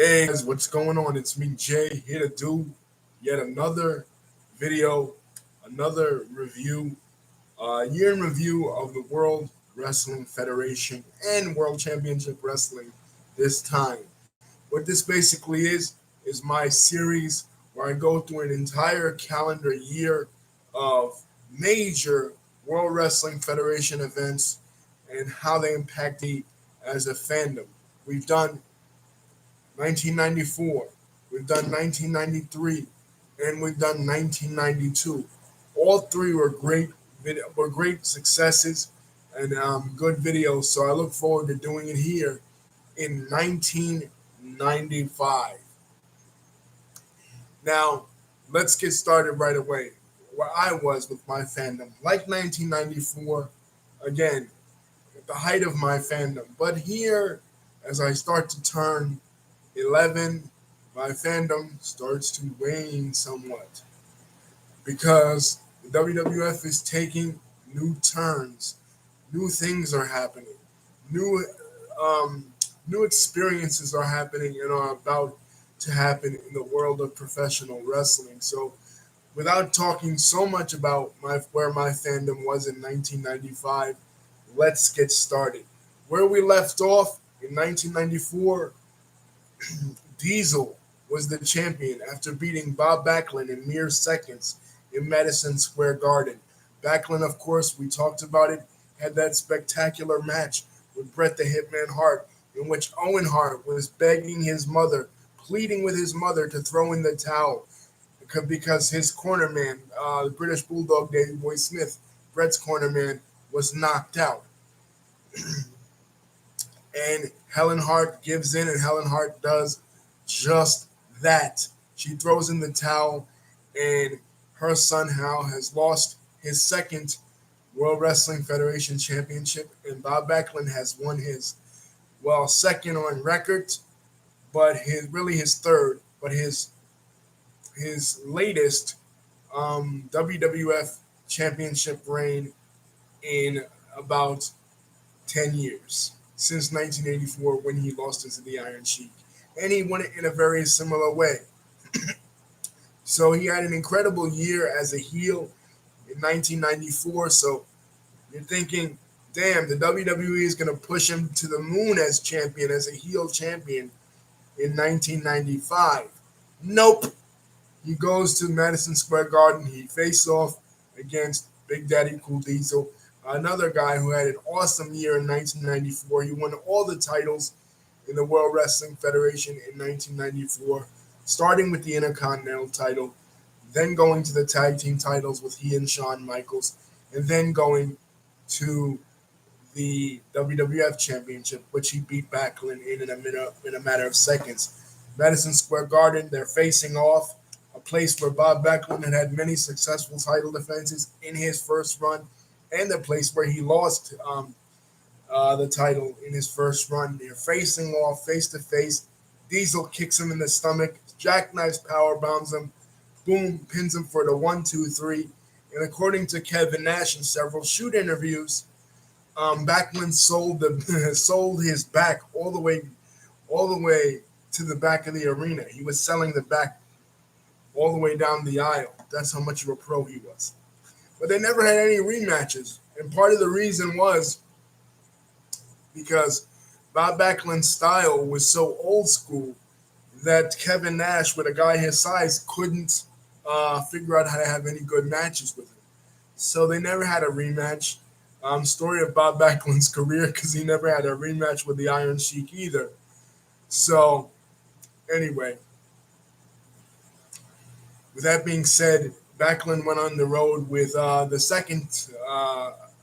Hey guys, what's going on? It's me, Jay, here to do yet another video, another review, year in review of the World Wrestling Federation and World Championship Wrestling this time. What this basically is my series where I go through an entire calendar year of major World Wrestling Federation events and how they impact me as a fandom. We've done 1994, we've done 1993, and we've done 1992. All three were great successes and good videos. So I look forward to doing it here in 1995. Now, let's get started right away. Where I was with my fandom, like 1994, again, at the height of my fandom. But here, as I start to turn 11, my fandom starts to wane somewhat because the WWF is taking new turns. New things are happening. New um, new experiences are happening and are about to happen in the world of professional wrestling. So, without talking so much about where my fandom was in 1995, let's get started. Where we left off in 1994, Diesel was the champion after beating Bob Backlund in mere seconds in Madison Square Garden. Backlund, of course, we talked about it, had that spectacular match with Bret the Hitman Hart, in which Owen Hart was begging his mother, pleading with his mother to throw in the towel because his corner man, the British Bulldog Davey Boy Smith, Bret's corner man, was knocked out. And Helen Hart gives in, and Helen Hart does just that. She throws in the towel, and her son Hal has lost his second World Wrestling Federation Championship, and Bob Backlund has won his, well, second on record, but his third, but his latest WWF Championship reign in about 10 years, since 1984 when he lost it to the Iron Sheik. And he won it in a very similar way. So he had an incredible year as a heel in 1994. So you're thinking, damn, the WWE is going to push him to the moon as champion, as a heel champion in 1995. Nope. He goes to Madison Square Garden. He faced off against Big Daddy Cool Diesel, another guy who had an awesome year in 1994. He won all the titles in the World Wrestling Federation in 1994, starting with the Intercontinental title, then going to the tag team titles with he and Shawn Michaels, and then going to the WWF Championship, which he beat Backlund in a matter of seconds. Madison Square Garden, they're facing off, a place where Bob Backlund had many successful title defenses in his first run, and the place where he lost the title in his first run. They're facing off face to face. Diesel kicks him in the stomach, jackknives power bombs him, boom, pins him for the 1-2-3. And according to Kevin Nash in several shoot interviews, Backlund sold his back all the way to the back of the arena. He was selling the back all the way down the aisle. That's how much of a pro he was. But they never had any rematches. And part of the reason was because Bob Backlund's style was so old school that Kevin Nash, with a guy his size, couldn't figure out how to have any good matches with him. So they never had a rematch. Story of Bob Backlund's career, because he never had a rematch with the Iron Sheik either. So anyway, with that being said, Backlund went on the road with the second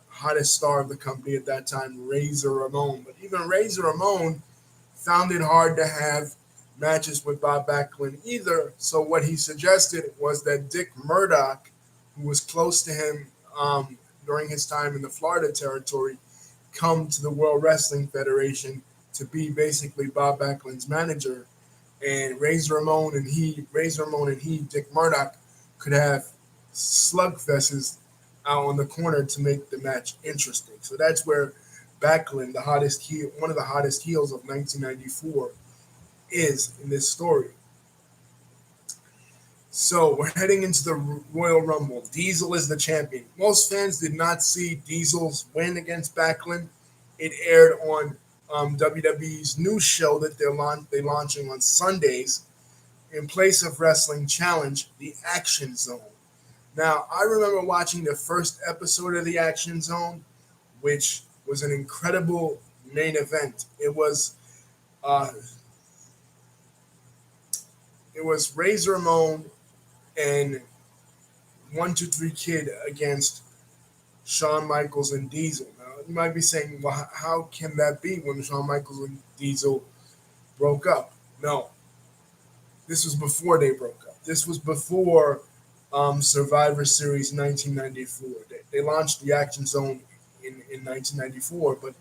hottest star of the company at that time, Razor Ramon. But even Razor Ramon found it hard to have matches with Bob Backlund either. So what he suggested was that Dick Murdoch, who was close to him during his time in the Florida territory, come to the World Wrestling Federation to be basically Bob Backlund's manager. And Razor Ramon and he, Dick Murdoch, could have slugfests out on the corner to make the match interesting. So that's where Backlund, one of the hottest heels of 1994, is in this story. So we're heading into the Royal Rumble. Diesel is the champion. Most fans did not see Diesel's win against Backlund. It aired on WWE's new show that they're launching on Sundays in place of Wrestling Challenge, the Action Zone. Now, I remember watching the first episode of the Action Zone, which was an incredible main event. Uh, it was Razor Ramon and 1, 2, 3 Kid against Shawn Michaels and Diesel. Now, you might be saying, well, how can that be when Shawn Michaels and Diesel broke up? No, this was before they broke up. This was before Survivor Series 1994. They launched the Action Zone in 1994, but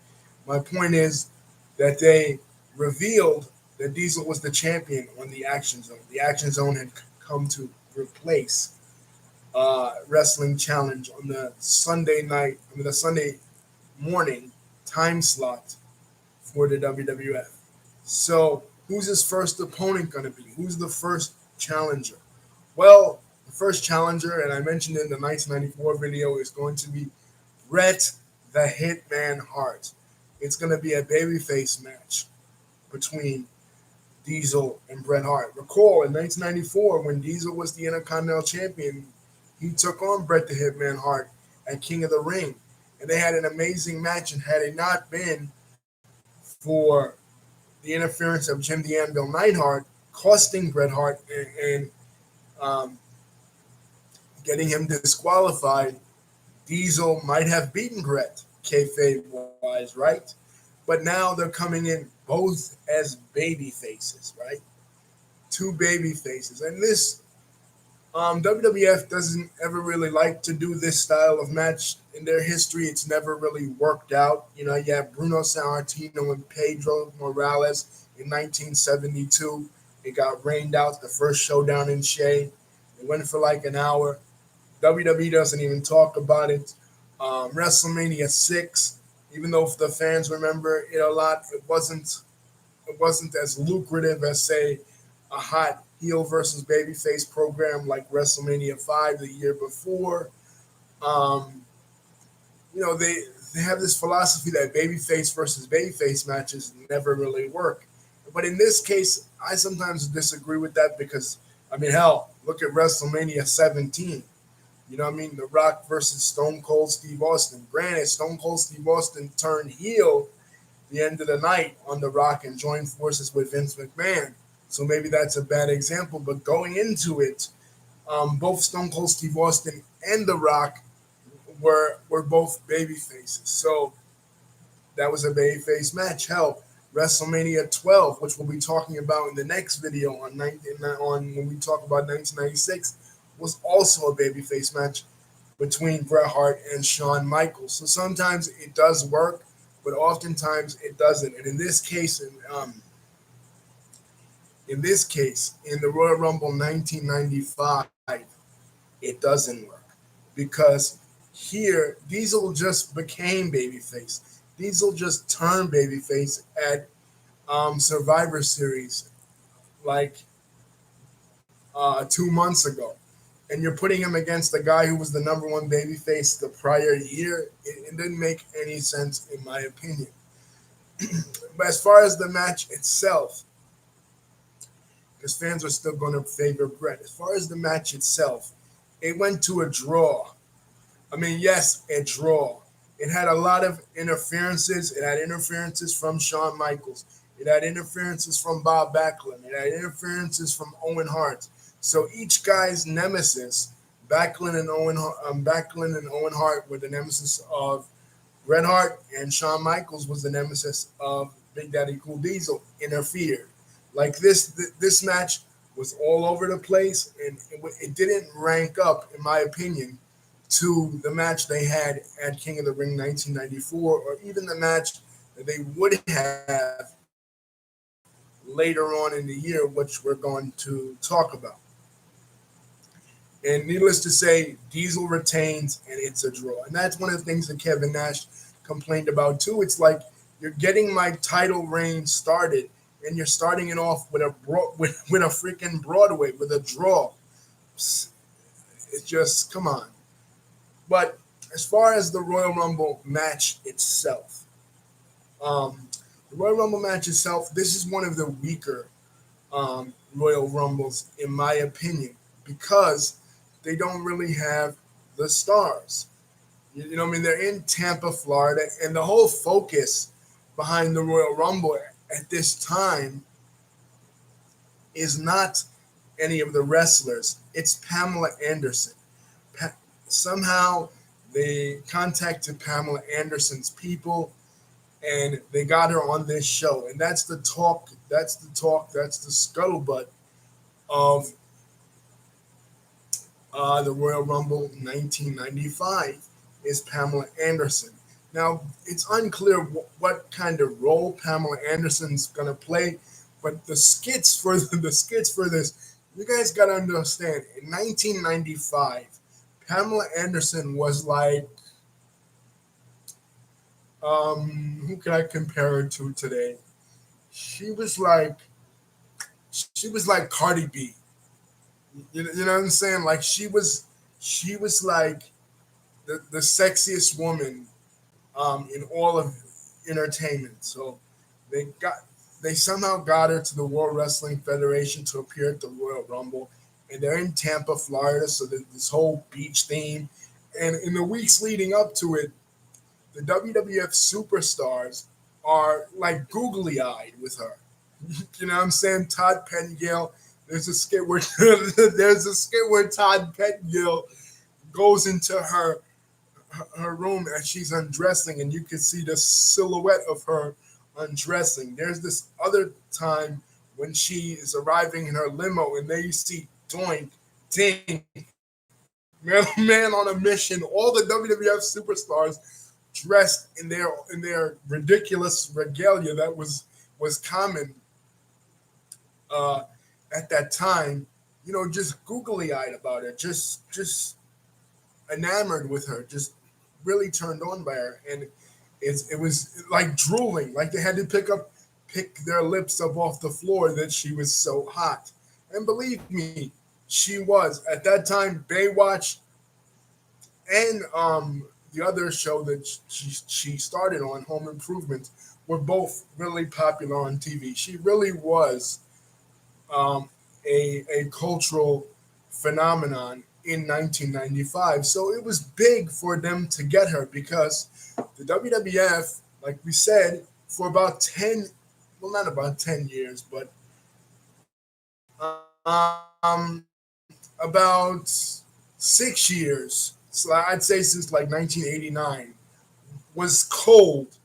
my point is that they revealed that Diesel was the champion on the Action Zone. The Action Zone had come to replace Wrestling Challenge on the the Sunday morning time slot for the WWF. So, who's his first opponent going to be? Who's the first challenger? Well, the first challenger, and I mentioned in the 1994 video, is going to be Bret the Hitman Hart. It's going to be a babyface match between Diesel and Bret Hart. Recall in 1994 when Diesel was the Intercontinental Champion, he took on Bret the Hitman Hart at King of the Ring, and they had an amazing match. And had it not been for the interference of Jim the Anvil Neidhart, costing Bret Hart and um, getting him disqualified, Diesel might have beaten Bret, kayfabe wise, right? But now they're coming in both as baby faces, right? Two baby faces. And this WWF doesn't ever really like to do this style of match in their history. It's never really worked out. You know, you have Bruno Sammartino and Pedro Morales in 1972. It got rained out the first showdown in Shea. It went for like an hour. WWE doesn't even talk about it. WrestleMania 6, even though the fans remember it a lot, it wasn't as lucrative as, say, a hot heel versus babyface program like WrestleMania 5 the year before. Um, they have this philosophy that babyface versus babyface matches never really work. But in this case, I sometimes disagree with that because, I mean, hell, look at WrestleMania 17. You know what I mean? The Rock versus Stone Cold Steve Austin. Granted, Stone Cold Steve Austin turned heel the end of the night on The Rock and joined forces with Vince McMahon. So maybe that's a bad example. But going into it, both Stone Cold Steve Austin and The Rock were both baby faces. So that was a babyface match. Hell, WrestleMania 12, which we'll be talking about in the next video on when we talk about 1996, was also a babyface match between Bret Hart and Shawn Michaels. So sometimes it does work, but oftentimes it doesn't. And in this case, in the Royal Rumble 1995, it doesn't work because here Diesel just became babyface. Diesel just turned babyface at Survivor Series like 2 months ago, and you're putting him against the guy who was the number one babyface the prior year. It didn't make any sense in my opinion. But as far as the match itself, because fans are still going to favor Bret. As far as the match itself, it went to a draw. I mean, yes, a draw. It had a lot of interferences. It had interferences from Shawn Michaels. It had interferences from Bob Backlund. It had interferences from Owen Hart. So each guy's nemesis, Backlund and Owen Hart, were the nemesis of Bret Hart, and Shawn Michaels was the nemesis of Big Daddy Cool Diesel. Interfered. Like this match was all over the place, and it didn't rank up, in my opinion, to the match they had at King of the Ring 1994, or even the match that they would have later on in the year, which we're going to talk about. And needless to say, Diesel retains, and it's a draw. And that's one of the things that Kevin Nash complained about too. It's like, you're getting my title reign started, and you're starting it off with with a freaking Broadway with a draw. It's just come on. But as far as the Royal Rumble match itself, the Royal Rumble match itself, this is one of the weaker Royal Rumbles in my opinion because they don't really have the stars. You know what I mean? They're in Tampa, Florida, and the whole focus behind the Royal Rumble at this time is not any of the wrestlers. It's Pamela Anderson. Pa- Somehow they contacted Pamela Anderson's people and they got her on this show. And that's the talk, that's the scuttlebutt of the Royal Rumble 1995 is Pamela Anderson. Now, it's unclear what kind of role Pamela Anderson's going to play, but the skits for the skits for this, you guys got to understand. In 1995, Pamela Anderson was like, who can I compare her to today? She was like, she was like Cardi B. You know what I'm saying? Like she was like the sexiest woman in all of entertainment. So they got they somehow got her to the World Wrestling Federation to appear at the Royal Rumble, and they're in Tampa, Florida. So there's this whole beach theme, and in the weeks leading up to it, the WWF superstars are like googly eyed with her. You know what I'm saying? Todd Pettengill. There's a skit where there's a skit where Todd Pettengill goes into her room as she's undressing, and you can see the silhouette of her undressing. There's this other time when she is arriving in her limo, and there you see Doink, Ding, man on a mission. All the WWF superstars dressed in their ridiculous regalia that was common uh, at that time. You know, just googly eyed about it, just enamored with her, just really turned on by her, and it was like drooling, like they had to pick their lips up off the floor that she was so hot. And believe me, she was at that time. Baywatch and the other show that she started on, Home Improvement, were both really popular on TV. She really was um, a cultural phenomenon in 1995. So it was big for them to get her because the WWF, like we said, for about 10, well, not about 10 years, but about 6 years, so I'd say since like 1989, was cold.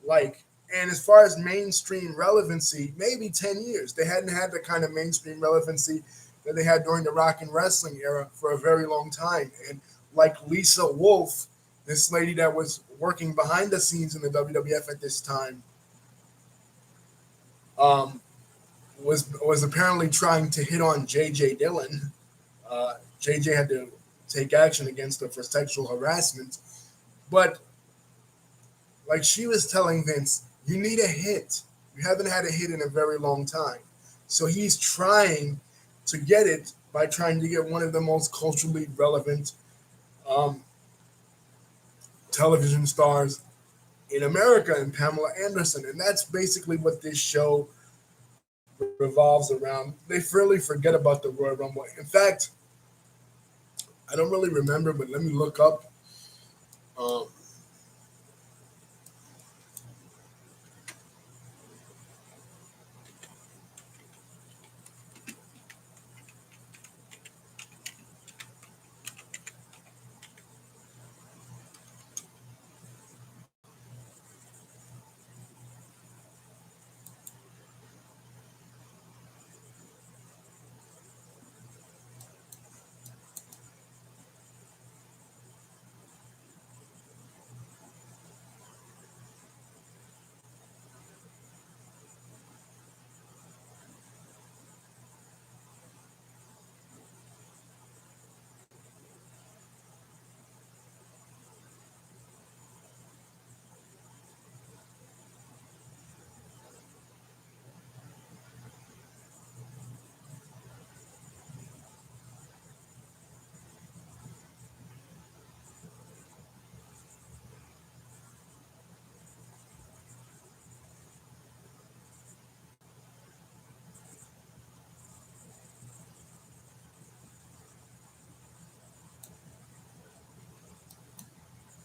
Like, and as far as mainstream relevancy, maybe 10 years. They hadn't had the kind of mainstream relevancy that they had during the rock and wrestling era for a very long time. And like Lisa Wolf, this lady that was working behind the scenes in the WWF at this time, um, was apparently trying to hit on JJ Dillon. JJ had to take action against her for sexual harassment. But like she was telling Vince, you need a hit. You haven't had a hit in a very long time. So he's trying to get it by trying to get one of the most culturally relevant um, television stars in America, and Pamela Anderson. And that's basically what this show revolves around. They really forget about the Royal Rumble. In fact, I don't really remember, but let me look up. Um,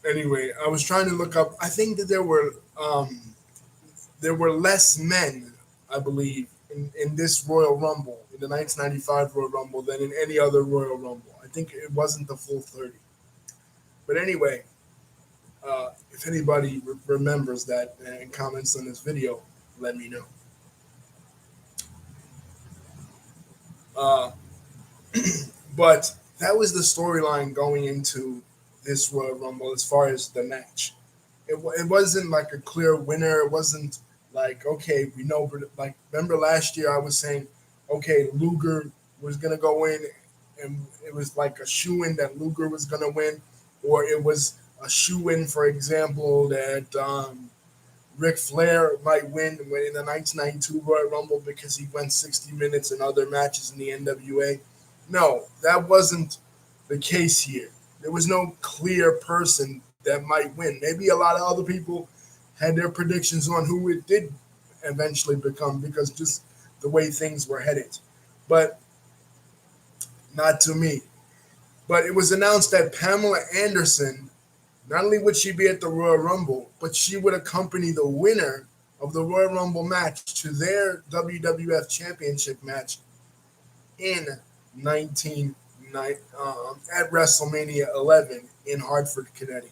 Anyway, I was trying to look up. I think that there were less men, I believe, in this Royal Rumble, in the 1995 Royal Rumble, than in any other Royal Rumble. I think it wasn't the full 30. But anyway, if anybody remembers that and comments on this video, let me know. Uh, but that was the storyline going into this Royal Rumble as far as the match. It wasn't like a clear winner. It wasn't like, okay, we know, but like, remember last year I was saying, okay, Luger was going to go in, and it was like a shoe in that Luger was going to win, or it was a shoe in, for example, that Ric Flair might win in the 1992 Royal Rumble because he went 60 minutes in other matches in the NWA. No, that wasn't the case here. There was no clear person that might win. Maybe a lot of other people had their predictions on who it did eventually become because just the way things were headed. But not to me. But it was announced that Pamela Anderson, not only would she be at the Royal Rumble, but she would accompany the winner of the Royal Rumble match to their WWF Championship match in 19 at WrestleMania 11 in Hartford, Connecticut.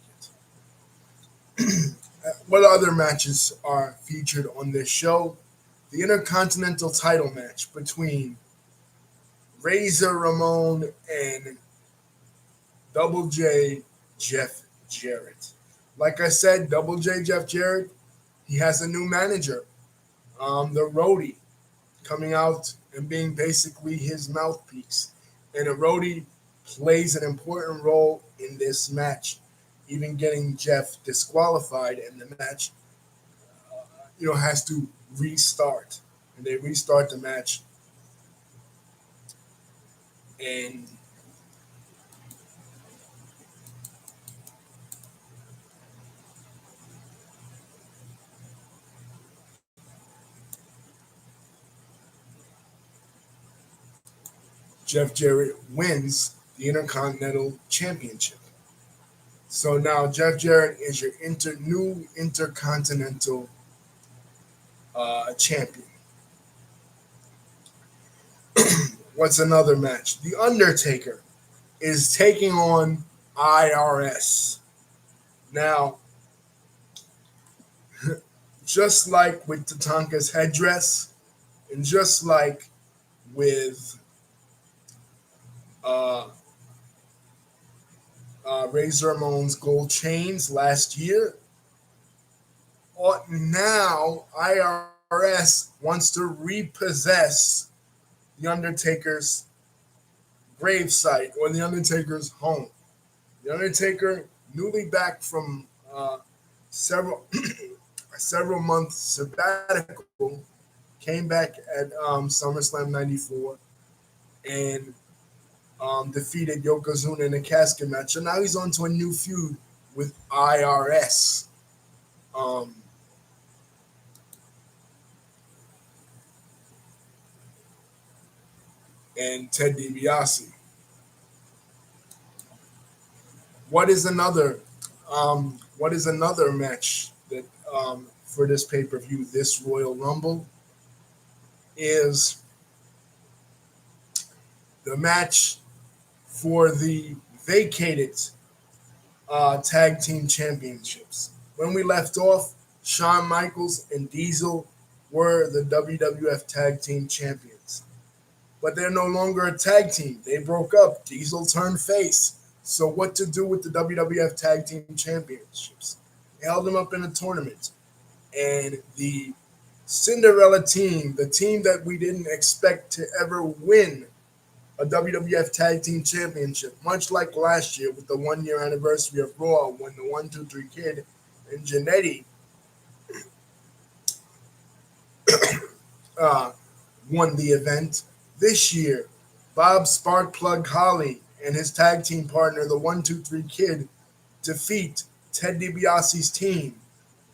What other matches are featured on this show? The Intercontinental title match between Razor Ramon and Double J Jeff Jarrett. Like I said, Double J Jeff Jarrett, he has a new manager, the Roadie, coming out and being basically his mouthpiece. And a Roadie plays an important role in this match, even getting Jeff disqualified, and the match, has to restart. And they restart the match, and Jeff Jarrett wins the Intercontinental Championship. So now Jeff Jarrett is your new Intercontinental champion. What's another match? The Undertaker is taking on IRS. Now, just like with Tatanka's headdress, and just like with uh, Razor Ramon's gold chains last year, now IRS wants to repossess the Undertaker's gravesite or the Undertaker's home. The Undertaker, newly back from several several months sabbatical, came back at SummerSlam '94 and defeated Yokozuna in a casket match. So now he's on to a new feud with IRS. Um, and Ted DiBiase. What is another? What is another match that for this pay per view, this Royal Rumble, is the match for the vacated tag team championships. When we left off, Shawn Michaels and Diesel were the WWF tag team champions. But they're no longer a tag team. They broke up. Diesel turned face. So what to do with the WWF tag team championships? They held them up in a tournament. And the Cinderella team, the team that we didn't expect to ever win a WWF Tag Team Championship, much like last year with the 1 year anniversary of Raw when the 1-2-3 Kid and Jannetty uh, won the event. This year, Bob Sparkplug Holly and his tag team partner, the 1-2-3 Kid, defeat Ted DiBiase's team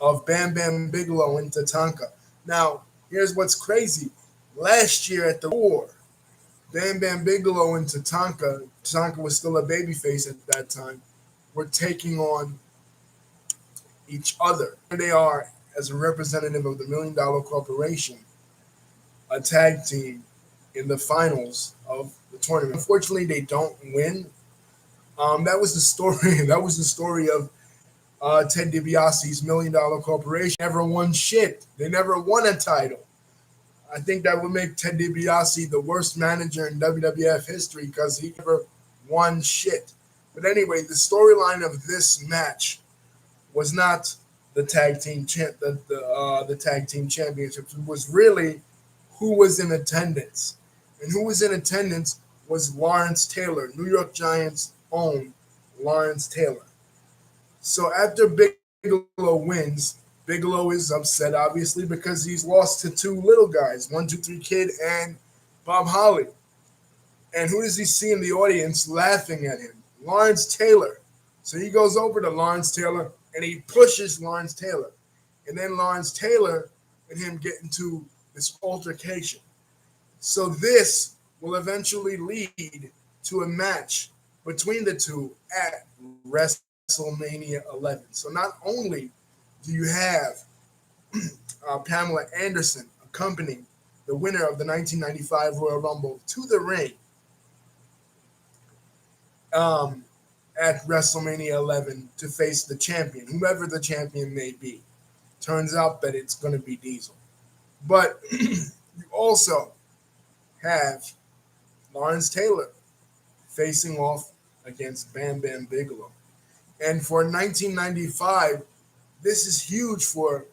of Bam Bam Bigelow and Tatanka. Now, here's what's crazy. Last year at the War, Bam Bam Bigelow and Tatanka was still a babyface at that time, were taking on each other. Here they are as a representative of the Million Dollar Corporation, a tag team in the finals of the tournament. Unfortunately, they don't win. That was the story. That was the story of Ted DiBiase's Million Dollar Corporation. Never won shit. They never won a title. I think that would make Ted DiBiase the worst manager in WWF history because he never won shit. But anyway, the storyline of this match was not the tag team championships. It was really who was in attendance, and who was in attendance was Lawrence Taylor, New York Giants' own Lawrence Taylor. So after Bigelow wins, Bigelow is upset, obviously, because he's lost to two little guys, 1, 2, 3 Kid and Bob Holly. And who does he see in the audience laughing at him? Lawrence Taylor. So he goes over to Lawrence Taylor and he pushes Lawrence Taylor. And then Lawrence Taylor and him get into this altercation. So this will eventually lead to a match between the two at WrestleMania 11. So not only do you have Pamela Anderson accompanying the winner of the 1995 Royal Rumble to the ring at WrestleMania 11 to face the champion, whoever the champion may be. Turns out that it's going to be Diesel. But you also have Lawrence Taylor facing off against Bam Bam Bigelow. And for 1995, this is huge for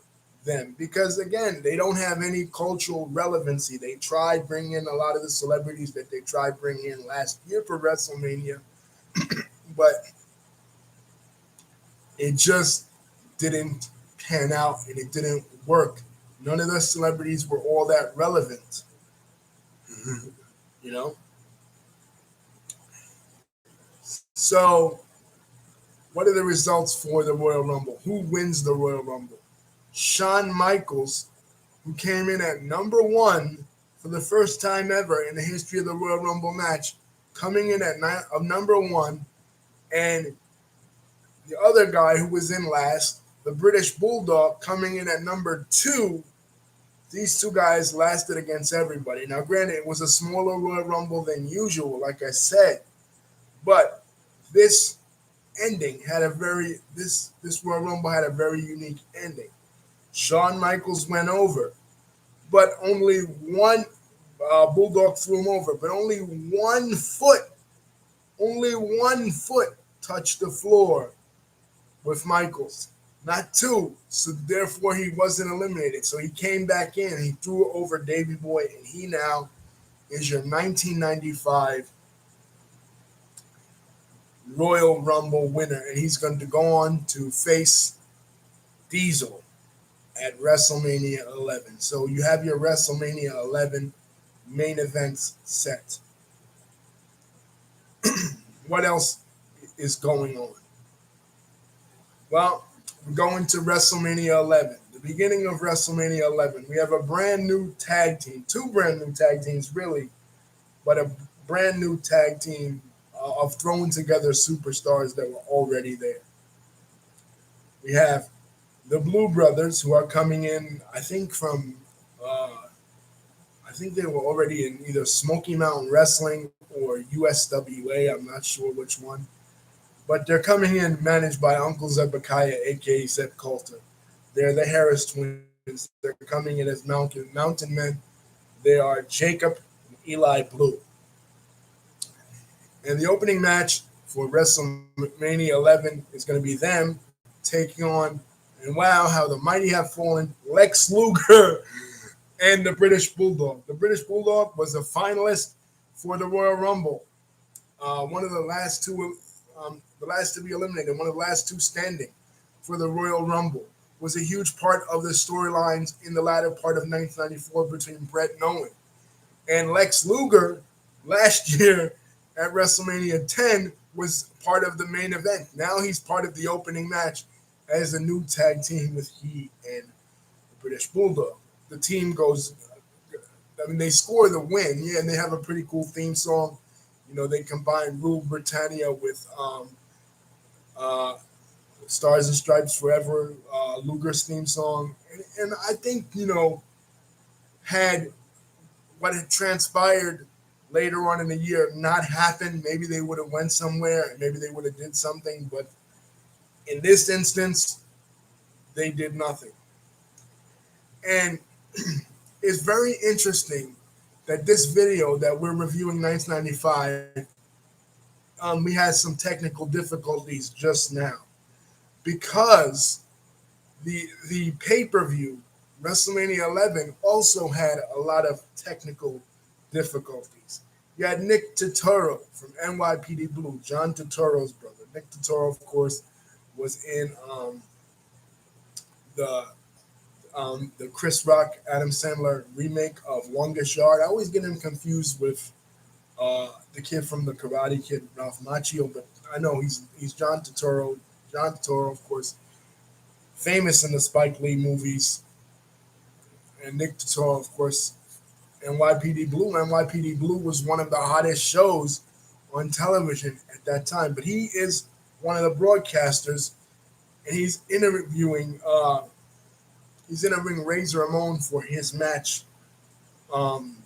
them because, again, they don't have any cultural relevancy. They tried bringing in a lot of the celebrities that they tried bringing in last year for WrestleMania, but it just didn't pan out and it didn't work. None of the celebrities were all that relevant, you know? So, what are the results for the Royal Rumble? Who wins the Royal Rumble? Shawn Michaels, who came in at number 1 for the first time ever in the history of the Royal Rumble match, coming in at number 1, and the other guy who was in last, the British Bulldog, coming in at number 2. These two guys lasted against everybody. Now, granted, it was a smaller Royal Rumble than usual, like I said, but this ending had this Royal Rumble had a very unique ending. Shawn Michaels went over, but only one Bulldog threw him over, but only 1 foot touched the floor with Michaels, not 2. So therefore, he wasn't eliminated. So he came back in, he threw over Davey Boy, and he now is your 1995 Royal Rumble winner, and he's going to go on to face Diesel at WrestleMania 11. So you have your WrestleMania 11 main events set. What else is going on? Well, we're going to WrestleMania 11. The beginning of WrestleMania 11. We have a brand new tag team, 2 brand new tag teams, really, but a brand new tag team of throwing together superstars that were already there. We have the Blue Brothers, who are coming in, I think they were already in either Smoky Mountain Wrestling or USWA. I'm not sure which one. But they're coming in managed by Uncle Zebekiah, a.k.a. Zeb Coulter. They're the Harris twins. They're coming in as Mountain Men. They are Jacob and Eli Blue. And the opening match for WrestleMania 11 is going to be them taking on, and wow, how the mighty have fallen, Lex Luger and the British Bulldog. The British Bulldog was a finalist for the Royal Rumble. One of the last two, the last to be eliminated, one of the last 2 standing for the Royal Rumble. Was a huge part of the storylines in the latter part of 1994 between Bret and Owen. And Lex Luger last year at WrestleMania 10 was part of the main event. Now he's part of the opening match as a new tag team with he and the British Bulldog. The team goes, they score the win, yeah, and they have a pretty cool theme song. You know, they combine Rule Britannia with Stars and Stripes Forever, Luger's theme song, and I think had what had transpired later on in the year not happened, maybe they would have went somewhere and maybe they would have did something. But in this instance, they did nothing. And it's very interesting that this video that we're reviewing 1995, we had some technical difficulties just now because the pay-per-view WrestleMania 11 also had a lot of technical difficulties. You had Nick Turturro from NYPD Blue, John Turturro's brother. Nick Turturro, of course, was in the the Chris Rock Adam Sandler remake of Longest Yard. I always get him confused with the kid from the Karate Kid, Ralph Macchio, but I know he's John Turturro. John Turturro, of course, famous in the Spike Lee movies, and Nick Turturro, of course, NYPD Blue. NYPD Blue was one of the hottest shows on television at that time. But he is one of the broadcasters, and he's interviewing Razor Ramon um,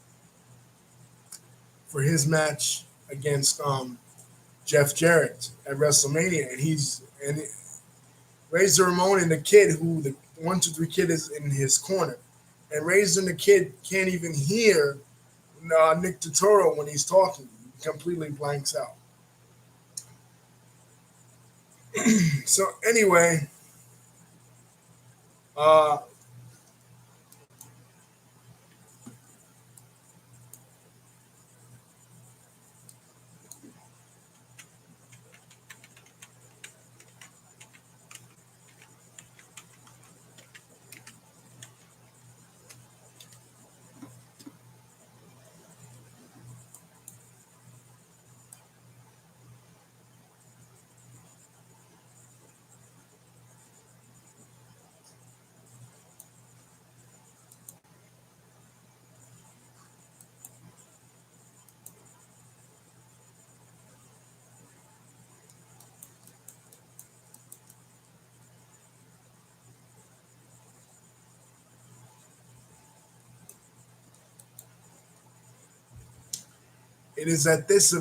for his match against Jeff Jarrett at WrestleMania, and Razor Ramon and the kid, who the 1 2 3 kid is in his corner, and Razor and the kid can't even hear Nick Turturro when he's talking. He completely blanks out. So anyway, uh, it is at this,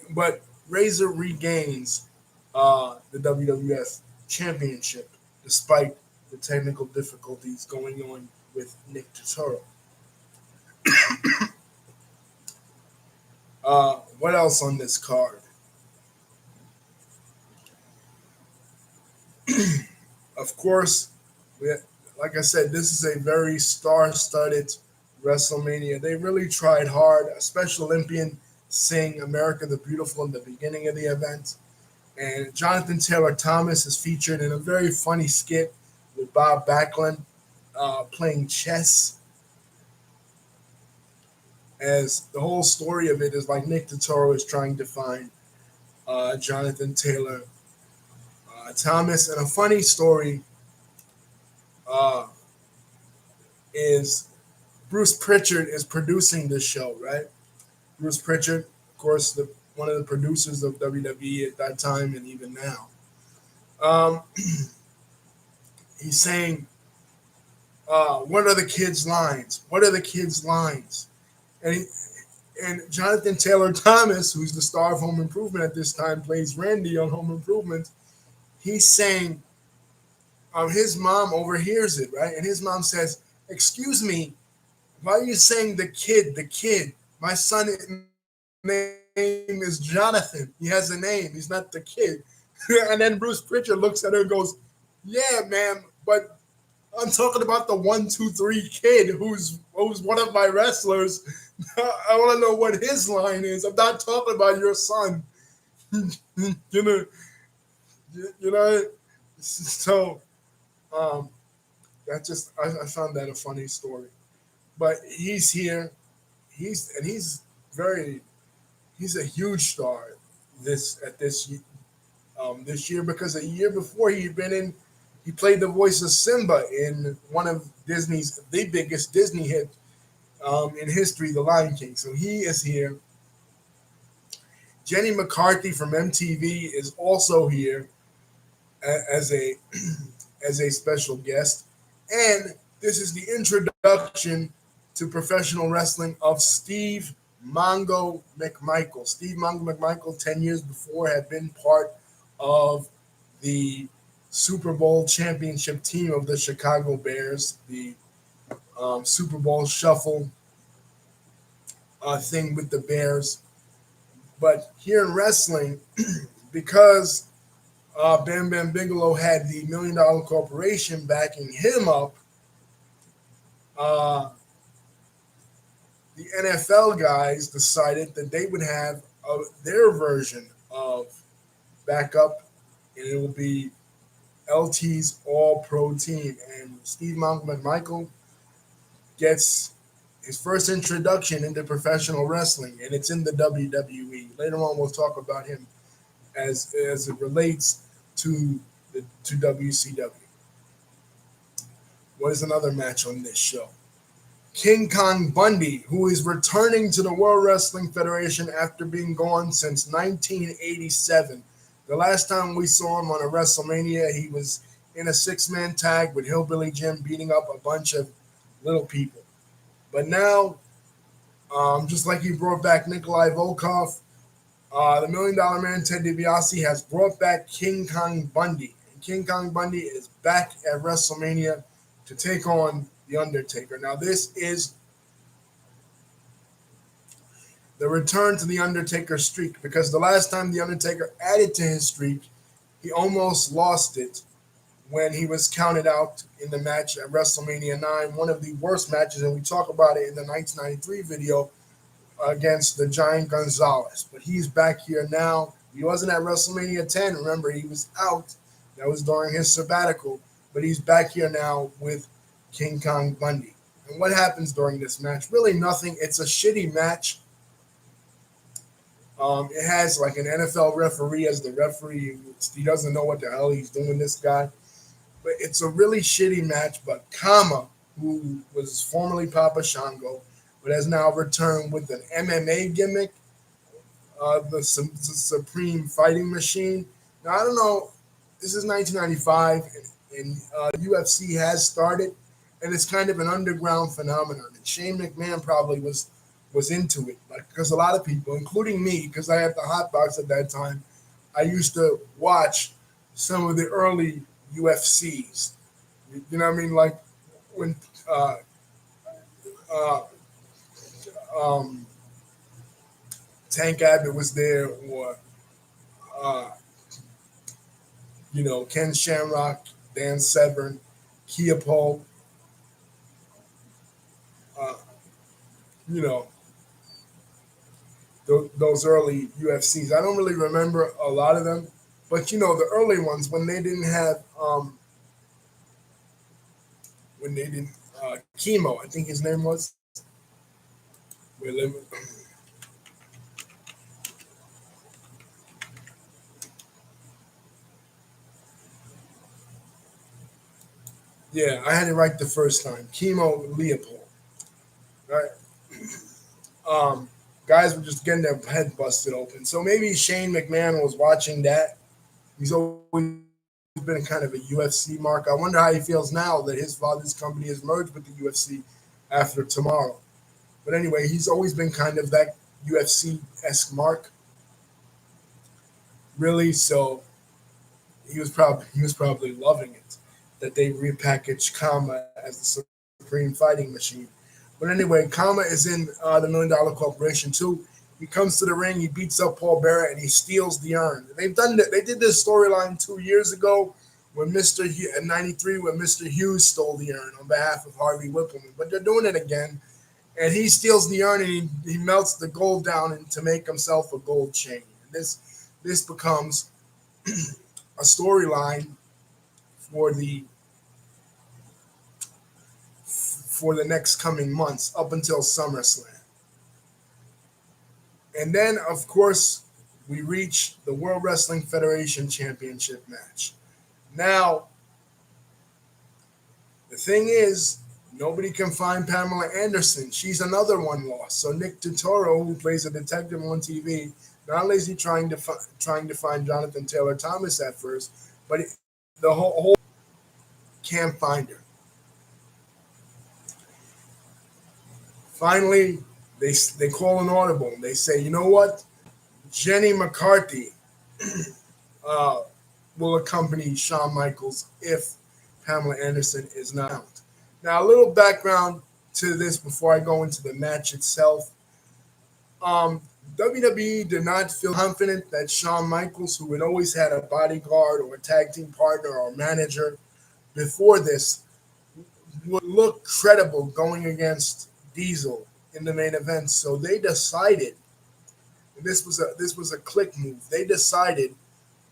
but Razor regains the WWF Championship despite the technical difficulties going on with Nick Turturro. What else on this card? Of course, we, like I said, this is a very star-studded WrestleMania. They really tried hard. A Special Olympian sing "America the Beautiful" in the beginning of the event, and Jonathan Taylor Thomas is featured in a very funny skit with Bob Backlund playing chess. As the whole story of it is like Nick Turturro is trying to find Jonathan Taylor Thomas, and a funny story uh, is Bruce Pritchard is producing this show, right? Bruce Pritchard, of course, one of the producers of WWE at that time and even now. Um, he's saying, "What are the kids' lines? What are the kids' lines?" And and Jonathan Taylor Thomas, who's the star of Home Improvement at this time, plays Randy on Home Improvement. He's saying, his mom overhears it, right? And his mom says, "Excuse me, why are you saying the kid, the kid? My son's name is Jonathan. He has a name. He's not the kid." And then Bruce Pritchard looks at her and goes, "Yeah, ma'am, but I'm talking about the 1 2 3 kid who's one of my wrestlers. I want to know what his line is. I'm not talking about your son." you know, you know. So um, I found that a funny story. But he's here. Very he's a huge star this year, because a year before he played the voice of Simba in one of Disney's the biggest Disney hit in history, The Lion King. So he is here. Jenny McCarthy from MTV is also here. as a as a special guest, and this is the introduction to professional wrestling of Steve Mongo McMichael. Steve Mongo McMichael, 10 years before, had been part of the Super Bowl championship team of the Chicago Bears, the Super Bowl shuffle thing with the Bears. But here in wrestling, because Bam Bam Bigelow had the Million Dollar Corporation backing him up, uh, the NFL guys decided that they would have their version of backup, and it will be LT's All Pro Team. And Steve McMichael gets his first introduction into professional wrestling, and it's in the WWE. Later on, we'll talk about him as it relates to to WCW. What is another match on this show? King Kong Bundy, who is returning to the World Wrestling Federation after being gone since 1987. The last time we saw him on a WrestleMania, he was in a six-man tag with Hillbilly Jim beating up a bunch of little people. But now, just like he brought back Nikolai Volkov, the Million Dollar Man Ted DiBiase has brought back King Kong Bundy. And King Kong Bundy is back at WrestleMania to take on The Undertaker. Now, this is the return to The Undertaker streak, because the last time The Undertaker added to his streak, he almost lost it when he was counted out in the match at WrestleMania 9, one of the worst matches, and we talk about it in the 1993 video against the Giant Gonzalez. But he's back here now. He wasn't at WrestleMania 10. Remember, he was out. That was during his sabbatical. But he's back here now with King Kong Bundy. And what happens during this match? Really nothing. It's a shitty match. It has like an NFL referee as the referee. He doesn't know what the hell he's doing, this guy. But it's a really shitty match. But Kama, who was formerly Papa Shango, but has now returned with an MMA gimmick, the Supreme Fighting Machine. Now, I don't know. This is 1995, and UFC has started, and it's kind of an underground phenomenon. And Shane McMahon probably was into it, like, because a lot of people, including me, because I had the hot box at that time, I used to watch some of the early UFCs. You know what I mean? Like when uh, um, Tank Abbott was there, or uh, Ken Shamrock, Dan Severn, Kia Paul, uh, you know, those early UFCs. I don't really remember a lot of them, but the early ones when they didn't have when they didn't Chemo, I think his name was. Wait, let me, yeah, I had it right the first time. Chemo Leopold. Right. Um, Guys were just getting their head busted open. So maybe Shane McMahon was watching that. He's always been kind of a UFC mark. I wonder how he feels now that his father's company has merged with the UFC after tomorrow. But anyway, he's always been kind of that UFC-esque mark, really. So he was probably loving it that they repackaged Kama as the Supreme Fighting Machine. But anyway, Kama is in the Million Dollar Corporation too. He comes to the ring, he beats up Paul Bearer, and he steals the urn. They've done that. They did this storyline 2 years ago when at '93 when Mr. Hughes stole the urn on behalf of Harvey Whippleman. But they're doing it again, and he steals the urn and he melts the gold down to make himself a gold chain. And this becomes a storyline for the next coming months up until SummerSlam. And then, of course, we reach the World Wrestling Federation Championship match. Now, the thing is, nobody can find Pamela Anderson. She's another one lost. So Nick Totoro, who plays a detective on TV, not only is he trying to find Jonathan Taylor Thomas at first, but The whole can't find her. Finally, they call an audible. And they say, you know what? Jenny McCarthy uh, will accompany Shawn Michaels if Pamela Anderson is not out. Now, a little background to this before I go into the match itself. Um, WWE did not feel confident that Shawn Michaels, who had always had a bodyguard or a tag team partner or manager before this, would look credible going against Diesel in the main event. So they decided, and this was a click move. They decided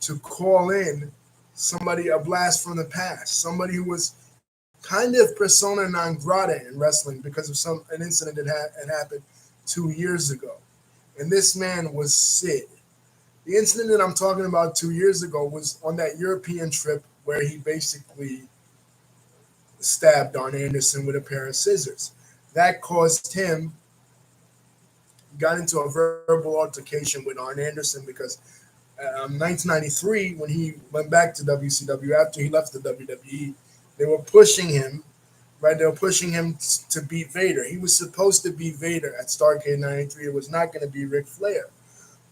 to call in somebody, a blast from the past, somebody who was kind of persona non grata in wrestling because of an incident that had happened 2 years ago. And this man was Sid. The incident that I'm talking about 2 years ago was on that European trip where he basically stabbed Arn Anderson with a pair of scissors. That caused him, got into a verbal altercation with Arn Anderson because 1993, when he went back to WCW after he left the WWE, they were pushing him, right? They were pushing him to beat Vader. He was supposed to beat Vader at Starrcade 93. It was not going to be Ric Flair.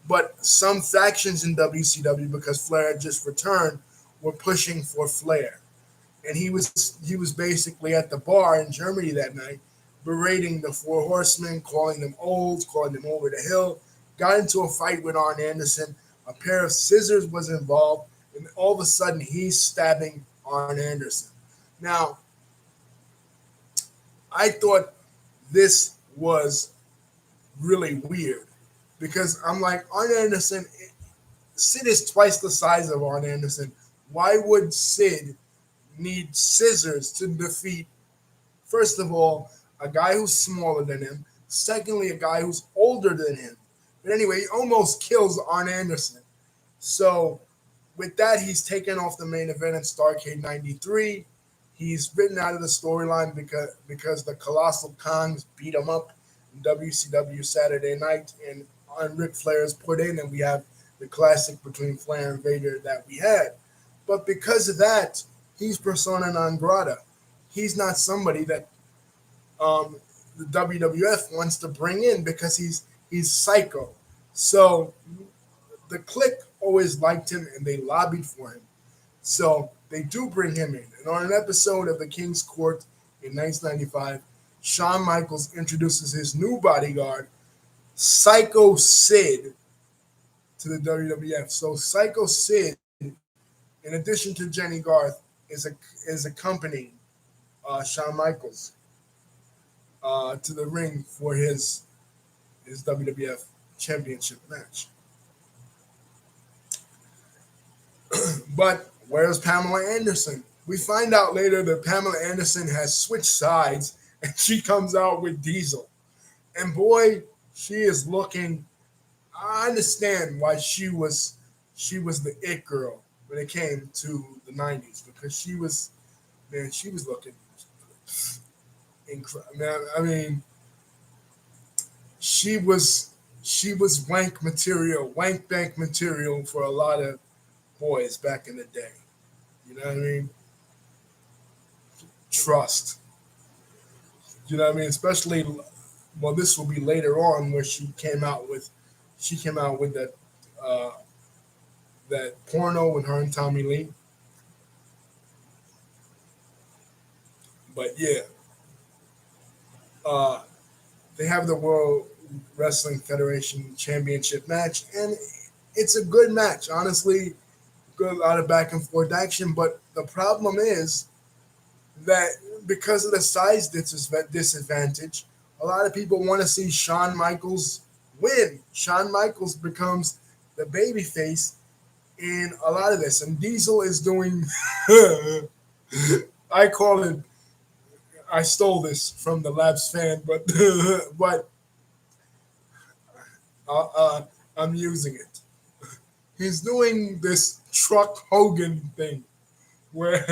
But some factions in WCW, because Flair had just returned, were pushing for Flair. And he was basically at the bar in Germany that night, berating the Four Horsemen, calling them old, calling them over the hill, got into a fight with Arn Anderson. A pair of scissors was involved, and all of a sudden he's stabbing Arn Anderson. Now, I thought this was really weird because I'm like, Arn Anderson, Sid is twice the size of Arn Anderson. Why would Sid need scissors to defeat, first of all, a guy who's smaller than him, secondly, a guy who's older than him? But anyway, he almost kills Arn Anderson. So with that, he's taken off the main event in Starrcade 93. He's written out of the storyline because the Colossal Kongs beat him up in WCW Saturday night, and Ric Flair is put in, and we have the classic between Flair and Vader that we had. But because of that, he's persona non grata. He's not somebody that the WWF wants to bring in because he's psycho. So the Clique always liked him and they lobbied for him. So they do bring him in. And on an episode of The King's Court in 1995, Shawn Michaels introduces his new bodyguard, Psycho Sid, to the WWF. So Psycho Sid, in addition to Jenny Garth, is accompanying Shawn Michaels to the ring for his WWF Championship match. But where's Pamela Anderson? We find out later that Pamela Anderson has switched sides and she comes out with Diesel. And boy, she is looking. I understand why she was the it girl when it came to the 90s because she was looking incredible. I mean, she was wank material, wank bank material for a lot of boys back in the day. You know what I mean? Trust. You know what I mean? Especially, well, this will be later on where she came out with that that porno with her and Tommy Lee. But yeah, uh, they have the World Wrestling Federation Championship match, and it's a good match. Honestly, good, a lot of back and forth action. But the problem is that because of the size disadvantage, a lot of people want to see Shawn Michaels win. Shawn Michaels becomes the babyface in a lot of this, and Diesel is doing. I call it. I stole this from the Labs fan, but but I'm using it. He's doing this Truck Hogan thing, where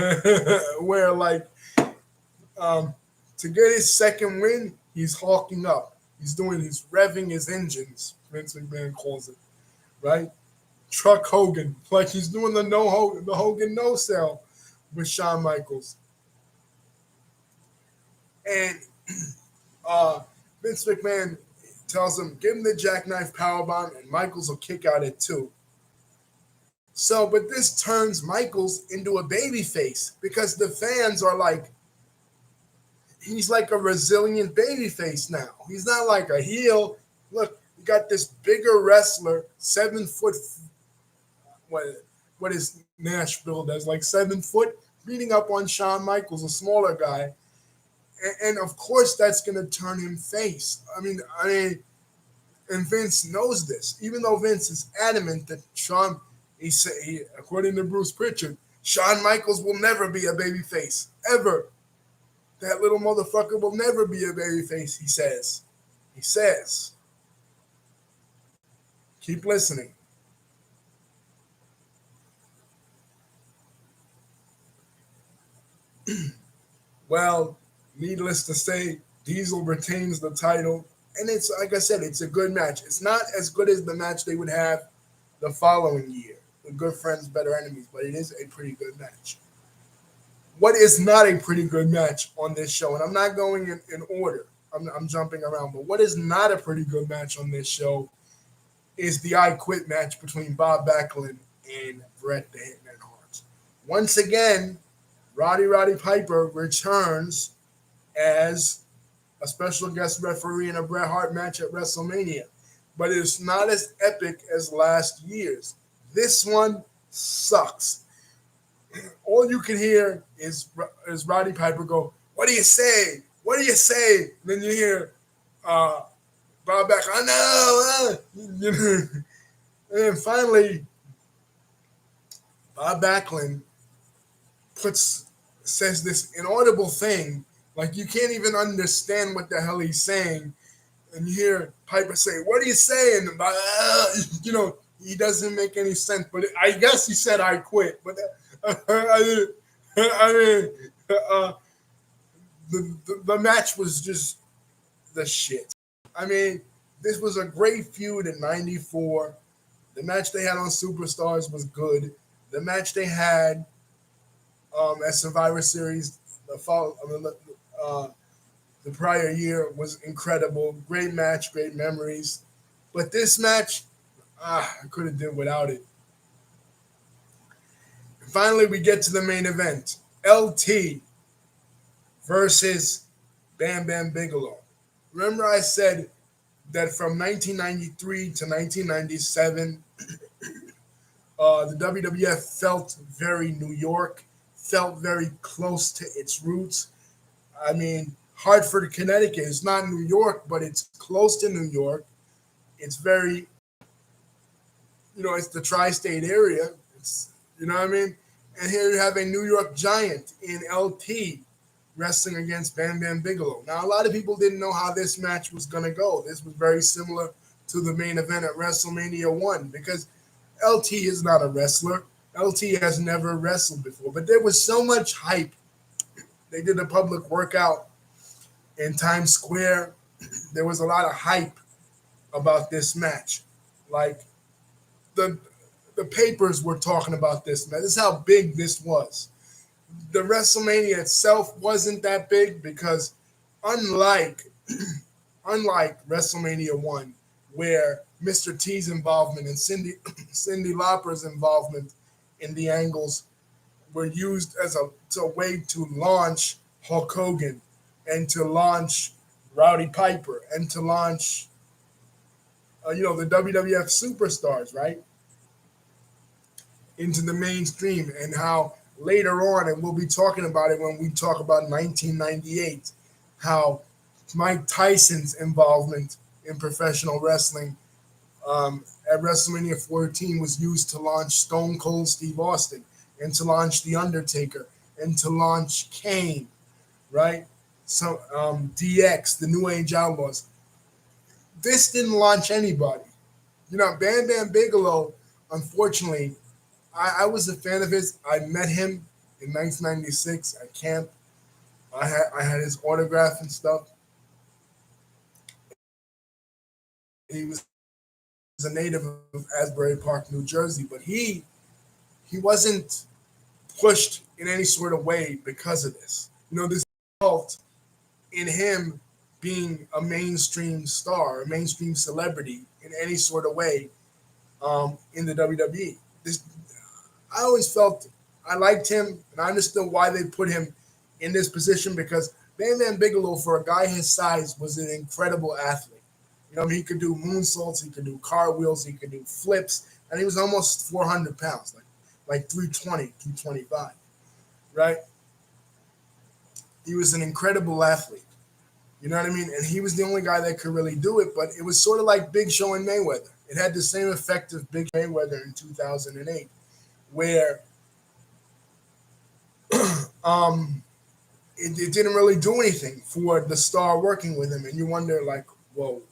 where like to get his second win, he's hawking up. He's revving his engines. Vince McMahon calls it, right? Truck Hogan, like he's doing the Hogan no sell. with Shawn Michaels. And uh, Vince McMahon tells him, give him the jackknife powerbomb, and Michaels will kick out at 2. So, but this turns Michaels into a baby face because the fans are like, he's like a resilient baby face now. He's not like a heel. Look, you got this bigger wrestler, 7 foot, what, what is Nash build as, like 7 foot, beating up on Shawn Michaels, a smaller guy. And of course that's going to turn him face. And Vince knows this, even though Vince is adamant that according to Bruce Pritchard, Shawn Michaels will never be a baby face, ever. That little motherfucker will never be a baby face, he says. He says. Keep listening. Well, needless to say, Diesel retains the title. And it's, like I said, it's a good match. It's not as good as the match they would have the following year, the Good Friends, Better Enemies, but it is a pretty good match. What is not a pretty good match on this show, and I'm not going in order, I'm jumping around, but what is not a pretty good match on this show is the I Quit match between Bob Backlund and Bret the Hitman Hart. Once again, Roddy Piper returns as a special guest referee in a Bret Hart match at WrestleMania, but it's not as epic as last year's. This one sucks. All you can hear is Roddy Piper go, "What do you say? What do you say?" And then you hear Bob Backlund, "I know." And then finally, Bob Backlund says this inaudible thing, like you can't even understand what the hell he's saying. And you hear Piper say, "What are you saying?" And, he doesn't make any sense. But I guess he said, "I quit." But the match was just the shit. I mean, this was a great feud in '94. The match they had on Superstars was good. The match they had at Survivor Series the prior year was incredible. Great match, great memories. But this match, I could have done without it. And finally, we get to the main event. LT versus Bam Bam Bigelow. Remember I said that from 1993 to 1997, the WWF felt very New York, felt very close to its roots. I mean, Hartford, Connecticut is not New York, but it's close to New York. It's very, it's the tri-state area. It's, you know what I mean? And here you have a New York Giant in LT wrestling against Bam Bam Bigelow. Now, a lot of people didn't know how this match was going to go. This was very similar to the main event at WrestleMania 1 because LT is not a wrestler. LT has never wrestled before, but there was so much hype. They did a public workout in Times Square. There was a lot of hype about this match. Like the papers were talking about this match. This is how big this was. The WrestleMania itself wasn't that big because unlike WrestleMania 1, where Mr. T's involvement and Cyndi Lauper's involvement in the angles were used as a way to launch Hulk Hogan and to launch Rowdy Piper and to launch, the WWF superstars, right, into the mainstream, and how later on, and we'll be talking about it when we talk about 1998, how Mike Tyson's involvement in professional wrestling at WrestleMania 14 was used to launch Stone Cold Steve Austin and to launch The Undertaker and to launch Kane, right? So DX, the New Age Outlaws. This didn't launch anybody. Bam Bam Bigelow, unfortunately, I was a fan of his. I met him in 1996 at camp. I had his autograph and stuff. He was a native of Asbury Park, New Jersey, but he wasn't pushed in any sort of way because of this. This result in him being a mainstream star, a mainstream celebrity in any sort of way in the WWE. I always felt I liked him, and I understood why they put him in this position because Bam Bam Bigelow, for a guy his size, was an incredible athlete. He could do moonsaults, he could do cartwheels, he could do flips, and he was almost 400 pounds, like 320, 225, right? He was an incredible athlete. You know what I mean? And he was the only guy that could really do it, but it was sort of like Big Show and Mayweather. It had the same effect of Big Mayweather in 2008, where it didn't really do anything for the star working with him. And you wonder, like, whoa,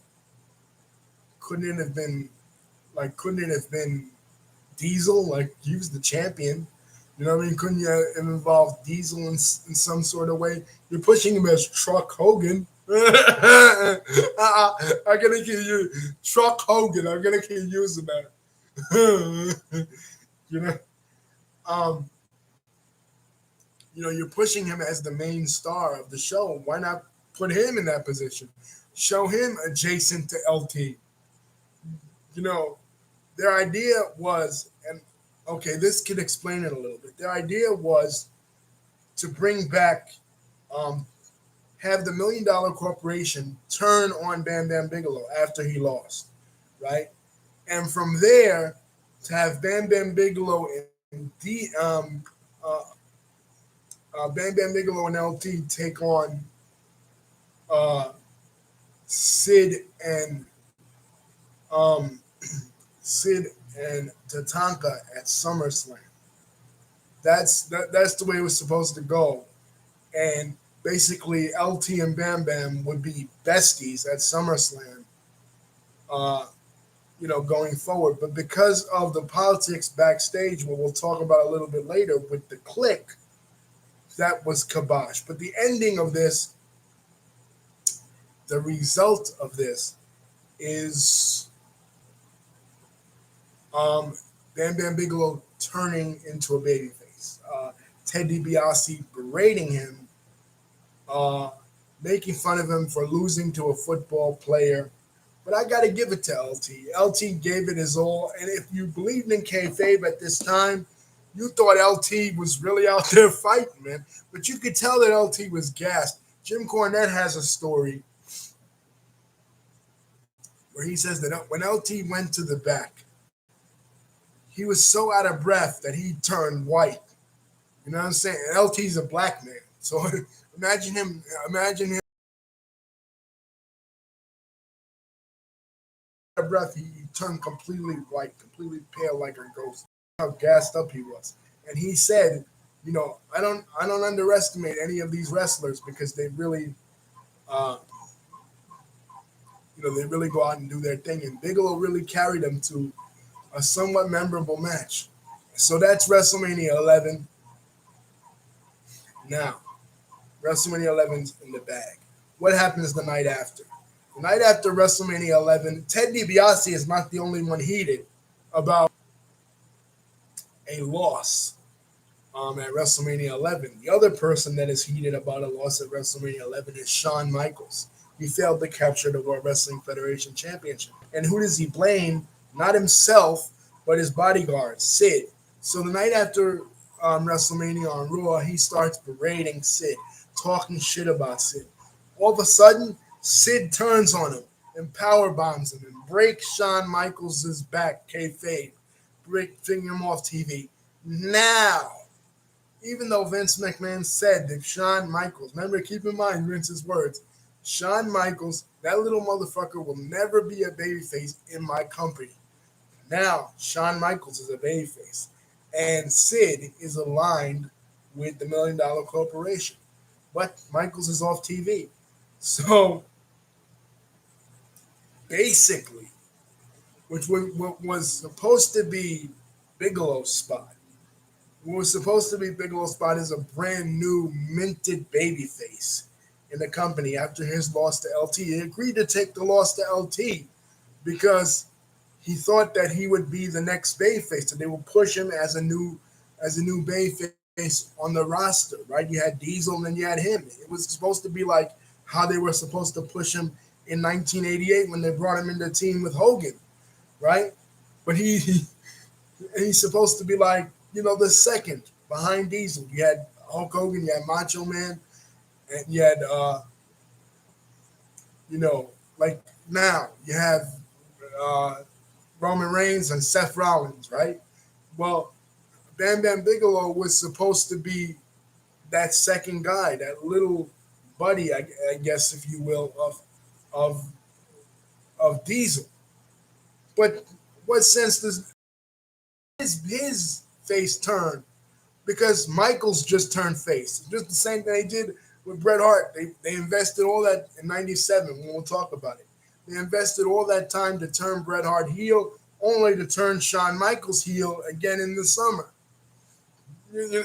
couldn't it have been Diesel? Like, he was the champion. You know what I mean? Couldn't you have involved Diesel in some sort of way? You're pushing him as Truck Hogan. I'm gonna keep you Truck Hogan. I'm gonna keep using that. you know, um, you're pushing him as the main star of the show. Why not put him in that position? Show him adjacent to LT. Their idea was, and okay, this could explain it a little bit. Their idea was to bring back, have the $1 Million Corporation turn on Bam Bam Bigelow after he lost, right? And from there, to have Bam Bam Bigelow and Bam Bam Bigelow and LT take on Sid and Sid and Tatanka at SummerSlam. That's the way it was supposed to go, and basically LT and Bam Bam would be besties at SummerSlam, going forward. But because of the politics backstage, what we'll talk about a little bit later with the Clique, that was kibosh. But the ending of this, the result of this, is Bam Bam Bigelow turning into a babyface. Ted DiBiase berating him, making fun of him for losing to a football player. But I got to give it to LT. LT gave it his all. And if you believed in kayfabe at this time, you thought LT was really out there fighting, man. But you could tell that LT was gassed. Jim Cornette has a story where he says that when LT went to the back, he was so out of breath that he turned white. You know what I'm saying? And LT's a black man. So imagine him out of breath, he turned completely white, completely pale like a ghost. How gassed up he was. And he said, I don't underestimate any of these wrestlers because they really they really go out and do their thing. And Bigelow really carried them to a somewhat memorable match. So that's WrestleMania 11. Now, WrestleMania 11's in the bag. What happens the night after? The night after WrestleMania 11, Ted DiBiase is not the only one heated about a loss at WrestleMania 11. The other person that is heated about a loss at WrestleMania 11 is Shawn Michaels. He failed to capture the World Wrestling Federation Championship. And who does he blame? Not himself, but his bodyguard, Sid. So the night after WrestleMania on Raw, he starts berating Sid, talking shit about Sid. All of a sudden, Sid turns on him and power bombs him and breaks Shawn Michaels' back, kayfabe, breaking him off TV. Now, even though Vince McMahon said that Shawn Michaels, remember, keep in mind Vince's words, Shawn Michaels, that little motherfucker will never be a babyface in my company. Now, Shawn Michaels is a babyface. And Sid is aligned with the $1 Million Corporation. But Michaels is off TV. So, basically, what was supposed to be Bigelow's spot, what was supposed to be Bigelow's spot is a brand new minted babyface in the company after his loss to LT. He agreed to take the loss to LT because he thought that he would be the next babyface, so they would push him as a new babyface on the roster, right? You had Diesel and then you had him. It was supposed to be like how they were supposed to push him in 1988 when they brought him into the team with Hogan, right? But he's supposed to be like, the second behind Diesel. You had Hulk Hogan, you had Macho Man, and you had, like now you have uh, Roman Reigns and Seth Rollins, right? Well, Bam Bam Bigelow was supposed to be that second guy, that little buddy, I guess, if you will, of of Diesel. But what sense does his face turn? Because Michaels just turned face. Just the same thing they did with Bret Hart. They invested all that in '97 when we'll talk about it. They invested all that time to turn Bret Hart heel, only to turn Shawn Michaels heel again in the summer. They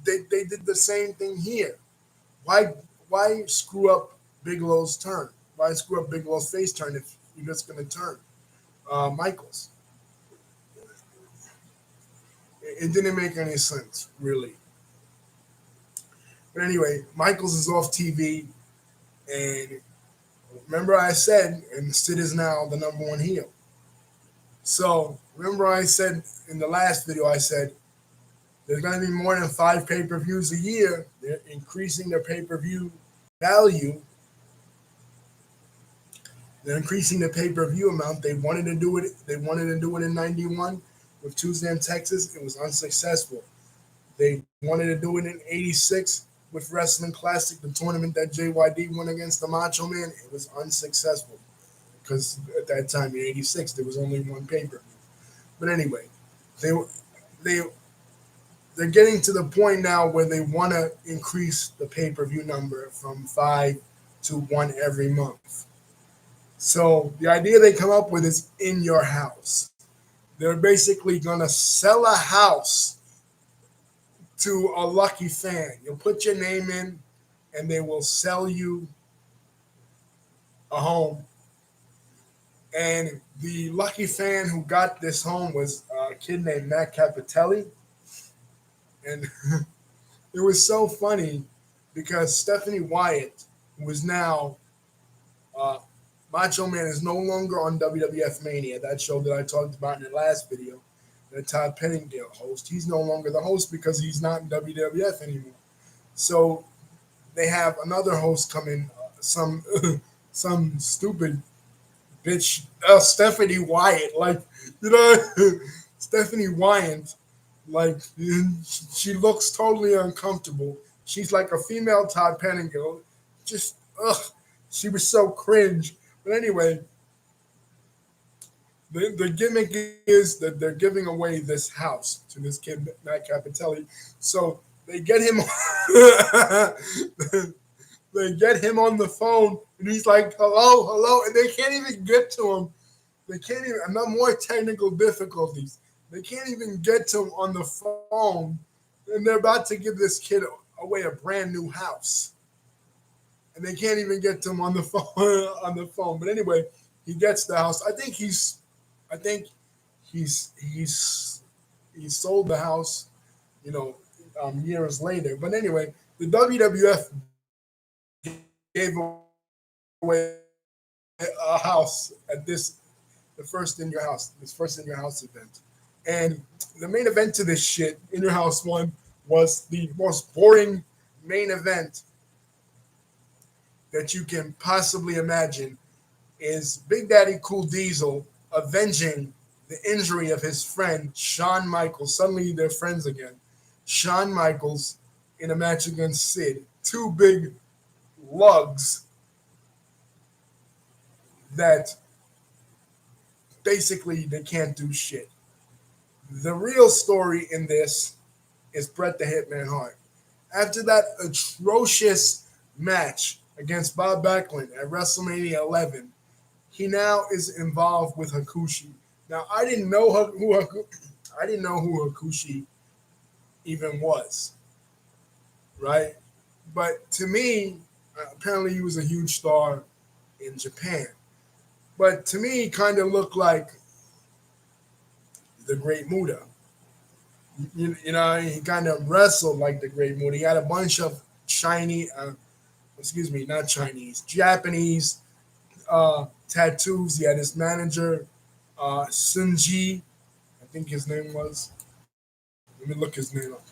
did the same thing here. Why screw up Bigelow's turn? Why screw up Bigelow's face turn if you're just going to turn Michaels? It didn't make any sense, really. But anyway, Michaels is off TV, and remember I said, and Sid is now the number one heel. So remember I said in the last video, I said there's going to be more than 5 pay-per-views a year. They're increasing their pay-per-view value. They're increasing the pay-per-view amount. They wanted to do it. They wanted to do it in '91 with Tuesday in Texas. It was unsuccessful. They wanted to do it in '86 with Wrestling Classic, the tournament that JYD won against the Macho Man. It was unsuccessful because at that time in '86 there was only one pay-per-view. But anyway, they they're getting to the point now where they want to increase the pay-per-view number from 5 to 1 every month. So the idea they come up with is in your house. They're basically going to sell a house to a lucky fan. You'll put your name in, and they will sell you a home. And the lucky fan who got this home was a kid named Matt Capitelli. And it was so funny because Stephanie Wyatt, who is now Macho Man, is no longer on WWF Mania, that show that I talked about in the last video, that Todd Pettingill host. He's no longer the host because he's not in WWF anymore. So they have another host come in, some some stupid bitch, Stephanie Wyatt, Stephanie Wyatt, like she looks totally uncomfortable. She's like a female Todd Pettingill. Just she was so cringe. But anyway, the gimmick is that they're giving away this house to this kid Matt Capitelli. So they get him. They get him on the phone, and he's like, "Hello, hello," and they can't even get to him. They can't even. No more technical difficulties. They can't even get to him on the phone, and they're about to give this kid away a brand new house, and they can't even get to him on the phone. But anyway, he gets the house. I think he's sold the house, years later. But anyway, the WWF gave away a house at this First in Your House event. And the main event to this shit, In Your House one, was the most boring main event that you can possibly imagine. Is Big Daddy Cool Diesel avenging the injury of his friend Shawn Michaels. Suddenly they're friends again. Shawn Michaels in a match against Sid. 2 big lugs that basically they can't do shit. The real story in this is Bret the Hitman Hart. After that atrocious match against Bob Backlund at WrestleMania 11, he now is involved with Hakushi. Now I didn't know who Hakushi even was, right? But to me, apparently he was a huge star in Japan. But to me, he kind of looked like the Great Muta. He kind of wrestled like the Great Muta. He had a bunch of excuse me, not Chinese, Japanese tattoos. He had his manager, Sunji, I think his name was. Let me look his name up.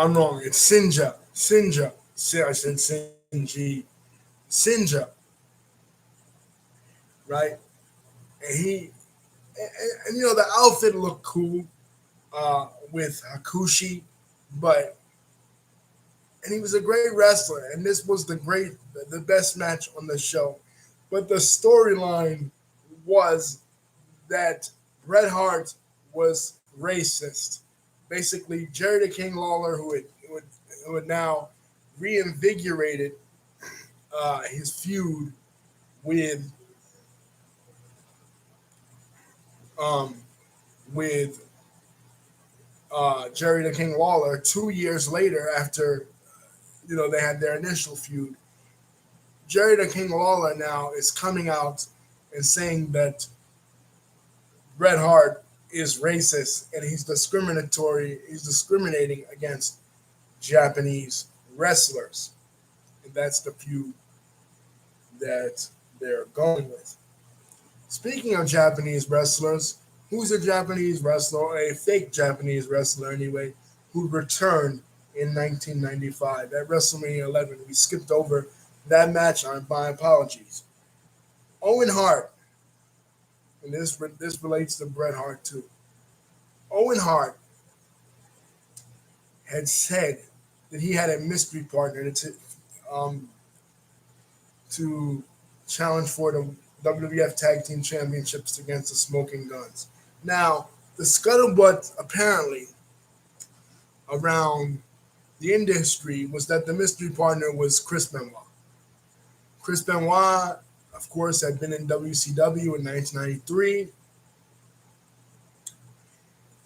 I'm wrong. It's Sinja. Sinja. See, I said Sinji. Sinja, right? And the outfit looked cool with Hakushi, but and he was a great wrestler, and this was the best match on the show. But the storyline was that Bret Hart was racist. Basically, Jerry the King Lawler, who had now reinvigorated his feud with um, with Jerry the King Lawler 2 years later after they had their initial feud. Jerry the King Lawler now is coming out and saying that Bret Hart is racist and he's discriminatory. He's discriminating against Japanese wrestlers, and that's the feud that they're going with. Speaking of Japanese wrestlers, who's a Japanese wrestler, or a fake Japanese wrestler anyway, who returned in 1995 at WrestleMania 11? We skipped over that match. My apologies. Owen Hart, and this relates to Bret Hart too. Owen Hart had said that he had a mystery partner um, to challenge for the WWF Tag Team Championships against the Smoking Guns. Now, the scuttlebutt apparently around the industry was that the mystery partner was Chris Benoit. Chris Benoit, of course, had been in WCW in 1993,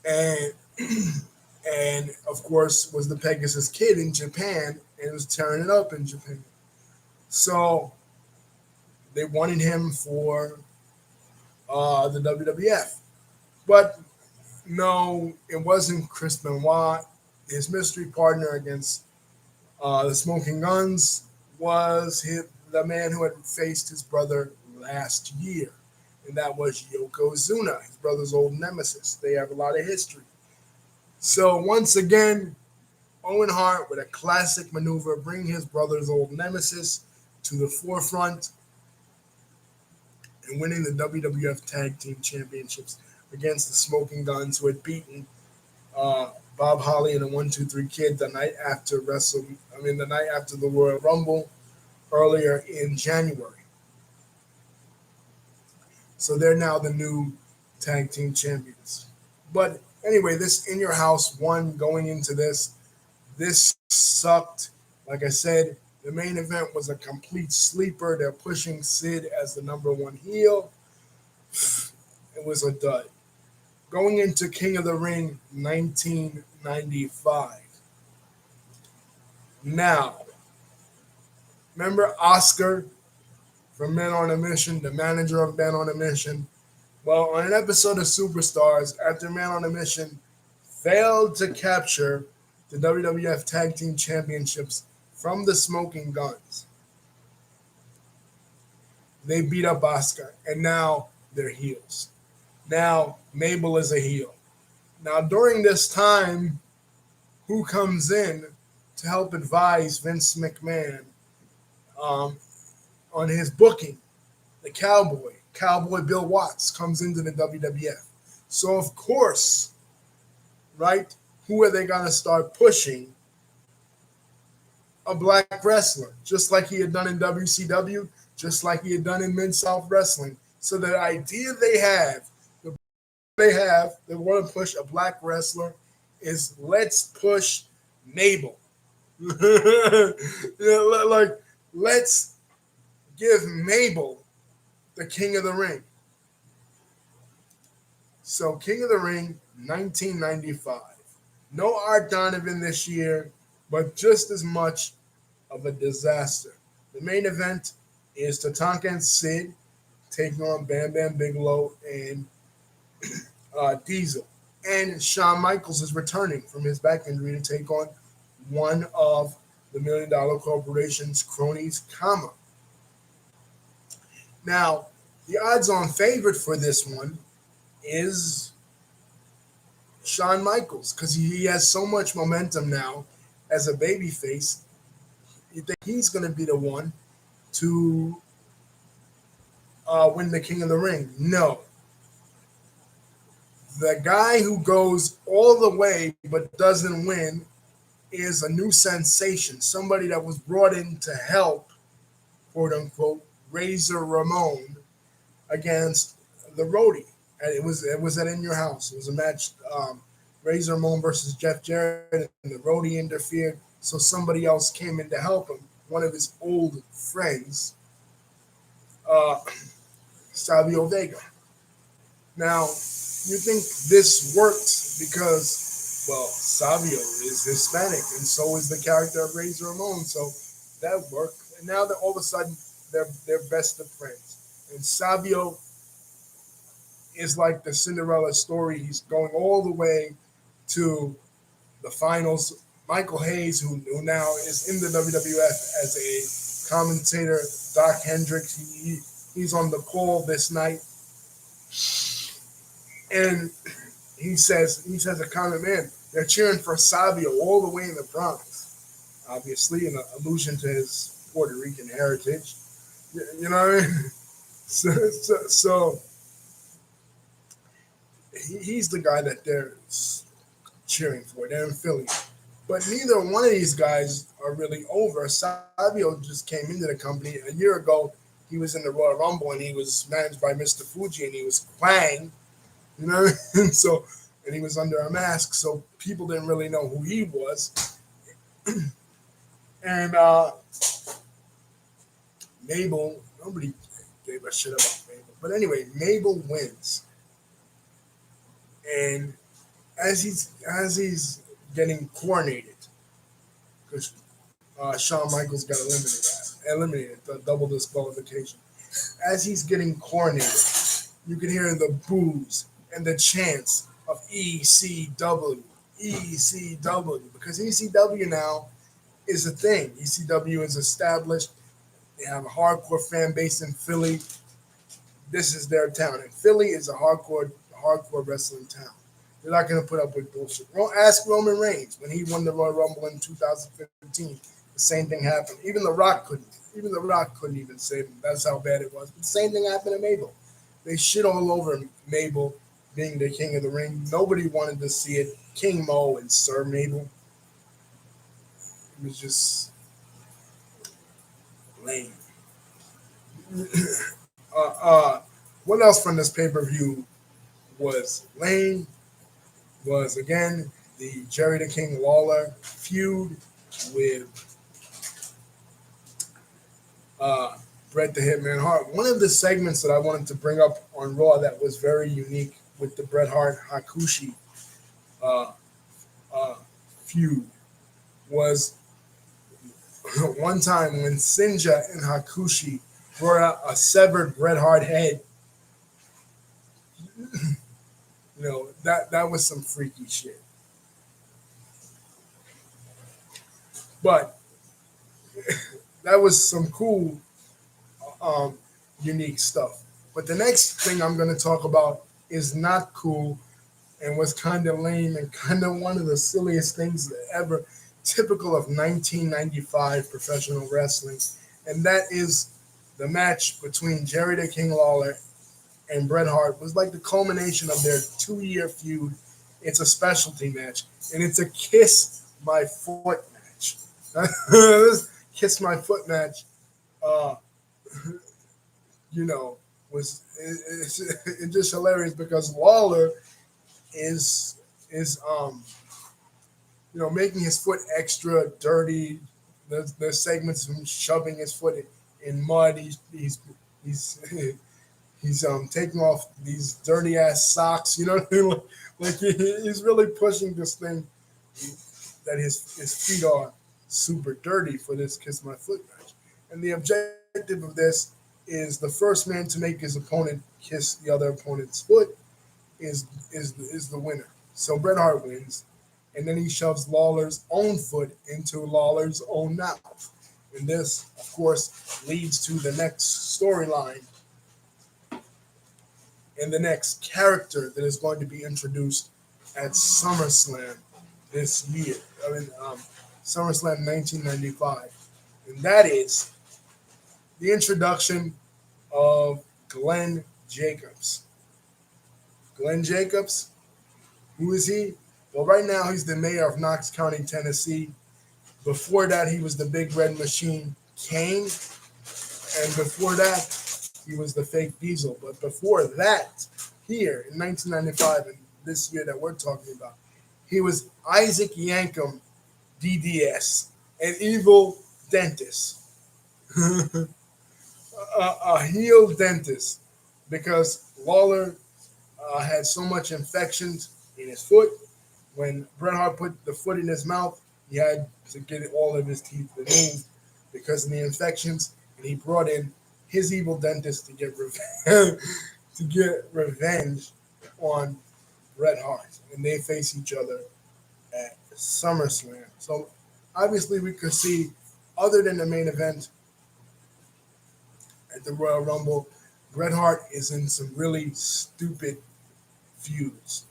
and and of course was the Pegasus Kid in Japan and was tearing it up in Japan. So they wanted him for the WWF, but no, it wasn't Chris Benoit. His mystery partner against the Smoking Guns was the man who had faced his brother last year, and that was Yokozuna, his brother's old nemesis. They have a lot of history. So once again, Owen Hart with a classic maneuver, bringing his brother's old nemesis to the forefront and winning the WWF Tag Team Championships against the Smoking Guns, who had beaten Bob Holly and the 1-2-3 Kid the night after the night after the Royal Rumble earlier in January. So they're now the new tag team champions. But anyway, this In Your House one going into this sucked. Like I said, the main event was a complete sleeper. They're pushing Sid as the number one heel. It was a dud. Going into King of the Ring 1995. Now, Remember Oscar from Men on a Mission, the manager of Men on a Mission? Well, on an episode of Superstars, after Man on a Mission failed to capture the WWF Tag Team Championships from the Smoking Guns, they beat up Oscar, and now they're heels. Now Mabel is a heel. Now, during this time, who comes in to help advise Vince McMahon um, on his booking? The Cowboy. Cowboy Bill Watts comes into the WWF. So, of course, right, who are they going to start pushing? A black wrestler, just like he had done in WCW, just like he had done in Mid-South Wrestling. So the idea they want to push a black wrestler is let's push Mabel. Like, let's give Mabel the King of the Ring. So King of the Ring, 1995. No Art Donovan this year, but just as much of a disaster. The main event is Tatanka and Sid taking on Bam Bam Bigelow and Diesel. And Shawn Michaels is returning from his back injury to take on one of the $1 Million Corporation's cronies, Kama. Now, the odds-on favorite for this one is Shawn Michaels because he has so much momentum now as a babyface. You think he's going to be the one to win the King of the Ring? No. The guy who goes all the way but doesn't win is a new sensation, somebody that was brought in to help, quote unquote, Razor Ramon against the Roadie. And it was at In Your House. It was a match, Razor Ramon versus Jeff Jarrett, and the Roadie interfered, so somebody else came in to help him. One of his old friends, Savio Vega. Now, you think this worked because, well, Savio is Hispanic, and so is the character of Razor Ramon, so that worked. And now that all of a sudden they're best of friends, and Savio is like the Cinderella story. He's going all the way to the finals. Michael Hayes, who now is in the WWF as a commentator, Doc Hendricks, he's on the call this night, and he says a comment, man, they're cheering for Savio all the way in the Bronx, obviously an allusion to his Puerto Rican heritage. You know what I mean? So he's the guy that they're cheering for. They're in Philly. But neither one of these guys are really over. Savio just came into the company. A year ago, he was in the Royal Rumble, and he was managed by Mr. Fuji, and he was Quang, you know? And he was under a mask, so people didn't really know who he was. And Mabel, nobody gave a shit about Mabel. But anyway, Mabel wins. And as he's getting coronated, because Shawn Michaels got eliminated, the double disqualification. As he's getting coronated, you can hear the boos and the chants of ECW, ECW, because ECW now is a thing. ECW is established. They have a hardcore fan base in Philly. This is their town, and Philly is a hardcore wrestling town. They're not going to put up with bullshit. Ask Roman Reigns when he won the Royal Rumble in 2015. The same thing happened. Even The Rock couldn't even save him. That's how bad it was. But the same thing happened to Mabel. They shit all over Mabel being the King of the Ring. Nobody wanted to see it. King Mo and Sir Mabel. It was just lame. What else from this pay-per-view was lame? Was again the Jerry the King Lawler feud with Bret the Hitman Hart. One of the segments that I wanted to bring up on Raw that was very unique with the Bret Hart Hakushi feud was one time when Sinja and Hakushi brought out a severed Bret Hart head, that was some freaky shit. But that was some cool, um, unique stuff. But the next thing I'm going to talk about is not cool and was kind of lame and kind of one of the silliest things ever, typical of 1995 professional wrestling. And that is the match between Jerry the King Lawler and Bret Hart was like the culmination of their 2 year feud. It's a specialty match, and it's a kiss my foot match. This kiss my foot match, uh, you know, it's just hilarious because Lawler is making his foot extra dirty. There's segments of him shoving his foot in mud. He's he's taking off these dirty ass socks. You know what I mean? Like he's really pushing this thing that his feet are super dirty for this kiss my foot match. And the objective of this is the first man to make his opponent kiss the other opponent's foot is the winner. So Bret Hart wins, and then he shoves Lawler's own foot into Lawler's own mouth. And this, of course, leads to the next storyline and the next character that is going to be introduced at SummerSlam this year. SummerSlam 1995. And that is the introduction of Glenn Jacobs. Glenn Jacobs, who is he? Well, right now he's the mayor of Knox County, Tennessee. Before that, he was the Big Red Machine Kane. And before that, he was the fake Diesel. But before that, here in 1995, and this year that we're talking about, he was Isaac Yankem, DDS, an evil dentist, a heel dentist, because Lawler had so much infections in his foot. When Bret Hart put the foot in his mouth, he had to get all of his teeth removed because of the infections, and he brought in his evil dentist to get revenge, to get revenge on Bret Hart, and they face each other at SummerSlam. So obviously, we could see, other than the main event at the Royal Rumble, Bret Hart is in some really stupid feuds.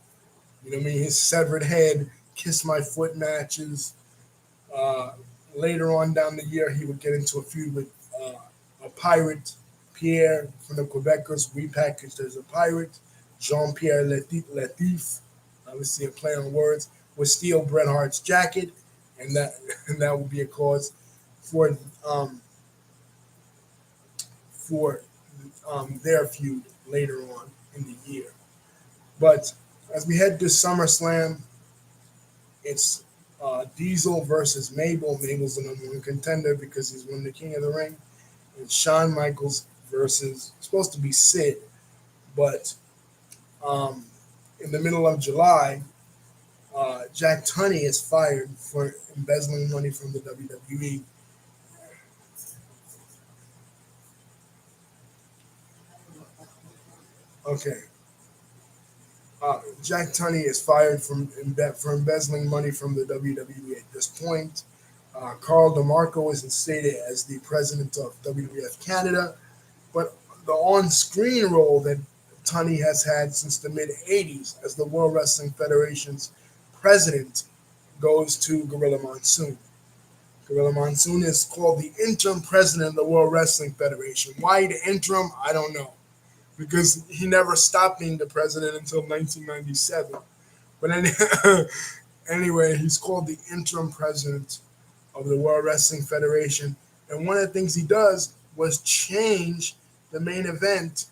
You know what I mean? His severed head, kiss my foot matches. Later on down the year, he would get into a feud with a pirate, Pierre from the Quebecers, repackaged as a pirate. Jean-Pierre Latif, obviously a play on words, would steal Bret Hart's jacket, and that would be a cause for their feud later on in the year. But as we head to SummerSlam, it's Diesel versus Mabel. Mabel's the number one contender because he's won the King of the Ring. And Shawn Michaels versus, supposed to be Sid. But in the middle of July, Jack Tunney is fired for embezzling money from the WWE. Okay. Jack Tunney is fired for embezzling money from the WWE at this point. Carl DeMarco is instated as the president of WWF Canada, but the on-screen role that Tunney has had since the mid-'80s as the World Wrestling Federation's president goes to Gorilla Monsoon. Gorilla Monsoon is called the interim president of the World Wrestling Federation. Why the interim? I don't know, because he never stopped being the president until 1997. But anyway, he's called the interim president of the World Wrestling Federation. And one of the things he does was change the main event.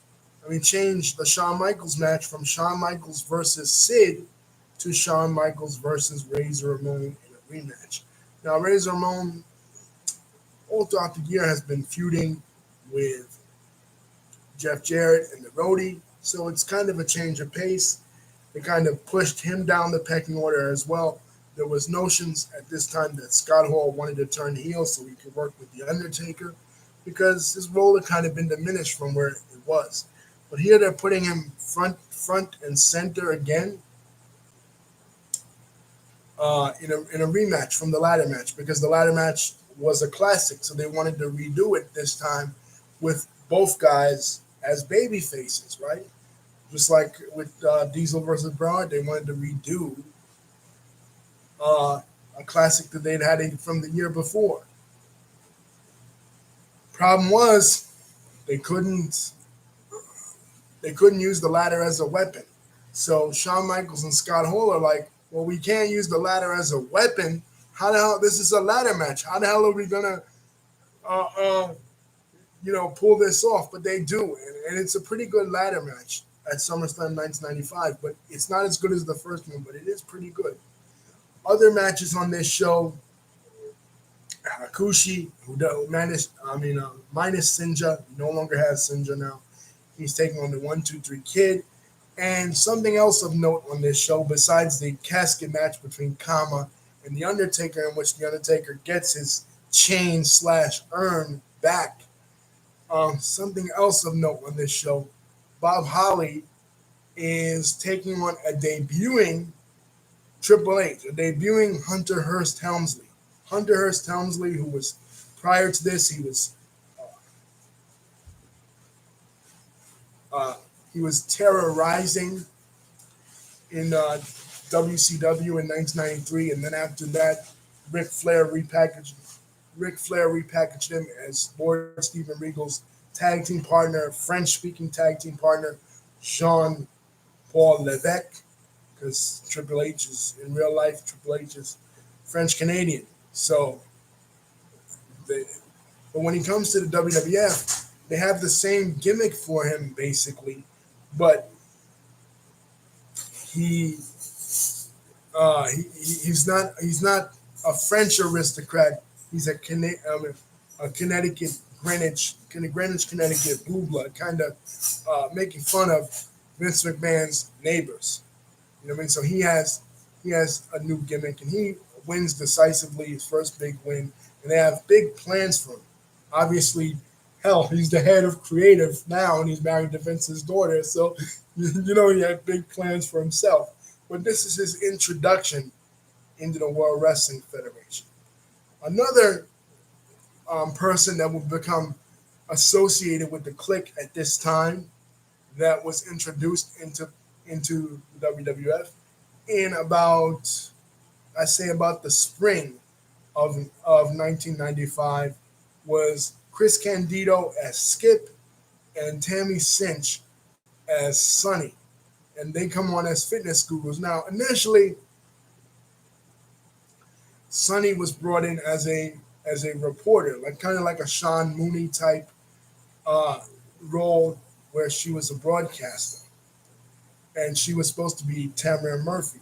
Change the Shawn Michaels match from Shawn Michaels versus Sid to Shawn Michaels versus Razor Ramon in a rematch. Now, Razor Ramon, all throughout the year, has been feuding with Jeff Jarrett and the Roadie, so it's kind of a change of pace. They kind of pushed him down the pecking order as well. There was notions at this time that Scott Hall wanted to turn heel so he could work with the Undertaker, because his role had kind of been diminished from where it was. But here they're putting him front and center again, in a rematch from the ladder match, because the ladder match was a classic. So they wanted to redo it this time with both guys as baby faces, right? Just like with Diesel versus Braun, they wanted to redo uh, a classic that they'd had from the year before. Problem was they couldn't they couldn't use the ladder as a weapon. So Shawn Michaels and Scott Hall are like, well, we can't use the ladder as a weapon. How the hell? This is a ladder match. How the hell are we gonna, uh, uh, pull this off? But they do, and it's a pretty good ladder match at SummerSlam 1995. But it's not as good as the first one, but it is pretty good. Other matches on this show: Hakushi, minus Sinja, he no longer has Sinja now. He's taking on the 1-2-3 Kid. And something else of note on this show, besides the casket match between Kama and The Undertaker, in which The Undertaker gets his chain/urn back. Something else of note on this show, Bob Holly is taking on a debuting Triple H, a debuting Hunter Hearst Helmsley. Hunter Hearst Helmsley, who was, prior to this, he was terrorizing in WCW in 1993, and then after that, Ric Flair repackaged him as Lord Steven Regal's tag team partner, French-speaking tag team partner, Jean Paul Levesque, because Triple H is, in real life, Triple H is French Canadian. So, but when he comes to the WWF, they have the same gimmick for him, basically, but he's not a French aristocrat. He's a Connecticut Greenwich, Connecticut blue blood, kind of making fun of Vince McMahon's neighbors. You know what I mean? So he has a new gimmick, and he wins decisively, his first big win, and they have big plans for him. Obviously, hell, he's the head of creative now, and he's married to Vince's daughter, so he had big plans for himself. But this is his introduction into the World Wrestling Federation. Another person that would become associated with the Clique at this time, that was introduced into WWF in about the spring of 1995, was Chris Candido as Skip and Tammy Cinch as Sonny, and they come on as fitness gurus. Now, initially, Sonny was brought in as a reporter, kind of like a Sean Mooney type role, where she was a broadcaster, and she was supposed to be Tamara Murphy.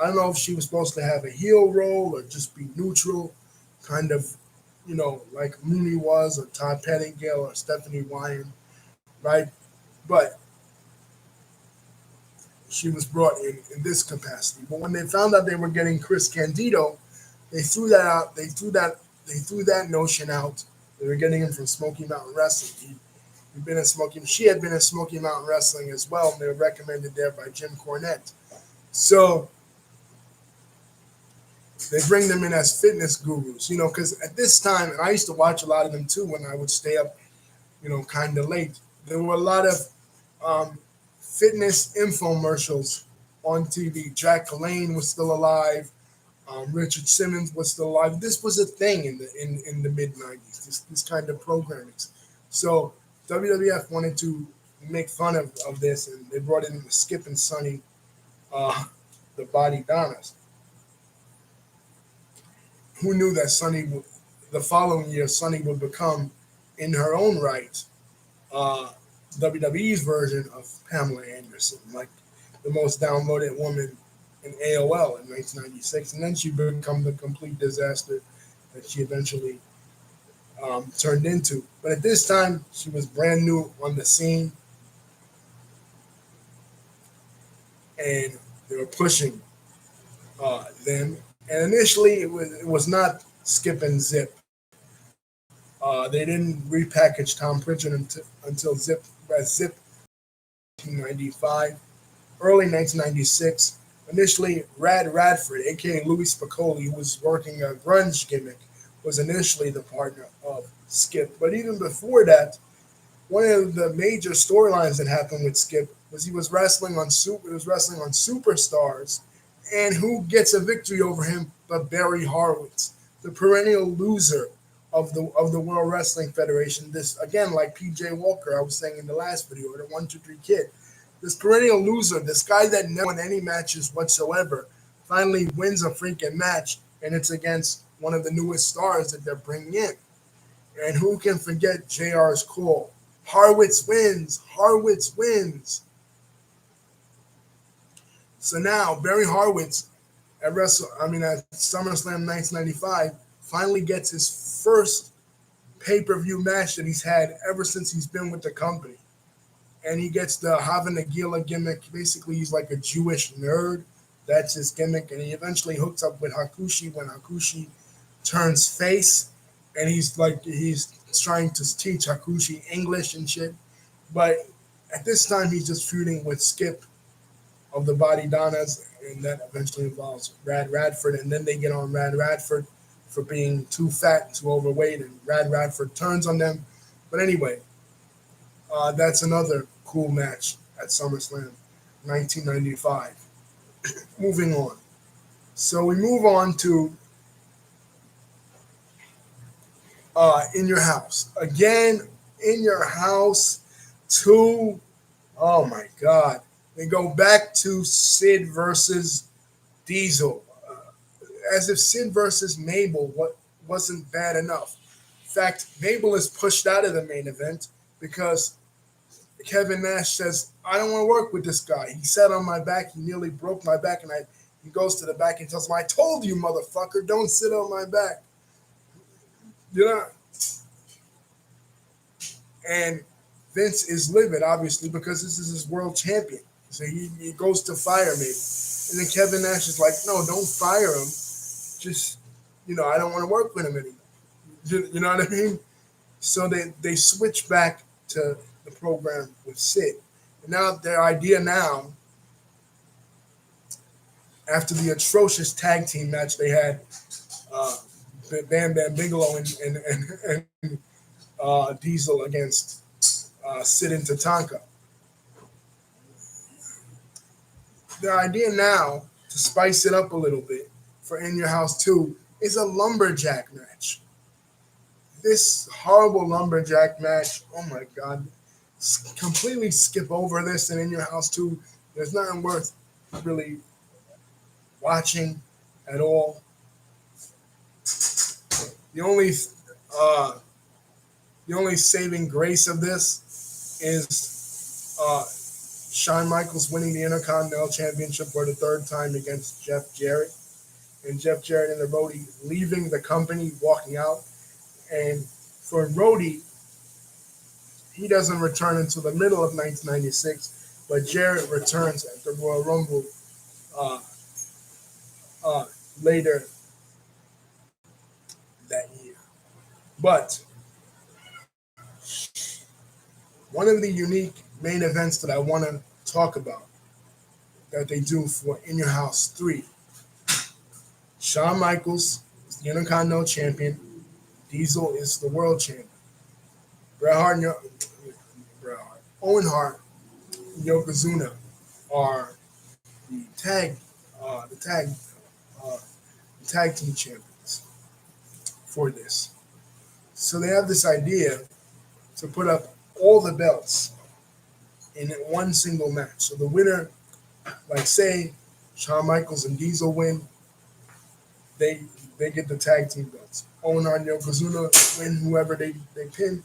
I don't know if she was supposed to have a heel role or just be neutral, kind of, like Mooney was, or Todd Pettingill, or Stephanie Wyan, right? But she was brought in this capacity. But when they found out they were getting Chris Candido, they threw that out. They threw that notion out. They were getting him from Smoky Mountain Wrestling. She had been in Smoky Mountain Wrestling as well, and they were recommended there by Jim Cornette. So they bring them in as fitness gurus, because at this time, and I used to watch a lot of them too when I would stay up, kind of late. There were a lot of fitness infomercials on TV. Jack Lane was still alive. Richard Simmons was still alive. This was a thing in the mid '90s. This kind of programming. So WWF wanted to make fun of this, and they brought in Skip and Sonny, the Body Donnas. Who knew that the following year, Sonny would become, in her own right, WWE's version of Pamela Anderson, like the most downloaded woman in AOL in 1996, and then she became the complete disaster that she eventually turned into. But at this time, she was brand new on the scene, and they were pushing them. And initially, it was not Skip and Zip. They didn't repackage Tom Pritchard until Zip 1995, early 1996. Initially, Rad Radford, aka Louis Spicoli, who was working a grunge gimmick, was initially the partner of Skip. But even before that, one of the major storylines that happened with Skip was he was wrestling on Superstars, and who gets a victory over him but Barry Horowitz, the perennial loser of the World Wrestling Federation. This again, like PJ Walker, I was saying in the last video, or the 1 2 3 Kid. This perennial loser, this guy that never won any matches whatsoever, finally wins a freaking match, and it's against one of the newest stars that they're bringing in. And who can forget JR's call? Horowitz wins. Horowitz wins. So now Barry Horowitz at at SummerSlam 1995 finally gets his first pay-per-view match that he's had ever since he's been with the company. And he gets the Hava Nagila gimmick. Basically, he's like a Jewish nerd. That's his gimmick. And he eventually hooks up with Hakushi when Hakushi turns face. And he's trying to teach Hakushi English and shit. But at this time, he's just feuding with Skip of the Body Donnas. And that eventually involves Rad Radford. And then they get on Rad Radford for being too fat, too overweight. And Rad Radford turns on them. But anyway, that's another cool match at SummerSlam 1995. Moving on. So we move on to In Your House. Again, In Your House 2. Oh my God. They go back to Sid versus Diesel. As if Sid versus Mabel wasn't bad enough. In fact, Mabel is pushed out of the main event because Kevin Nash says, I don't want to work with this guy. He sat on my back. He nearly broke my back. And he goes to the back and tells him, I told you, motherfucker, don't sit on my back. You know? And Vince is livid, obviously, because this is his world champion. So he goes to fire me. And then Kevin Nash is like, no, don't fire him. Just, I don't want to work with him anymore. You know what I mean? So they switch back to the program with Sid. And now their idea now, after the atrocious tag team match they had, Bam Bam Bigelow and Diesel against Sid and Tatanka. Their idea now, to spice it up a little bit for In Your House 2, is a lumberjack match. This horrible lumberjack match, oh my God, completely skip over this and In Your House 2. There's nothing worth really watching at all. The only saving grace of this is Shawn Michaels winning the Intercontinental Championship for the third time against Jeff Jarrett. And Jeff Jarrett and the Roadie leaving the company, walking out. And for Roadie, he doesn't return until the middle of 1996, but Jarrett returns at the Royal Rumble later that year. But one of the unique main events that I want to talk about that they do for In Your House 3, Shawn Michaels is the Intercontinental Champion. Diesel is the World Champion. Owen Hart and Yokozuna are the tag team champions for this. So they have this idea to put up all the belts in one single match. So the winner, like say Shawn Michaels and Diesel win, they get the tag team belts. Owen Hart and Yokozuna win, whoever they pin,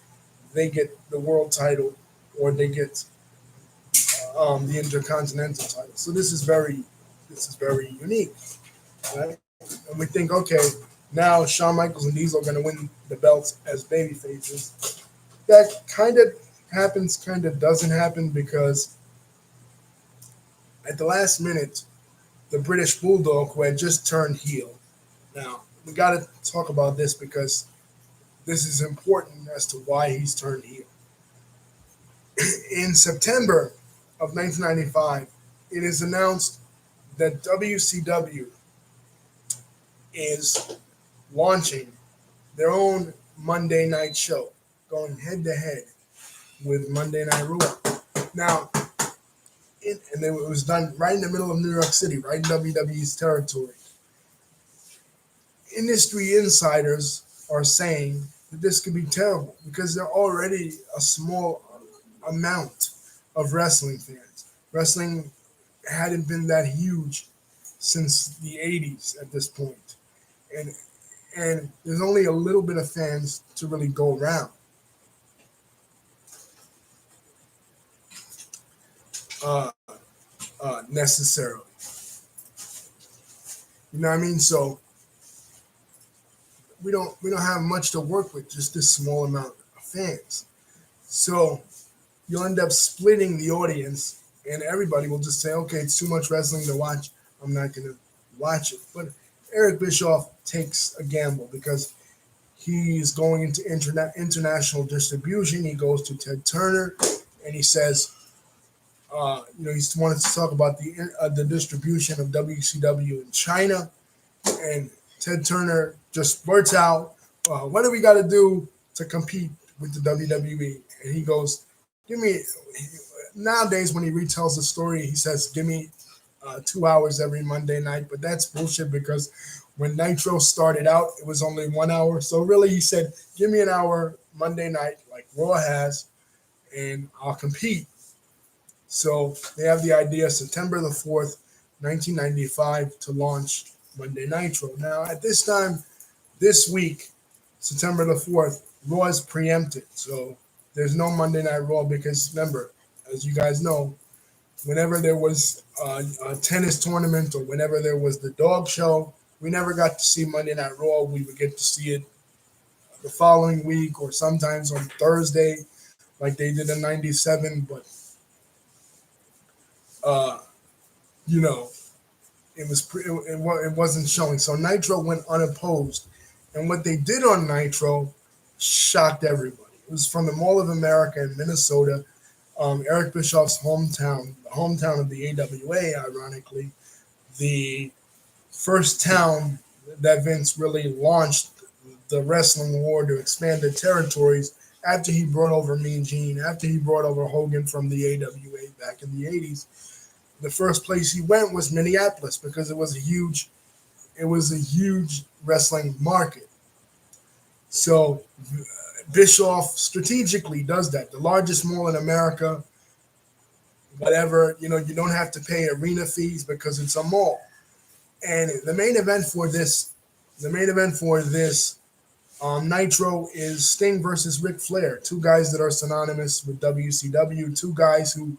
they get the world title, or they get the Intercontinental title. So this is very unique, right? And we think, okay, now Shawn Michaels and Diesel are going to win the belts as baby faces. That kind of happens, kind of doesn't happen, because at the last minute, the British Bulldog, who had just turned heel. Now, we got to talk about this because this is important as to why he's turned heel. In September of 1995, it is announced that WCW is launching their own Monday night show, going head to head with Monday Night Raw. Now, it was done right in the middle of New York City, right in WWE's territory. Industry insiders are saying that this could be terrible because they're already a small amount of wrestling fans. Wrestling hadn't been that huge since the 80s at this point. And there's only a little bit of fans to really go around. Uh, Necessarily. You know what I mean? So we don't have much to work with, just this small amount of fans. So you'll end up splitting the audience, and everybody will just say, okay, it's too much wrestling to watch. I'm not going to watch it. But Eric Bischoff takes a gamble because he's going into international distribution. He goes to Ted Turner, and he says, he wanted to talk about the distribution of WCW in China, and Ted Turner just blurts out, "What do we got to do to compete with the WWE?" And he goes, "Give me." Nowadays, when he retells the story, he says, "Give me 2 hours every Monday night," but that's bullshit because when Nitro started out, it was only 1 hour. So really, he said, "Give me an hour Monday night, like Raw has, and I'll compete." So they have the idea September the 4th, 1995 to launch Monday Nitro. Now, at this time, this week, September the 4th, Raw is preempted. So there's no Monday Night Raw because, remember, as you guys know, whenever there was a tennis tournament or whenever there was the dog show, we never got to see Monday Night Raw. We would get to see it the following week or sometimes on Thursday like they did in 97. But, it wasn't showing. So Nitro went unopposed. And what they did on Nitro shocked everybody. It was from the Mall of America in Minnesota, Eric Bischoff's hometown, the hometown of the AWA, ironically, the first town that Vince really launched the wrestling war to expand the territories after he brought over Mean Gene, after he brought over Hogan from the AWA back in the 80s. The first place he went was Minneapolis because it was a huge wrestling market. So Bischoff strategically does that. The largest mall in America, whatever, you don't have to pay arena fees because it's a mall. And the main event for this Nitro is Sting versus Ric Flair, two guys that are synonymous with WCW, two guys who,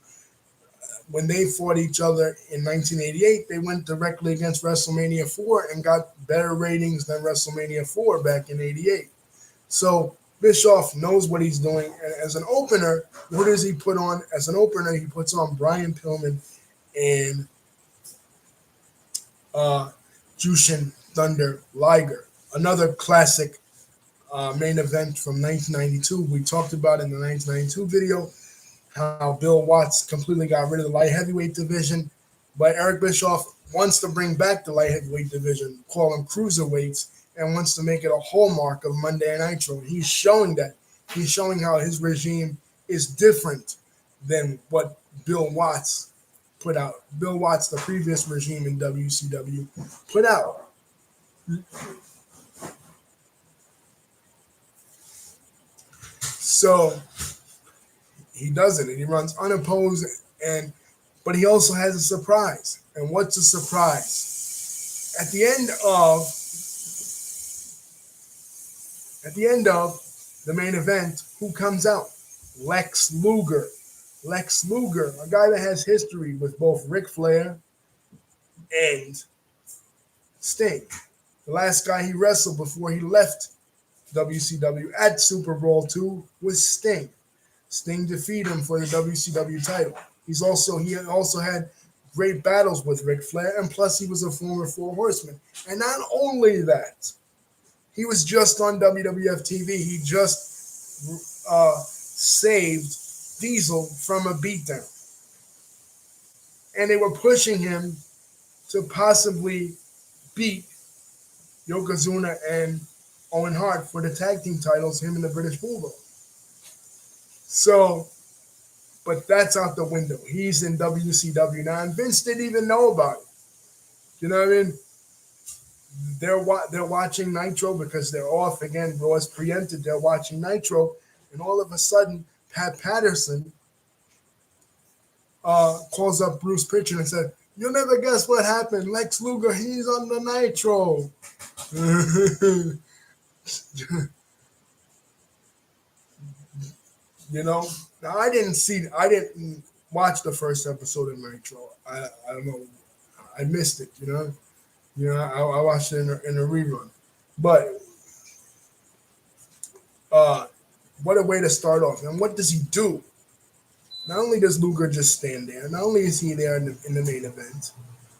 when they fought each other in 1988, they went directly against WrestleMania 4 and got better ratings than WrestleMania 4 back in 88. So Bischoff knows what he's doing. And as an opener, what does he put on? As an opener, he puts on Brian Pillman and Jushin Thunder Liger, another classic main event from 1992. We talked about in the 1992 video how Bill Watts completely got rid of the light heavyweight division, but Eric Bischoff wants to bring back the light heavyweight division, call them cruiserweights, and wants to make it a hallmark of Monday Nitro. He's showing that. He's showing how his regime is different than what Bill Watts put out. Bill Watts, the previous regime in WCW, put out. So he does it, and he runs unopposed, but he also has a surprise. And what's a surprise? At the end of the main event, who comes out? Lex Luger. Lex Luger, a guy that has history with both Ric Flair and Sting. The last guy he wrestled before he left WCW at Super Bowl II was Sting. Sting defeated him for the WCW title. He also had great battles with Ric Flair, and plus he was a former Four Horseman. And not only that, he was just on WWF TV. He just saved Diesel from a beatdown, and they were pushing him to possibly beat Yokozuna and Owen Hart for the tag team titles, him and the British Bulldog. So, but that's out the window. He's in WCW now, and Vince didn't even know about it. You know what I mean? They're watching Nitro because they're off again. Raw is preempted. They're watching Nitro, and all of a sudden, Pat Patterson calls up Bruce Pritchard and said, "You'll never guess what happened. Lex Luger, he's on the Nitro." You know, now I didn't watch the first episode of Nitro. I don't know, I missed it. I watched it in a rerun, but what a way to start off! And what does he do? Not only does Luger just stand there, not only is he there in the main event,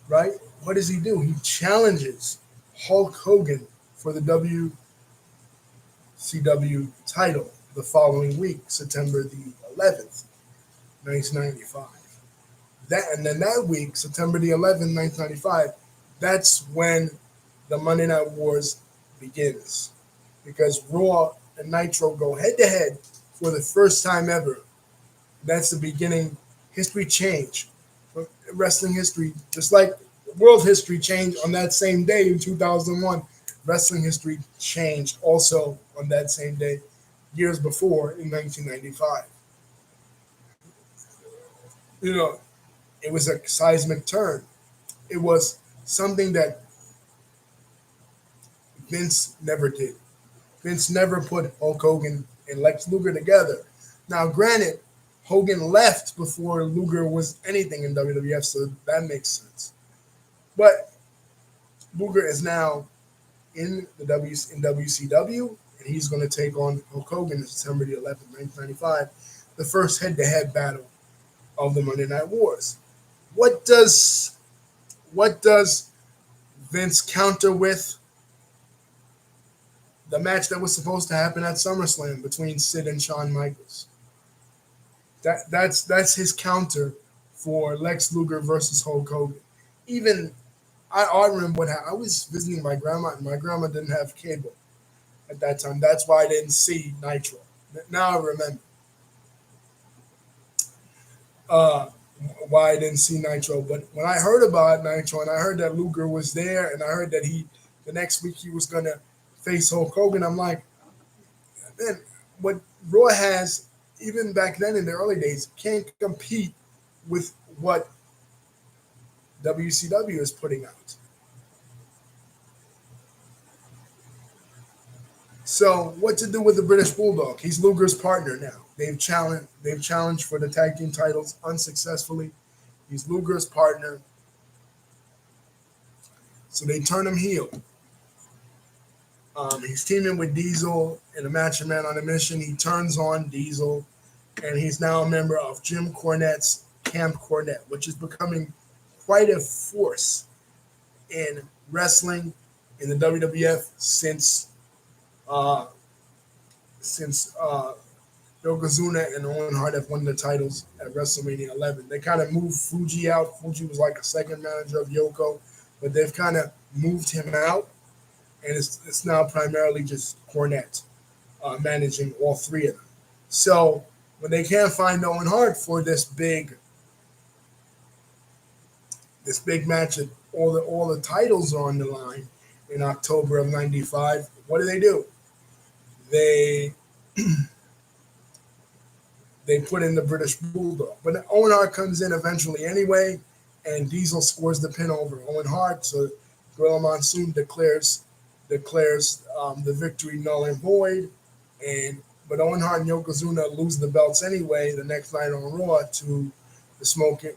right? What does he do? He challenges Hulk Hogan for the WCW title the following week, September the 11th, 1995. And then that week, September the 11th, 1995, that's when the Monday Night Wars begins. Because Raw and Nitro go head to head for the first time ever. That's the beginning. History change. Wrestling history, just like world history changed on that same day in 2001. Wrestling history changed also on that same day, years before in 1995. It was a seismic turn. It was something that Vince never did. Vince never put Hulk Hogan and Lex Luger together. Now, granted, Hogan left before Luger was anything in WWF, so that makes sense. But Luger is now in WCW, and he's going to take on Hulk Hogan September the 11th, 1995, the first head-to-head battle of the Monday Night Wars. What does Vince counter with? The match that was supposed to happen at SummerSlam between Sid and Shawn Michaels. That's his counter for Lex Luger versus Hulk Hogan. Even I remember what happened. I was visiting my grandma, and my grandma didn't have cable at that time. That's why I didn't see Nitro. Now I remember why I didn't see Nitro. But when I heard about Nitro, and I heard that Luger was there, and I heard that the next week he was gonna face Hulk Hogan, I'm like, man, what Raw has, even back then in the early days, can't compete with what WCW is putting out. So what to do with the British Bulldog? He's Luger's partner now. They've challenged for the tag team titles unsuccessfully. He's Luger's partner. So they turn him heel. He's teaming with Diesel in a Macho Man on a Mission. He turns on Diesel, and he's now a member of Jim Cornette's Camp Cornette, which is becoming quite a force in wrestling in the WWF since Yokozuna and Owen Hart have won the titles at WrestleMania 11. They kind of moved Fuji out. Fuji was like a second manager of Yoko, but they've kind of moved him out, and it's now primarily just Cornette managing all three of them. So when they can't find Owen Hart for this big match, and all the titles are on the line in October of '95, what do? They put in the British Bulldog. But Owen Hart comes in eventually anyway, and Diesel scores the pin over Owen Hart. So Gorilla Monsoon declares the victory null and void. But Owen Hart and Yokozuna lose the belts anyway the next night on Raw to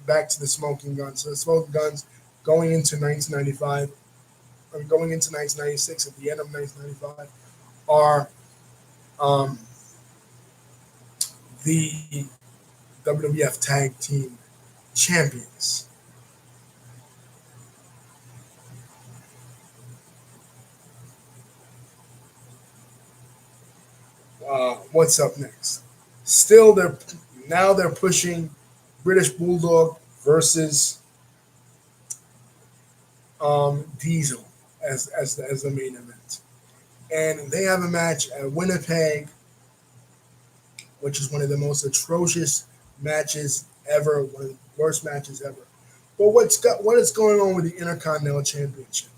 back to the Smoking Guns. So the Smoking Guns going into 1995, or going into 1996, at the end of 1995, are the WWF Tag Team Champions. what's up next? Still, they're pushing British Bulldog versus Diesel as the main event, and they have a match at Winnipeg, which is one of the most atrocious matches ever, one of the worst matches ever. But what is going on with the Intercontinental Championship?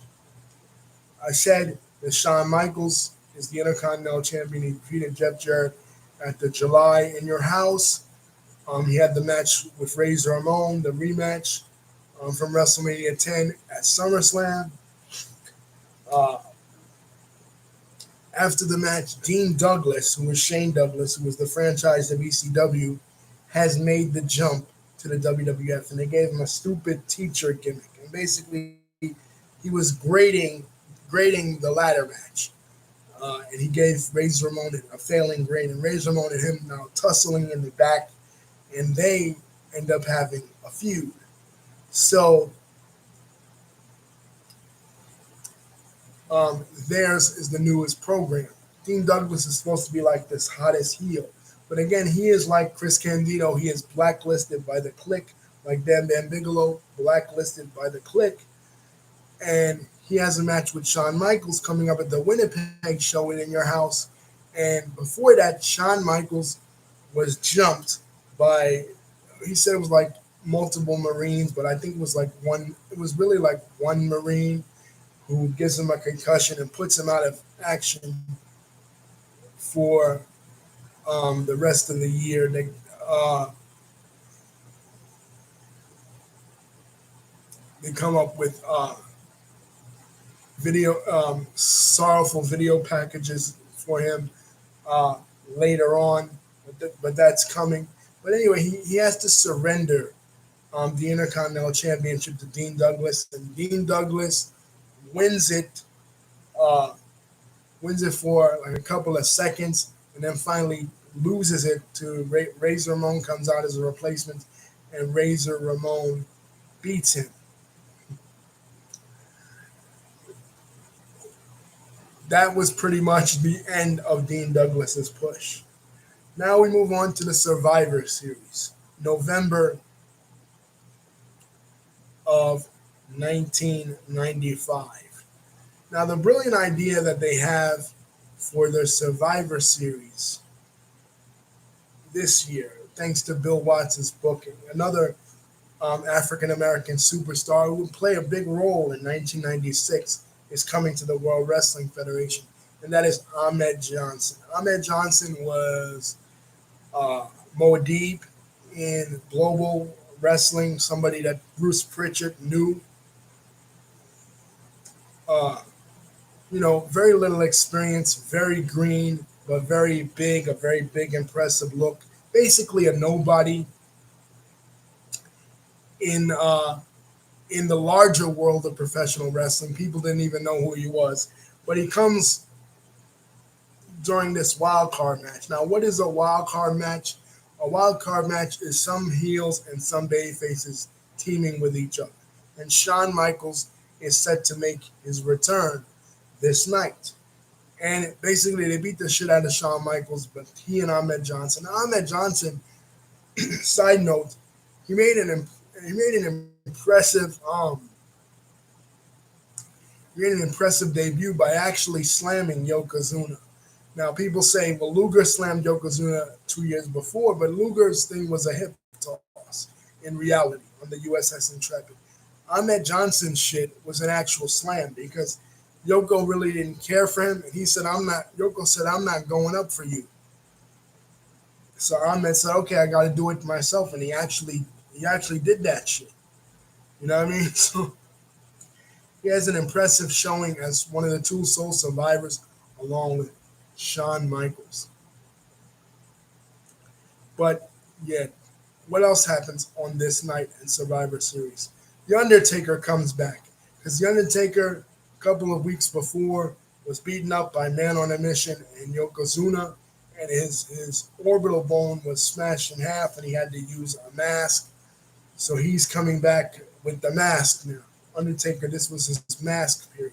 I said that Shawn Michaels is the Intercontinental Champion. He defeated Jeff Jarrett at the July in Your House. He had the match with Razor Ramon, the rematch from WrestleMania 10 at SummerSlam. Uh, After the match, Dean Douglas, who was Shane Douglas, who was the franchise WCW, has made the jump to the WWF, and they gave him a stupid teacher gimmick. And basically, he was grading the ladder match. And he gave Razor Ramon a failing grade, and Razor Ramon and him now tussling in the back, and they end up having a feud. So theirs is the newest program. Dean Douglas is supposed to be like this hottest heel. But again, he is like Chris Candido. He is blacklisted by the Clique, like Bam Bam Bigelow, blacklisted by the Clique. And he has a match with Shawn Michaels coming up at the Winnipeg show in Your House. And before that, Shawn Michaels was jumped by, he said it was like multiple Marines, but I think it was really like one Marine who gives him a concussion and puts him out of action for the rest of the year. They come up with sorrowful video packages for him later on, but that's coming. But anyway, he has to surrender the Intercontinental Championship to Dean Douglas, and Dean Douglas wins it for like a couple of seconds, and then finally loses it to Razor Ramon. Comes out as a replacement, and Razor Ramon beats him. That was pretty much the end of Dean Douglas's push. Now we move on to the Survivor Series, November of 1995. Now, the brilliant idea that they have for their Survivor Series this year, thanks to Bill Watts' booking, another African American superstar who would play a big role in 1996, is coming to the World Wrestling Federation, and that is Ahmed Johnson. Ahmed Johnson was Muad'Dib in Global Wrestling, somebody that Bruce Pritchard knew. Very little experience, very green, but very big, a very big, impressive look. Basically, a nobody in the larger world of professional wrestling. People didn't even know who he was, but he comes during this wild card match. Now, what is a wild card match? A wild card match is some heels and some baby faces teaming with each other. And Shawn Michaels is set to make his return this night. And basically, they beat the shit out of Shawn Michaels, but he and Ahmed Johnson. Now, Ahmed Johnson, side note, he made an impressive debut by actually slamming Yokozuna. Now, people say, well, Luger slammed Yokozuna 2 years before, but Luger's thing was a hip toss in reality on the USS Intrepid. Ahmed Johnson's shit was an actual slam because Yoko really didn't care for him, and Yoko said, I'm not going up for you. So Ahmed said, okay, I got to do it myself, and he actually did that shit. You know what I mean? So he has an impressive showing as one of the two sole survivors, along with Shawn Michaels. But yeah, what else happens on this night in Survivor Series? The Undertaker comes back because The Undertaker, a couple of weeks before, was beaten up by Man on a Mission and Yokozuna, and his orbital bone was smashed in half, and he had to use a mask. So he's coming back with the mask now. Undertaker, this was his mask period.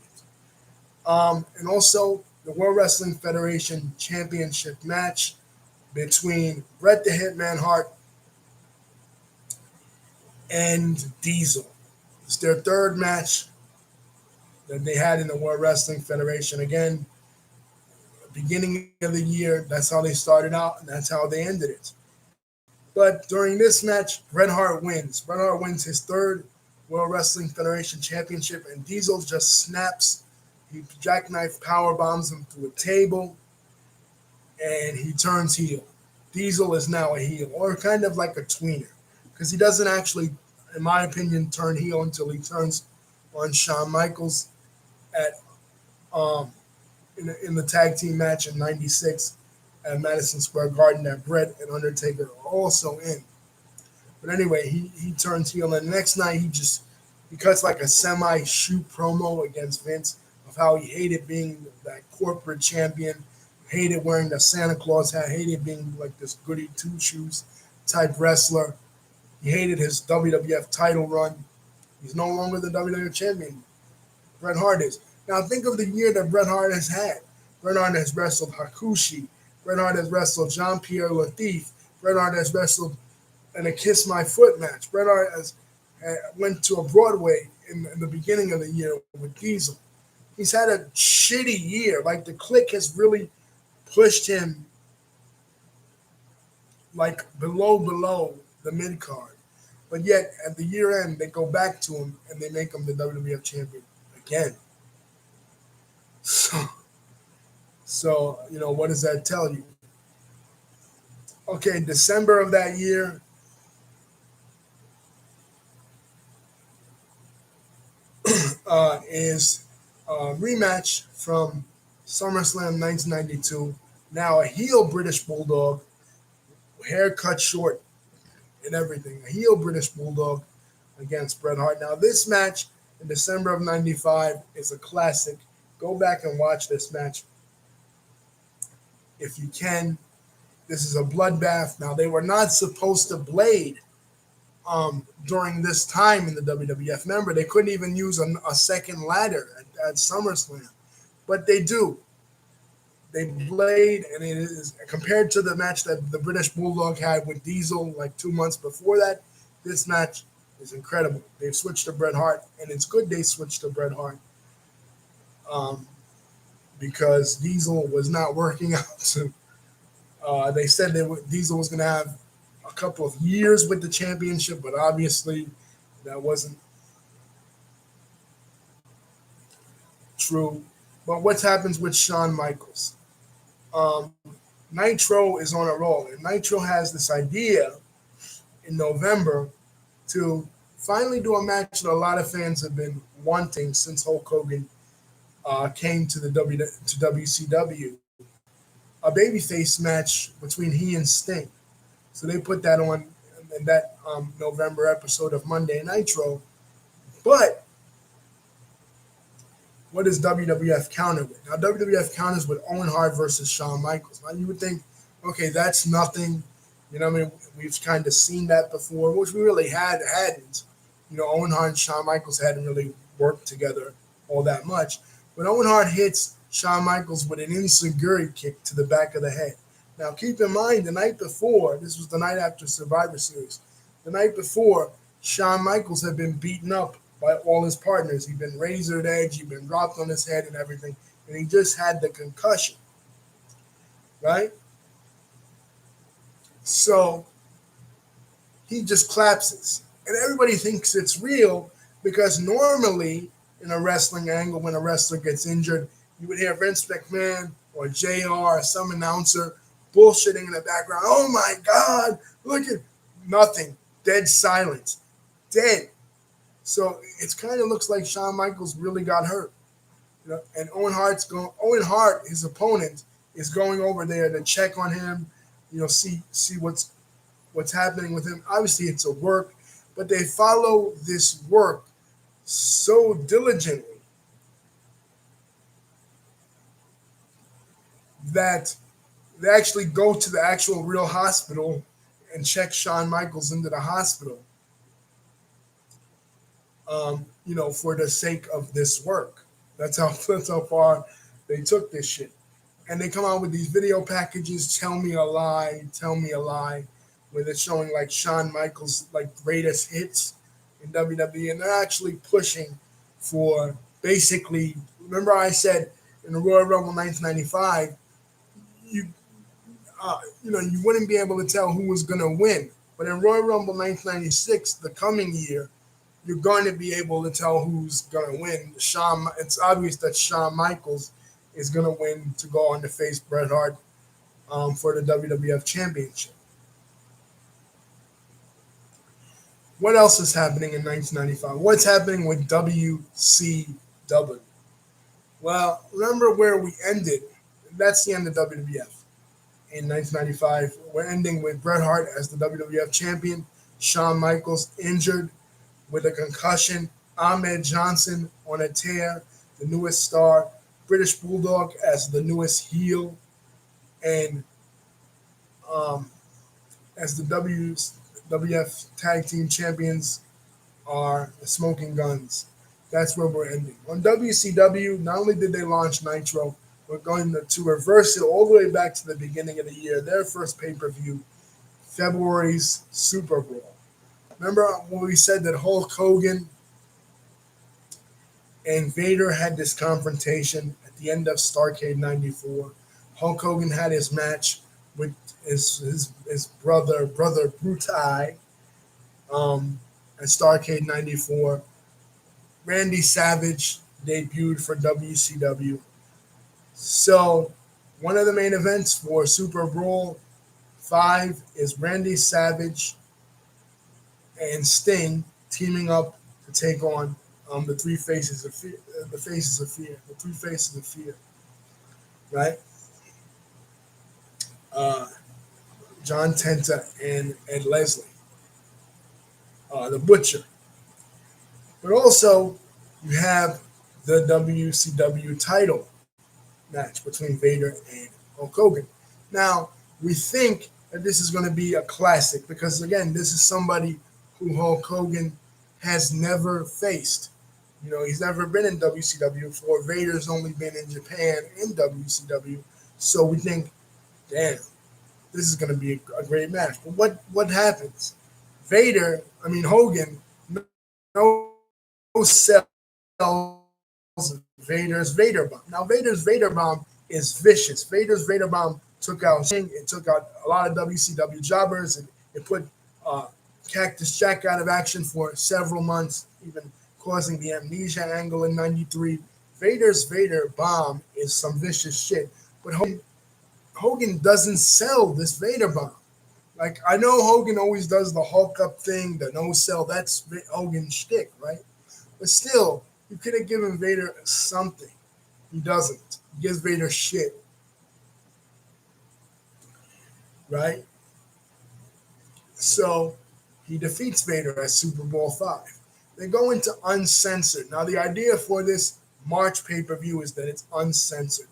And also, the World Wrestling Federation Championship match between Bret the Hitman Hart and Diesel. It's their third match that they had in the World Wrestling Federation. Again, beginning of the year, that's how they started out, and that's how they ended it. But during this match, Bret Hart wins. Bret Hart wins his third World Wrestling Federation Championship, and Diesel just snaps. He jackknife power bombs him through a table, and he turns heel. Diesel is now a heel, or kind of like a tweener, because he doesn't actually, in my opinion, turn heel until he turns on Shawn Michaels at in the tag team match in '96 at Madison Square Garden that Bret and Undertaker are also in. But anyway, he turns heel, and the next night he cuts like a semi-shoot promo against Vince of how he hated being that corporate champion, hated wearing the Santa Claus hat, hated being like this goody two-shoes type wrestler. He hated his WWF title run. He's no longer the WWF champion. Bret Hart is. Now think of the year that Bret Hart has had. Bret Hart has wrestled Hakushi. Bret Hart has wrestled Jean-Pierre Lafitte. Bret Hart has wrestled in a Kiss My Foot match. Bret Hart went to a Broadway in the beginning of the year with Diesel. He's had a shitty year. Like the Clique has really pushed him like below the mid card. But yet at the year end, they go back to him and they make him the WWF champion again. So what does that tell you? Okay, December of that year, is a rematch from SummerSlam 1992. Now a heel British Bulldog, hair cut short and everything. A heel British Bulldog against Bret Hart. Now this match in December of '95 is a classic. Go back and watch this match if you can. This is a bloodbath. Now they were not supposed to blade during this time in the WWF. Remember, they couldn't even use a second ladder at SummerSlam, but they do. They blade, and it is compared to the match that the British Bulldog had with Diesel like 2 months before that. This match is incredible. They've switched to Bret Hart, and it's good they switched to Bret Hart because Diesel was not working out. They said Diesel was going to have a couple of years with the championship, but obviously that wasn't true. But what happens with Shawn Michaels? Nitro is on a roll, and Nitro has this idea in November to finally do a match that a lot of fans have been wanting since Hulk Hogan came to WCW, a babyface match between he and Sting. So they put that on in that November episode of Monday Nitro. But what does WWF counter with? Now, WWF counters with Owen Hart versus Shawn Michaels. Now, you would think, okay, that's nothing. We've kind of seen that before, which we really hadn't. Owen Hart and Shawn Michaels hadn't really worked together all that much. But Owen Hart hits Shawn Michaels with an enziguri kick to the back of the head. Now, keep in mind, the night before, this was the night after Survivor Series, the night before, Shawn Michaels had been beaten up by all his partners. He'd been razored edge, he'd been dropped on his head and everything, and he just had the concussion, right? So he just collapses. And everybody thinks it's real because normally in a wrestling angle, when a wrestler gets injured, you would hear Vince McMahon or JR or some announcer bullshitting in the background. Oh my God, look at nothing. Dead silence. Dead. So it kind of looks like Shawn Michaels really got hurt. And Owen Hart, his opponent, is going over there to check on him, see what's happening with him. Obviously it's a work, but they follow this work so diligently that they actually go to the actual real hospital and check Shawn Michaels into the hospital, for the sake of this work. That's how far they took this shit. and they come out with these video packages. Tell me a lie, where they're showing like Shawn Michaels like greatest hits in WWE, and they're actually pushing for basically. Remember, I said in the Royal Rumble 1995, you you wouldn't be able to tell who was going to win, but in Royal Rumble 1996, the coming year, you're going to be able to tell who's going to win. It's obvious that Shawn Michaels is going to win to go on to face Bret Hart for the WWF Championship. What else is happening in 1995? What's happening with WCW? Well, remember where we ended. That's the end of WWF. In 1995, we're ending with Bret Hart as the WWF champion, Shawn Michaels injured with a concussion, Ahmed Johnson on a tear, the newest star, British Bulldog as the newest heel, and um, as the WWF Tag Team Champions are the Smoking Guns. That's where we're ending. On WCW, not only did they launch Nitro, we're going to reverse it all the way back to the beginning of the year. Their first pay-per-view, February's Super Bowl. Remember when we said that Hulk Hogan and Vader had this confrontation at the end of Starrcade '94? Hulk Hogan had his match with his brother Brutai at Starrcade '94. Randy Savage debuted for WCW. So one of the main events for Super Bowl 5 is Randy Savage and Sting teaming up to take on the three faces of fear, the three faces of fear, right? Uh, John Tenta and Ed Leslie, the Butcher. But also, you have the WCW title match between Vader and Hulk Hogan. Now, we think that this is going to be a classic because, again, this is somebody who Hulk Hogan has never faced. He's never been in WCW before. Vader's only been in Japan in WCW. So we think, damn, this is going to be a great match. But what happens? Hogan, no sells Vader's Vader Bomb. Now, Vader's Vader Bomb is vicious. Vader's Vader Bomb took out Sting. It took out a lot of WCW jobbers. It put Cactus Jack out of action for several months, even causing the amnesia angle in '93. Vader's Vader Bomb is some vicious shit. But Hogan doesn't sell this Vader Bomb. Like, I know Hogan always does the Hulk up thing, the no sell. That's Hogan's shtick, right? But still, you could have given Vader something. He doesn't. He gives Vader shit. Right? So he defeats Vader at Super Bowl 5. They go into uncensored. Now, the idea for this March pay-per-view is that it's uncensored.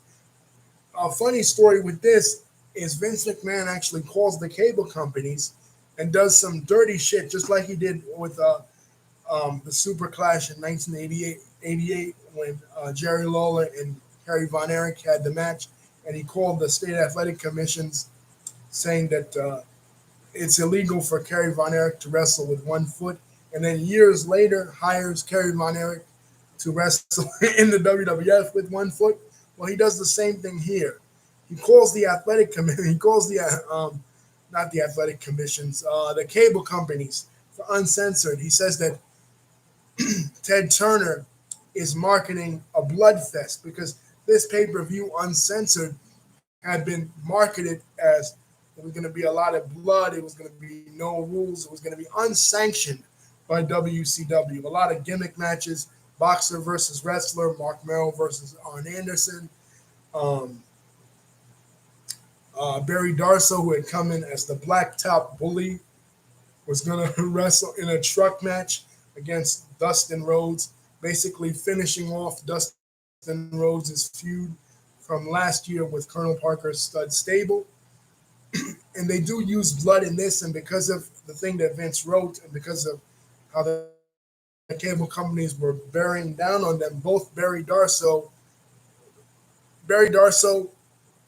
A funny story with this is Vince McMahon actually calls the cable companies and does some dirty shit, just like he did with the Super Clash in 1988 when Jerry Lawler and Kerry Von Erich had the match, and he called the state athletic commissions saying that it's illegal for Kerry Von Erich to wrestle with 1 foot, and then years later hires Kerry Von Erich to wrestle in the WWF with 1 foot. Well, he does the same thing here. He calls the athletic commission. He calls the not the athletic commissions, the cable companies for uncensored. He says that Ted Turner is marketing a blood fest because this pay-per-view uncensored had been marketed as it was going to be a lot of blood. It was going to be no rules. It was going to be unsanctioned by WCW. A lot of gimmick matches, boxer versus wrestler, Mark Merrill versus Arn Anderson. Barry Darso, who had come in as the Blacktop Bully, was going to wrestle in a truck match against Dustin Rhodes, basically finishing off Dustin Rhodes' feud from last year with Colonel Parker's Stud Stable. And they do use blood in this, and because of the thing that Vince wrote and because of how the cable companies were bearing down on them, both Barry Darso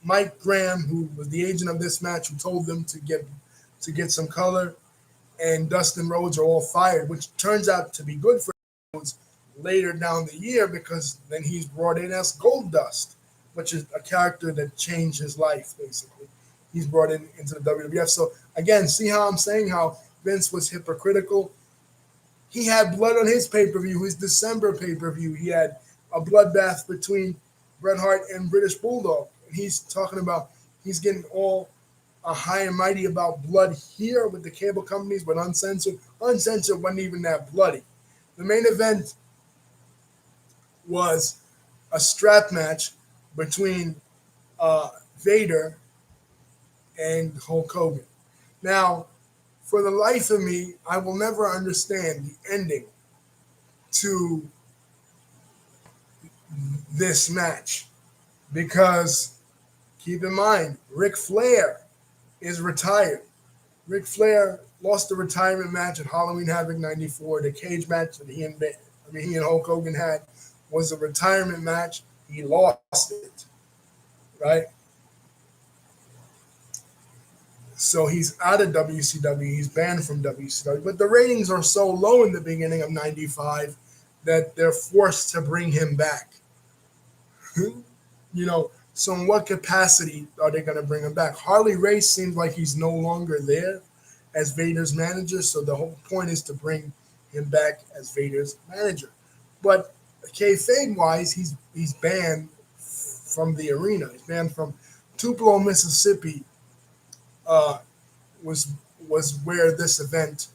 Mike Graham, who was the agent of this match, who told them to get some color, and Dustin Rhodes are all fired, which turns out to be good for Rhodes later down the year because then he's brought in as Gold Dust, which is a character that changed his life basically. He's brought into the WWF. So again, see how I'm saying how Vince was hypocritical. He had blood on his pay-per-view, his December pay-per-view. He had a bloodbath between Bret Hart and British Bulldog. And he's talking about he's getting all high and mighty about blood here with the cable companies, but uncensored. Uncensored wasn't even that bloody. The main event was a strap match between Vader and Hulk Hogan. Now, for the life of me, I will never understand the ending to this match because keep in mind, Ric Flair is retired. Ric Flair lost the retirement match at Halloween Havoc '94. The cage match that he and Hulk Hogan had was a retirement match. He lost it, right? So he's out of WCW. He's banned from WCW. But the ratings are so low in the beginning of '95 that they're forced to bring him back. So in what capacity are they going to bring him back? Harley Race seems like he's no longer there as Vader's manager. So the whole point is to bring him back as Vader's manager. But kayfabe-wise, he's banned from the arena. He's banned from Tupelo, Mississippi. Was where this event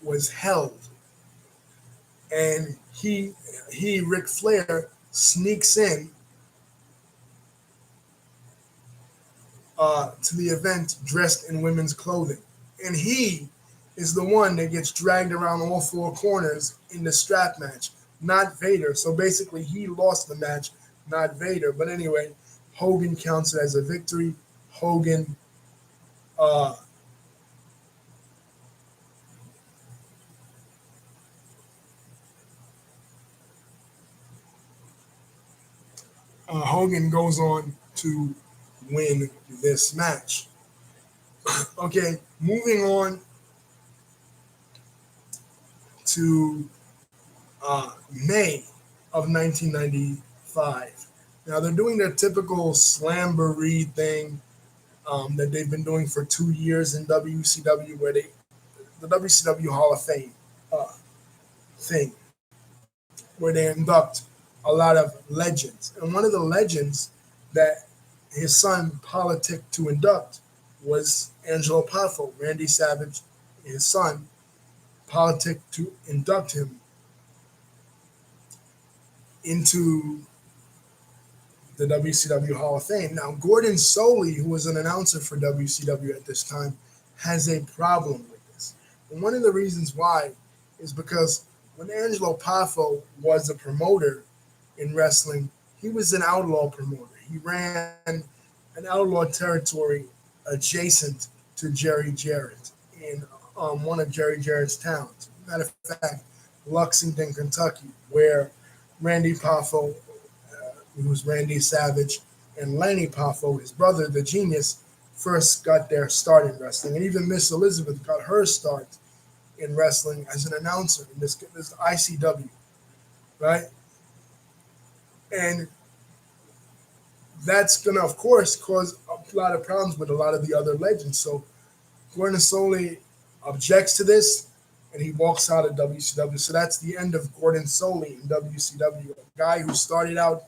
was held, and Ric Flair sneaks in to the event dressed in women's clothing, and he is the one that gets dragged around all four corners in the strap match, not Vader. So basically, he lost the match, not Vader. But anyway, Hogan counts it as a victory. Hogan Hogan goes on to win this match. Okay, moving on to May of 1995. Now they're doing their typical slamboree thing that they've been doing for 2 years in WCW, where the WCW Hall of Fame thing, where they induct a lot of legends. And one of the legends that his son politicked to induct was Angelo Poffo. Randy Savage, his son, politicked to induct him into the WCW Hall of Fame. Now, Gordon Soley, who was an announcer for WCW at this time, has a problem with this. And one of the reasons why is because when Angelo Poffo was a promoter in wrestling, he was an outlaw promoter. He ran an outlaw territory adjacent to Jerry Jarrett in one of Jerry Jarrett's towns. Matter of fact, Lexington, Kentucky, where Randy Poffo, who was Randy Savage, and Lanny Poffo, his brother, the Genius, first got their start in wrestling. And even Miss Elizabeth got her start in wrestling as an announcer in this ICW, right? And that's going to, of course, cause a lot of problems with a lot of the other legends. So Gordon Soley objects to this, and he walks out of WCW. So that's the end of Gordon Soley in WCW, a guy who started out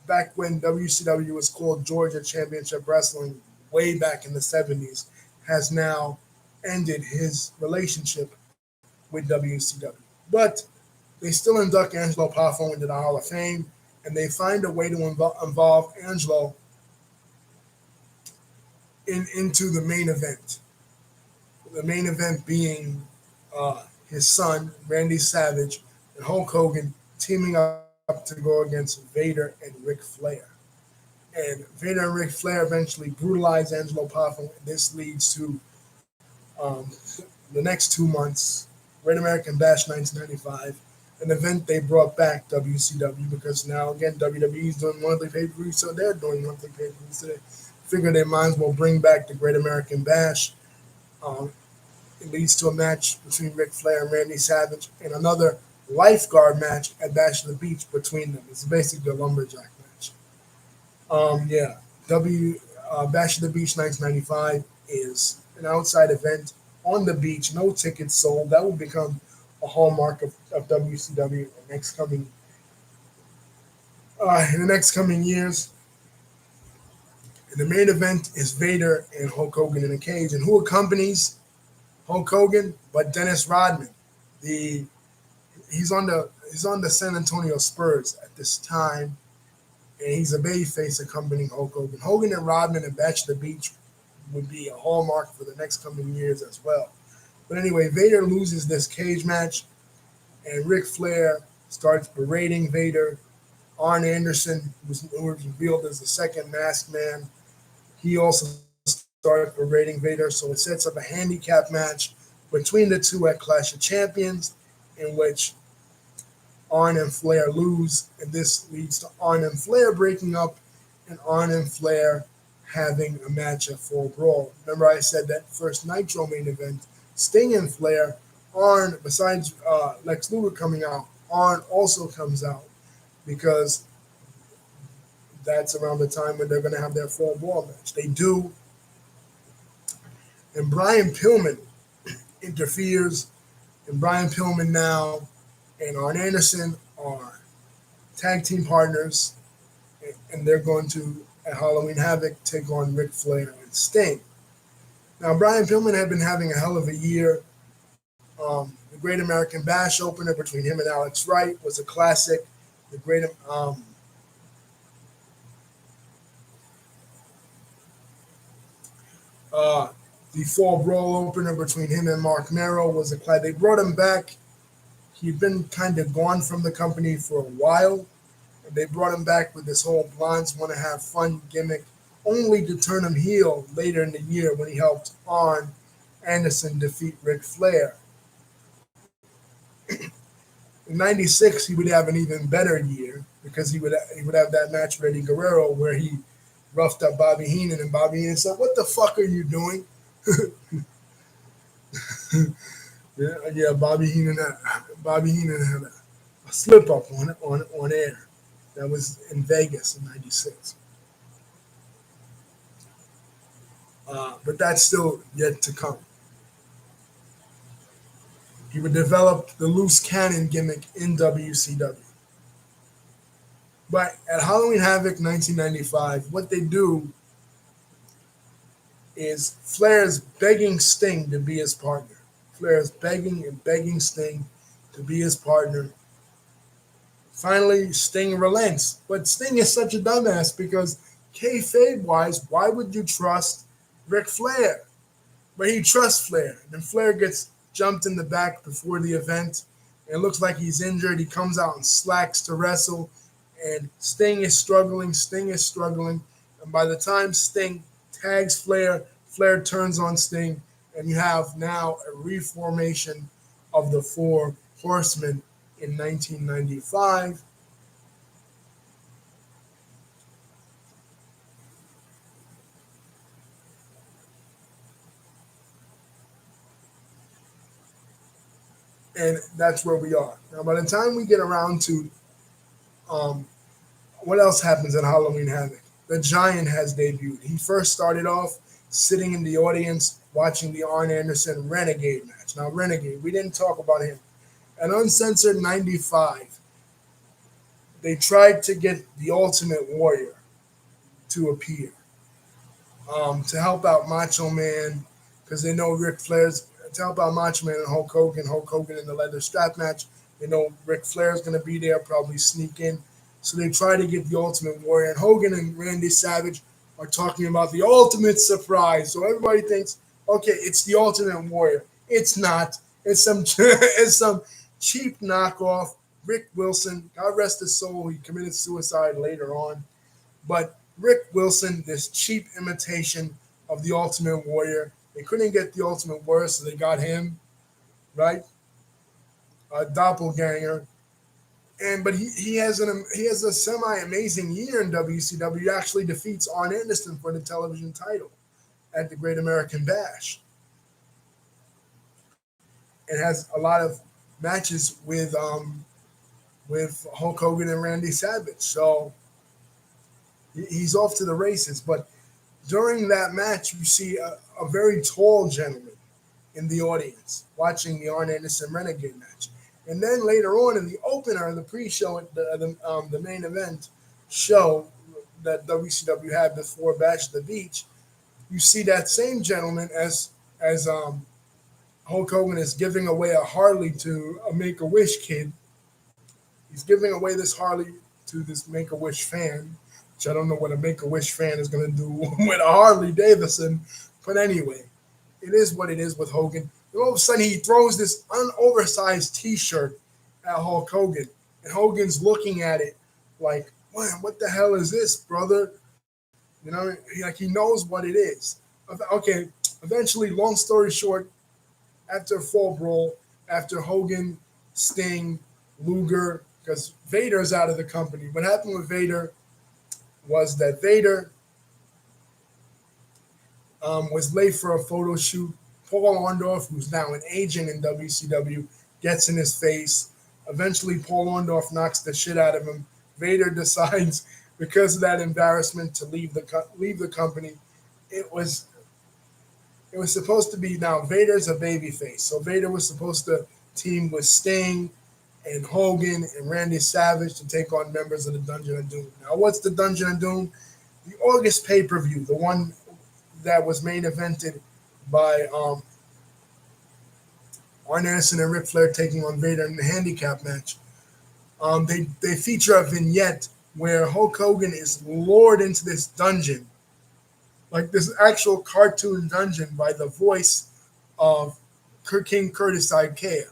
back when WCW was called Georgia Championship Wrestling, way back in the 70s, has now ended his relationship with WCW. But they still induct Angelo Poffo into the Hall of Fame, and they find a way to involve Angelo into the main event. The main event being his son, Randy Savage, and Hulk Hogan teaming up to go against Vader and Ric Flair. And Vader and Ric Flair eventually brutalize Angelo Poffo, and this leads to the next 2 months, Great American Bash 1995, an event they brought back WCW because now again WWE is doing monthly pay per views, so they're doing monthly pay per views. So they figure they might as well bring back the Great American Bash. Um, it leads to a match between Ric Flair and Randy Savage, and another lifeguard match at Bash of the Beach between them. It's basically a lumberjack match. Yeah, W Bash of the Beach 1995 is an outside event on the beach, no tickets sold. That will become a hallmark of WCW in the next coming years. And the main event is Vader and Hulk Hogan in a cage, and who accompanies Hulk Hogan but Dennis Rodman? The he's on the San Antonio Spurs at this time, and he's a babyface accompanying Hulk Hogan. Hogan and Rodman and Bash the Beach would be a hallmark for the next coming years as well. But anyway, Vader loses this cage match, and Ric Flair starts berating Vader. Arn Anderson, who was revealed as the second masked man, he also starts berating Vader. So it sets up a handicap match between the two at Clash of Champions, in which Arn and Flair lose, and this leads to Arn and Flair breaking up, and Arn and Flair having a match at Full Brawl. Remember, I said that first Nitro main event, Sting and Flair, Arn, besides Lex Luger coming out, Arn also comes out because that's around the time when they're going to have their Full Brawl match. They do, and Brian Pillman interferes, and Brian Pillman now and Arn Anderson are tag team partners, and they're going to, at Halloween Havoc, take on Ric Flair and Sting. Now, Brian Pillman had been having a hell of a year. The Great American Bash opener between him and Alex Wright was a classic. The Great the Fall Brawl opener between him and Mark Merrow was a classic. They brought him back. He'd been kind of gone from the company for a while, and they brought him back with this whole blondes want to have fun gimmick, only to turn him heel later in the year when he helped Arn Anderson defeat Ric Flair. In '96, he would have an even better year because he would have that match with Eddie Guerrero where he roughed up Bobby Heenan, and Bobby Heenan said, "What the fuck are you doing?" Yeah, Bobby Heenan had a slip up on air. That was in Vegas in '96. But that's still yet to come. He would develop the loose cannon gimmick in WCW. But at Halloween Havoc 1995, what they do is Flair's begging Sting to be his partner. Flair's begging and begging Sting to be his partner. Finally, Sting relents. But Sting is such a dumbass because kayfabe wise, why would you trust Ric Flair? But he trusts Flair. And Flair gets jumped in the back before the event. And it looks like he's injured. He comes out and slacks to wrestle. And Sting is struggling. And by the time Sting tags Flair, Flair turns on Sting. And you have now a reformation of the Four Horsemen in 1995. And that's where we are. Now, by the time we get around to um, what else happens at Halloween Havoc, the Giant has debuted. He first started off sitting in the audience watching the Arn Anderson Renegade match. Now, Renegade, we didn't talk about him. At Uncensored 95, they tried to get the Ultimate Warrior to appear to help out Macho Man because they know Ric Flair's to help out Macho Man and Hulk Hogan in the leather strap match. They know Ric Flair's going to be there, probably sneak in. So they try to get the Ultimate Warrior. And Hogan and Randy Savage are talking about the ultimate surprise. So everybody thinks, okay, it's the Ultimate Warrior. It's not. It's some it's some cheap knockoff. Rick Wilson, God rest his soul, he committed suicide later on. But Rick Wilson, this cheap imitation of the Ultimate Warrior. They couldn't get the Ultimate Warrior, so they got him, right? A doppelganger. but he has a semi amazing year in WCW. He actually defeats Arn Anderson for the television title at the Great American Bash. It has a lot of matches with Hulk Hogan and Randy Savage. So he's off to the races. But during that match, you see a very tall gentleman in the audience watching the Arn Anderson Renegade match. And then later on in the opener, the pre-show, the main event show that WCW had before Bash at the Beach, you see that same gentleman as Hulk Hogan is giving away a Harley to a Make-A-Wish kid. He's giving away this Harley to this Make-A-Wish fan, which I don't know what a Make-A-Wish fan is going to do with a Harley Davidson. But anyway, it is what it is with Hogan. And all of a sudden, he throws this unoversized T-shirt at Hulk Hogan. And Hogan's looking at it like, man, what the hell is this, brother? You know, he knows what it is. Okay, eventually, long story short, after a Fall Brawl, after Hogan, Sting, Luger, because Vader's out of the company. What happened with Vader was that Vader was late for a photo shoot. Paul Orndorff, who's now an agent in WCW, gets in his face. Eventually, Paul Orndorff knocks the shit out of him. Vader decides, because of that embarrassment, to leave the company. It was supposed to be, now Vader's a babyface, so Vader was supposed to team with Sting and Hogan and Randy Savage to take on members of the Dungeon of Doom. Now, what's the Dungeon of Doom? The August pay-per-view, the one that was main evented by Arn Anderson and Ric Flair taking on Vader in the handicap match. They feature a vignette where Hulk Hogan is lured into this dungeon, like this actual cartoon dungeon, by the voice of King Curtis Ikea.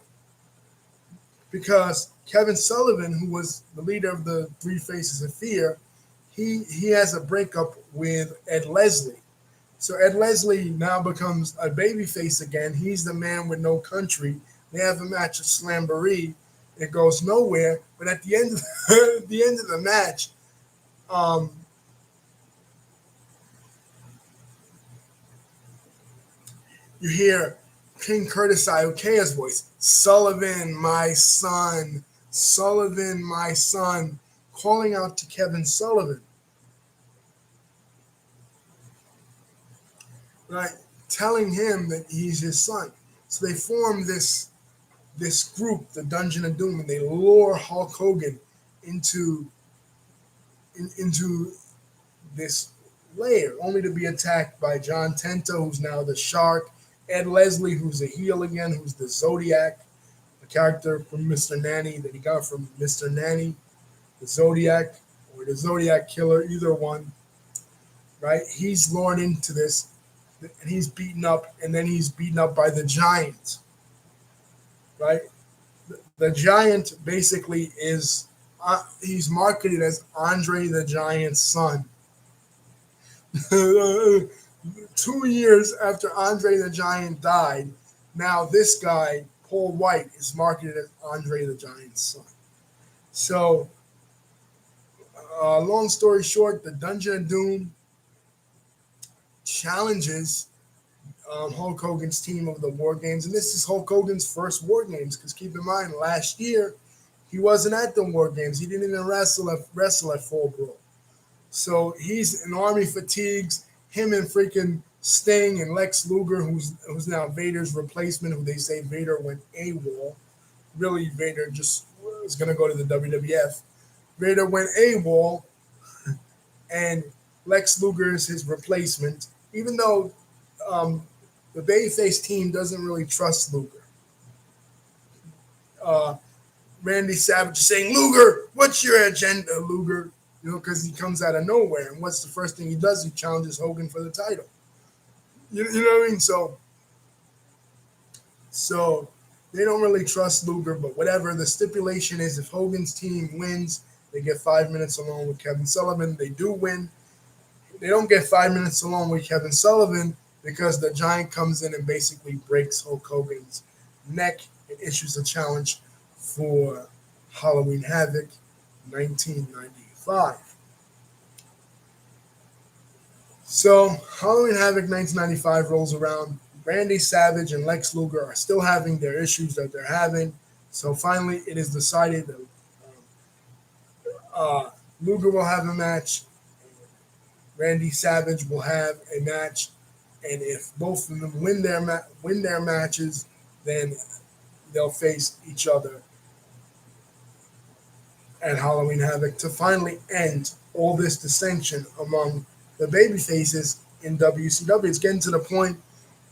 Because Kevin Sullivan, who was the leader of the Three Faces of Fear, he has a breakup with Ed Leslie. So Ed Leslie now becomes a babyface again. He's the man with no country. They have a match at Slamboree. It goes nowhere. But at the end of the match, you hear King Curtis Ikea's voice, Sullivan, my son, calling out to Kevin Sullivan, right, telling him that he's his son. So they form this group, the Dungeon of Doom, and they lure Hulk Hogan into this lair, only to be attacked by John Tenta, who's now the Shark, Ed Leslie, who's a heel again, who's the Zodiac, a character from Mr. Nanny that he got from Mr. Nanny, the Zodiac, or the Zodiac Killer, either one, right? He's lured into this, and he's beaten up, and then he's beaten up by the Giant, right? The Giant basically is, he's marketed as Andre the Giant's son. 2 years after Andre the Giant died, now this guy, Paul White, is marketed as Andre the Giant's son. So, long story short, the Dungeon of Doom challenges Hulk Hogan's team of the War Games. And this is Hulk Hogan's first War Games, because keep in mind, last year, he wasn't at the War Games. He didn't even wrestle at Fall Brawl. So he's in army fatigues. Him and freaking Sting and Lex Luger, who's now Vader's replacement, who they say Vader went AWOL. Really, Vader just was going to go to the WWF. Vader went AWOL, and Lex Luger is his replacement, even though the babyface team doesn't really trust Luger. Randy Savage is saying, Luger, what's your agenda, Luger? You know, because he comes out of nowhere. And what's the first thing he does? He challenges Hogan for the title. You know what I mean? So they don't really trust Luger, but whatever. The stipulation is, if Hogan's team wins, they get 5 minutes alone with Kevin Sullivan. They do win. They don't get 5 minutes alone with Kevin Sullivan because the Giant comes in and basically breaks Hulk Hogan's neck and issues a challenge for Halloween Havoc 1995. So Halloween Havoc 1995 rolls around. Randy Savage and Lex Luger are still having their issues that they're having. So finally, it is decided that Luger will have a match. Randy Savage will have a match, and if both of them win their matches, then they'll face each other at Halloween Havoc to finally end all this dissension among the baby faces in WCW. It's getting to the point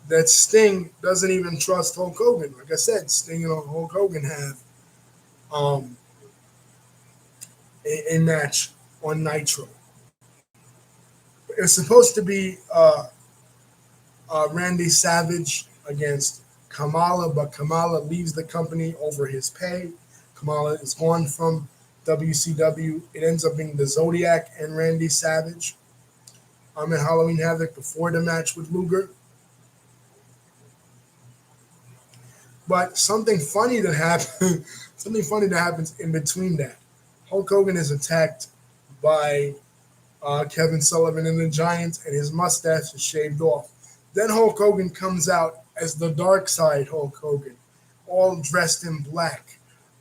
that Sting doesn't even trust Hulk Hogan. Like I said, Sting and Hulk Hogan have um, a match on Nitro. It's supposed to be Randy Savage against Kamala, but Kamala leaves the company over his pay. Kamala is gone from WCW. It ends up being the Zodiac and Randy Savage. I'm in Halloween Havoc before the match with Luger. But something funny that happened, something funny that happens in between that. Hulk Hogan is attacked by Kevin Sullivan and the Giants, and his mustache is shaved off. Then Hulk Hogan comes out as the Dark Side Hulk Hogan, all dressed in black.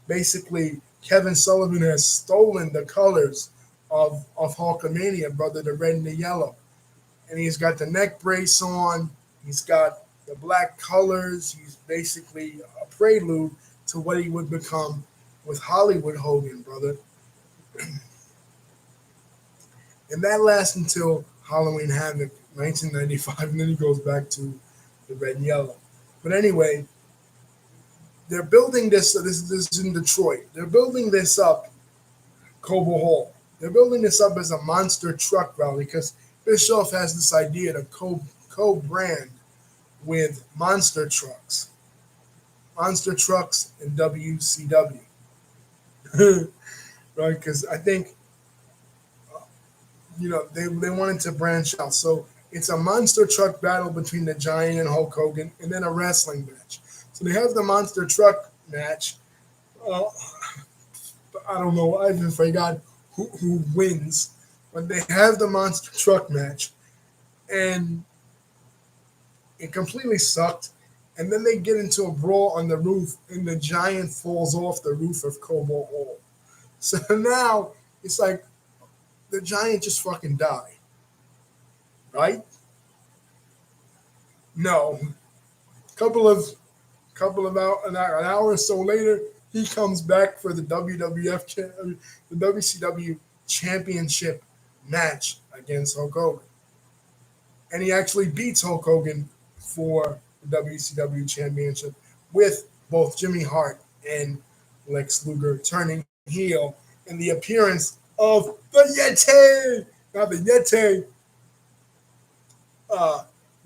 Basically, Kevin Sullivan has stolen the colors of Hulkamania, brother, the red and the yellow. And he's got the neck brace on. He's got the black colors. He's basically a prelude to what he would become with Hollywood Hogan, brother. And that lasts until Halloween Havoc 1995, and then he goes back to the red and yellow. But anyway, they're building this. This is in Detroit. They're building this up, Cobo Hall. They're building this up as a monster truck rally because Bischoff has this idea to co-brand with monster trucks in WCW, right? Because I think they wanted to branch out. So it's a monster truck battle between the Giant and Hulk Hogan, and then a wrestling match. So they have the monster truck match. I don't know. I even forgot who wins, but they have the monster truck match, and it completely sucked. And then they get into a brawl on the roof, and the Giant falls off the roof of Cobo Hall. So now it's like the Giant just fucking died, right? No. An hour or so later, he comes back for the the WCW Championship match against Hulk Hogan, and he actually beats Hulk Hogan for the WCW Championship with both Jimmy Hart and Lex Luger turning heel in the appearance of the Yeti. Now the Yeti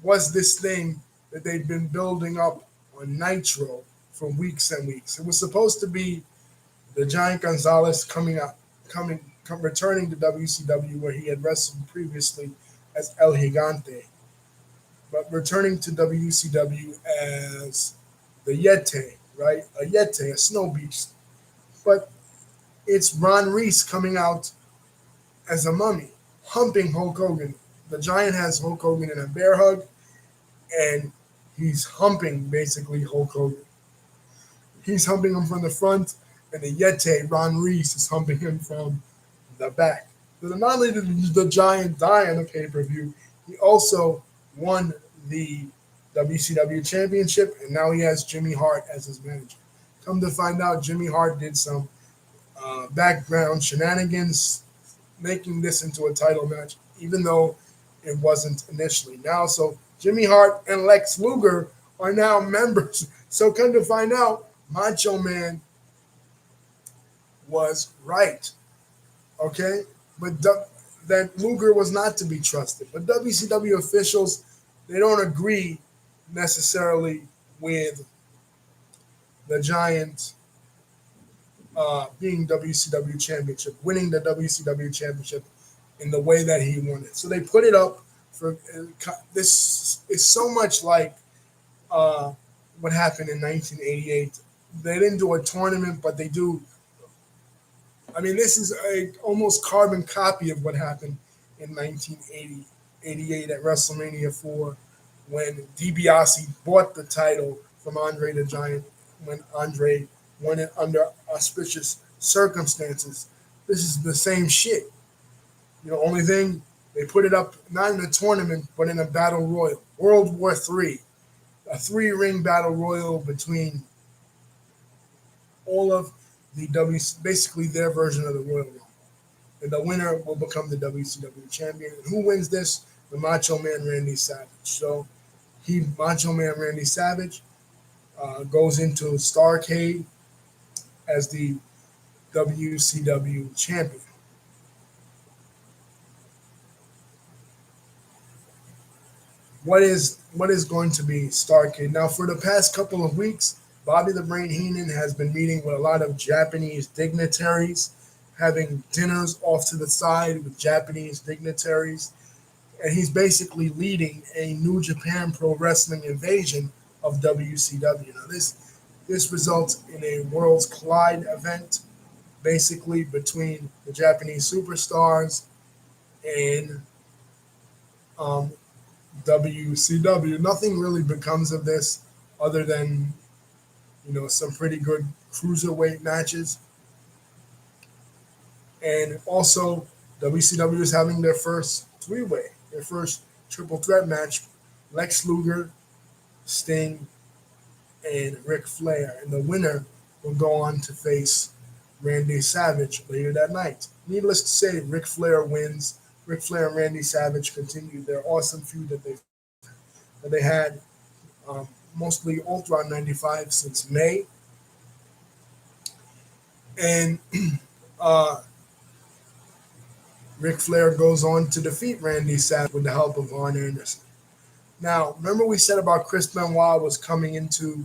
was this thing that they'd been building up on Nitro for weeks and weeks. It was supposed to be the Giant Gonzalez returning to WCW where he had wrestled previously as El Gigante, but returning to WCW as the Yeti, right? A Yeti, a snow beast. But it's Ron Reese coming out as a mummy, humping Hulk Hogan. The Giant has Hulk Hogan in a bear hug, and he's humping basically Hulk Hogan. He's humping him from the front, and the Yeti, Ron Reese, is humping him from the back. So not only did the Giant die on the pay-per-view, he also won the WCW Championship, and now he has Jimmy Hart as his manager. Come to find out, Jimmy Hart did some background shenanigans, making this into a title match, even though it wasn't initially. Now, so Jimmy Hart and Lex Luger are now members. So come to find out, Macho Man was right. Okay? But that Luger was not to be trusted. But WCW officials, they don't agree necessarily with the Giant being WCW Championship, winning the WCW Championship in the way that he wanted. So they put it up for this. Is so much like what happened in 1988. They didn't do a tournament, but they do I mean, this is a almost carbon copy of what happened in 1988 at WrestleMania 4 when DiBiase bought the title from Andre the Giant when Andre won it under auspicious circumstances. This is the same shit. Only thing they put it up not in a tournament but in a battle royal, World War III, a three-ring battle royal between all of the basically their version of the Royal Rumble, and the winner will become the WCW champion. And who wins this? The Macho Man Randy Savage. So Macho Man Randy Savage, goes into Starrcade as the WCW champion. What is going to be Starrcade? Now, for the past couple of weeks, Bobby the Brain Heenan has been meeting with a lot of Japanese dignitaries, having dinners off to the side with Japanese dignitaries, and he's basically leading a New Japan Pro Wrestling invasion of WCW. Now, this results in a Worlds Collide event, basically between the Japanese superstars and um, WCW. Nothing really becomes of this other than some pretty good cruiserweight matches, and also WCW is having their first three-way, their first triple threat match: Lex Luger, Sting, and Ric Flair, and the winner will go on to face Randy Savage later that night. Needless to say, Ric Flair wins. Ric Flair and Randy Savage continue their awesome feud that they had mostly all throughout '95 since May. And Ric Flair goes on to defeat Randy Savage with the help of Arn Anderson. Now, remember we said about Chris Benoit was coming into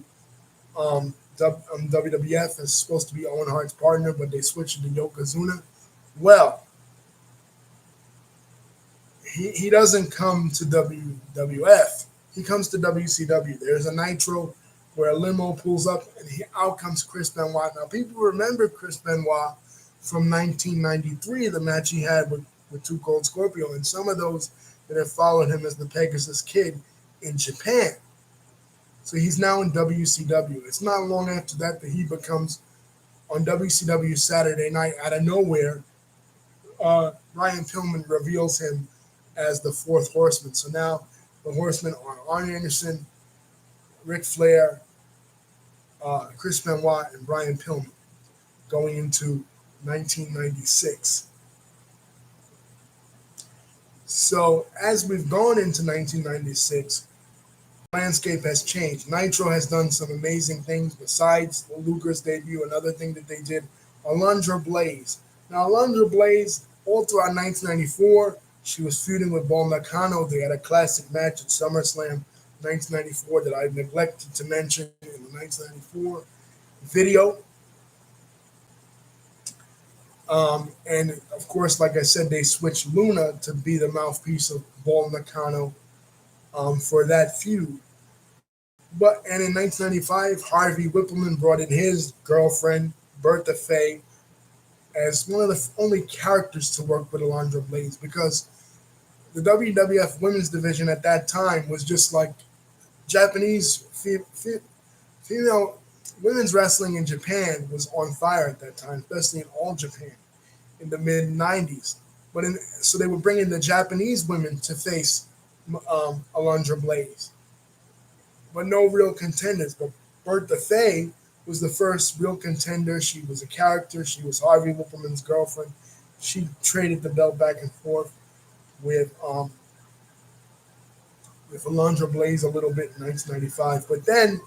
WWF as supposed to be Owen Hart's partner, but they switched to Yokozuna. Well, he doesn't come to WWF. He comes to WCW. There's a Nitro where a limo pulls up and out comes Chris Benoit. Now, people remember Chris Benoit from 1993, the match he had with Too Cold Scorpio, and some of those that have followed him as the Pegasus Kid in Japan. So he's now in WCW. It's not long after that he becomes, on WCW Saturday night, out of nowhere, Brian Pillman reveals him as the fourth horseman. So now the horsemen are Arn Anderson, Ric Flair, Chris Benoit, and Brian Pillman going into 1996. So as we've gone into 1996, the landscape has changed. Nitro has done some amazing things besides Luger's debut. Another thing that they did, Alundra Blaze. Now, Alundra Blaze, all throughout 1994, she was feuding with Bull Nakano. They had a classic match at SummerSlam 1994 that I neglected to mention in the 1994 video. And of course, like I said, they switched Luna to be the mouthpiece of Bull Nakano for that feud. And in 1995, Harvey Whippleman brought in his girlfriend, Bertha Faye, as one of the only characters to work with Alundra Blaze, because the WWF women's division at that time was just like Japanese female women's wrestling in Japan was on fire at that time, especially in all Japan in the mid 90s. So they would bring in the Japanese women to face Alundra Blaze, but no real contenders. But Bertha Faye was the first real contender. She was a character. She was Harvey Whippleman's girlfriend. She traded the belt back and forth with Alundra Blaze a little bit in 1995. But then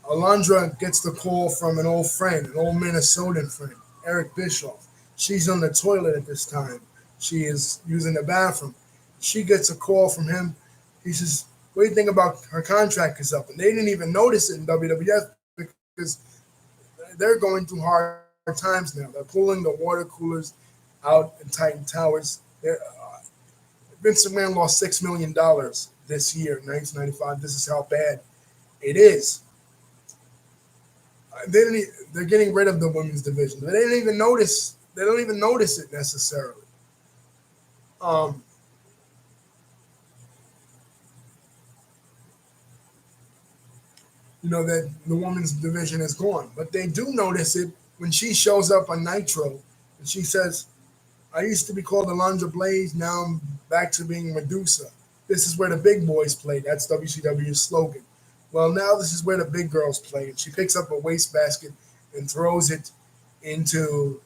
Alundra gets the call from an old friend, an old Minnesotan friend, Eric Bischoff. She's on the toilet at this time. She is using the bathroom. She gets a call from him. He says, "What do you think about her contract is up?" And they didn't even notice it in WWF because they're going through hard times now. They're pulling the water coolers out in Titan Towers. Vince McMahon lost $6 million this year, 1995. This is how bad it is. They're getting rid of the women's division. They didn't even notice They don't even notice it necessarily. Um, that the women's division is gone, but they do notice it when she shows up on Nitro and she says, "I used to be called Alundra Blaze. Now I'm back to being Medusa. This is where the big boys play." That's WCW's slogan. Well, now this is where the big girls play. And she picks up a wastebasket and throws it into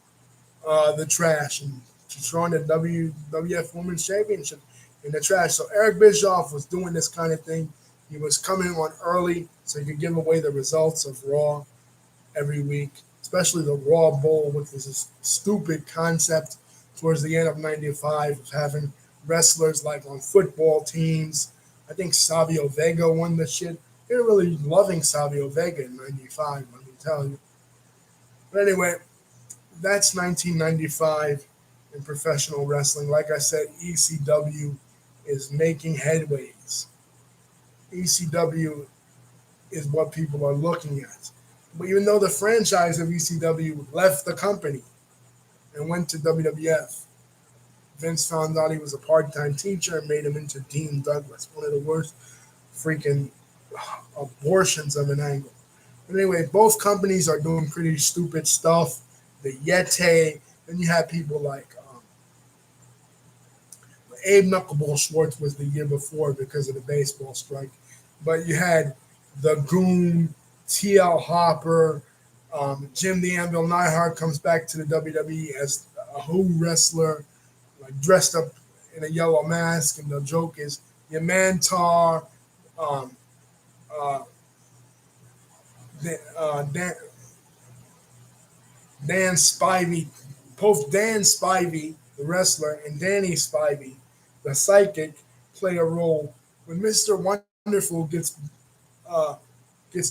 the trash. And she's throwing the WWF Women's Championship in the trash. So Eric Bischoff was doing this kind of thing. He was coming on early so he could give away the results of Raw every week, especially the Raw Bowl, which was a stupid concept towards the end of '95 of having wrestlers like on football teams. I think Savio Vega won the shit. They were really loving Savio Vega in '95, let me tell you. But anyway, that's 1995 in professional wrestling. Like I said, ECW is making headways. ECW is what people are looking at. But even though the franchise of ECW left the company and went to WWF, Vince found out he was a part-time teacher and made him into Dean Douglas, one of the worst freaking abortions of an angle. But anyway, both companies are doing pretty stupid stuff. The Yeti, then you have people like Abe Knuckleball Schwartz was the year before because of the baseball strike. But you had the Goon, T.L. Hopper, Jim the Anvil Neidhart comes back to the WWE as a Who wrestler, like dressed up in a yellow mask, and the joke is your man Tar, um, uh, Dan, Dan Spivey, both Dan Spivey, the wrestler, and Danny Spivey, the psychic, play a role when Mr. Wonderful gets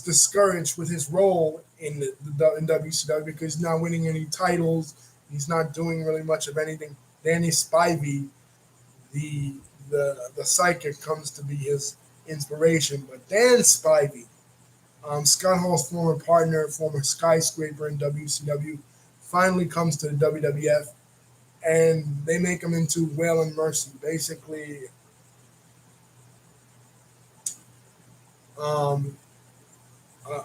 discouraged with his role in WCW because he's not winning any titles. He's not doing really much of anything. Danny Spivey, the the psychic, comes to be his inspiration. But Dan Spivey, Scott Hall's former partner, former skyscraper in WCW, finally comes to the WWF, and they make him into Waylon Mercy, basically. Um, uh,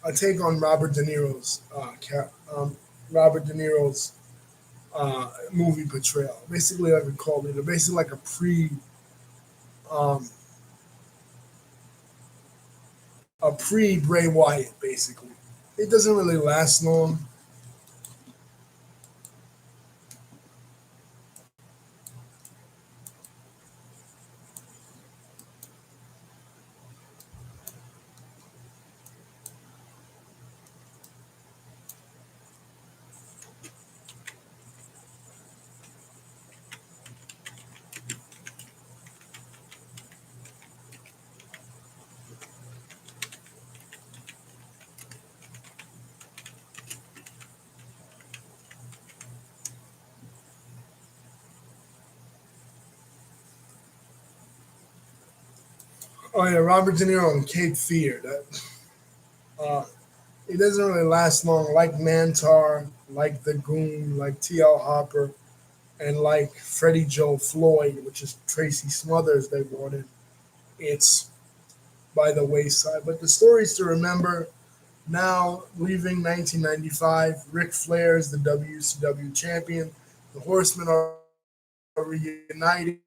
a take on Robert De Niro's movie portrayal. Basically, I would call it basically like um, a pre Bray Wyatt. Basically, it doesn't really last long. Oh yeah, Robert De Niro and Cape Fear. That uh, it doesn't really last long. Like Mantar, like the Goon, like T.L. Hopper, and like Freddie Joe Floyd, which is Tracy Smothers they brought in. It's by the wayside. But the stories to remember now, leaving 1995, Ric Flair is the WCW champion. The Horsemen are reunited.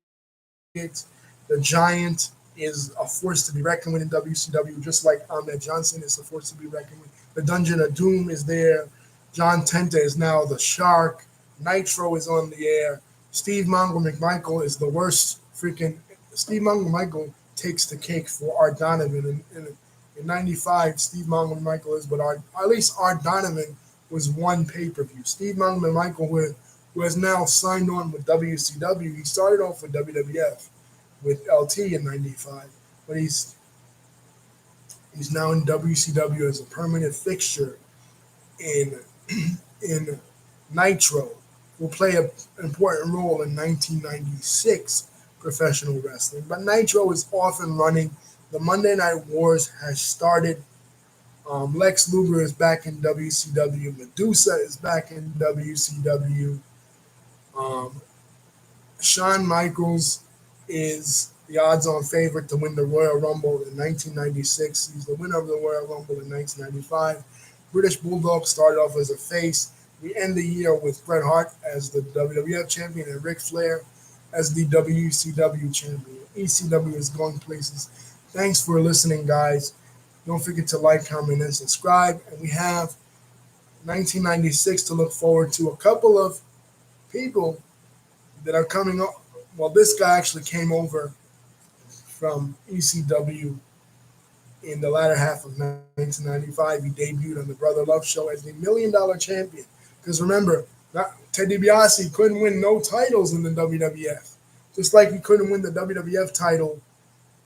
The Giant is a force to be reckoned with in WCW, just like Ahmed Johnson is a force to be reckoned with. The Dungeon of Doom is there. John Tenta is now the Shark. Nitro is on the air. Steve Mongo McMichael is the worst freaking. Steve Mongo McMichael takes the cake for Art Donovan. In '95, Steve Mongo McMichael is, but at least Art Donovan was one pay per view. Steve Mongo McMichael, who has now signed on with WCW, he started off with WWF with LT in '95, but he's now in WCW as a permanent fixture in in Nitro. Will play an important role in 1996 professional wrestling. But Nitro is off and running. The Monday Night Wars has started. Lex Luger is back in WCW. Medusa is back in WCW. Um, Shawn Michaels is the odds-on favorite to win the Royal Rumble in 1996. He's the winner of the Royal Rumble in 1995. British Bulldog started off as a face. We end the year with Bret Hart as the WWF champion and Ric Flair as the WCW champion. ECW is going places. Thanks for listening, guys. Don't forget to like, comment, and subscribe. And we have 1996 to look forward to. A couple of people that are coming up. Well, this guy actually came over from ECW in the latter half of 1995. He debuted on the Brother Love Show as the $1 Million Champion. Because remember, Ted DiBiase couldn't win no titles in the WWF. Just like he couldn't win the WWF title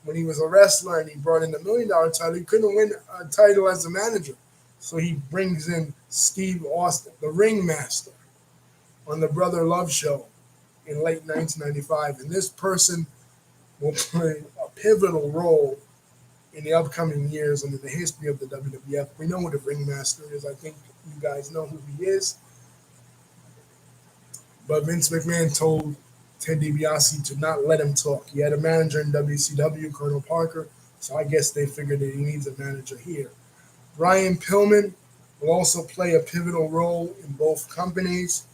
when he was a wrestler and he brought in the $1 Million title, he couldn't win a title as a manager. So he brings in Steve Austin, the ringmaster, on the Brother Love Show in late 1995. And this person will play a pivotal role in the upcoming years and in the history of the WWF. We know who the ringmaster is. I think you guys know who he is. But Vince McMahon told Ted DiBiase to not let him talk. He had a manager in WCW, Colonel Parker, so I guess they figured that he needs a manager here. Brian Pillman will also play a pivotal role in both companies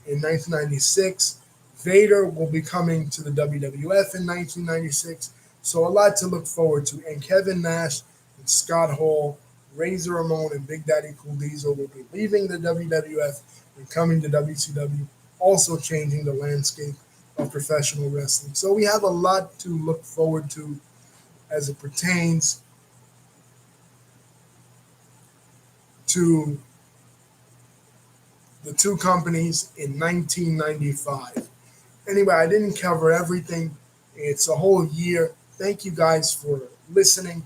in 1996. Vader will be coming to the WWF in 1996, so a lot to look forward to. And Kevin Nash and Scott Hall, Razor Ramon, and Big Daddy Cool Diesel will be leaving the WWF and coming to WCW, also changing the landscape of professional wrestling. So we have a lot to look forward to as it pertains to the two companies in 1995. Anyway, I didn't cover everything. It's a whole year. Thank you guys for listening.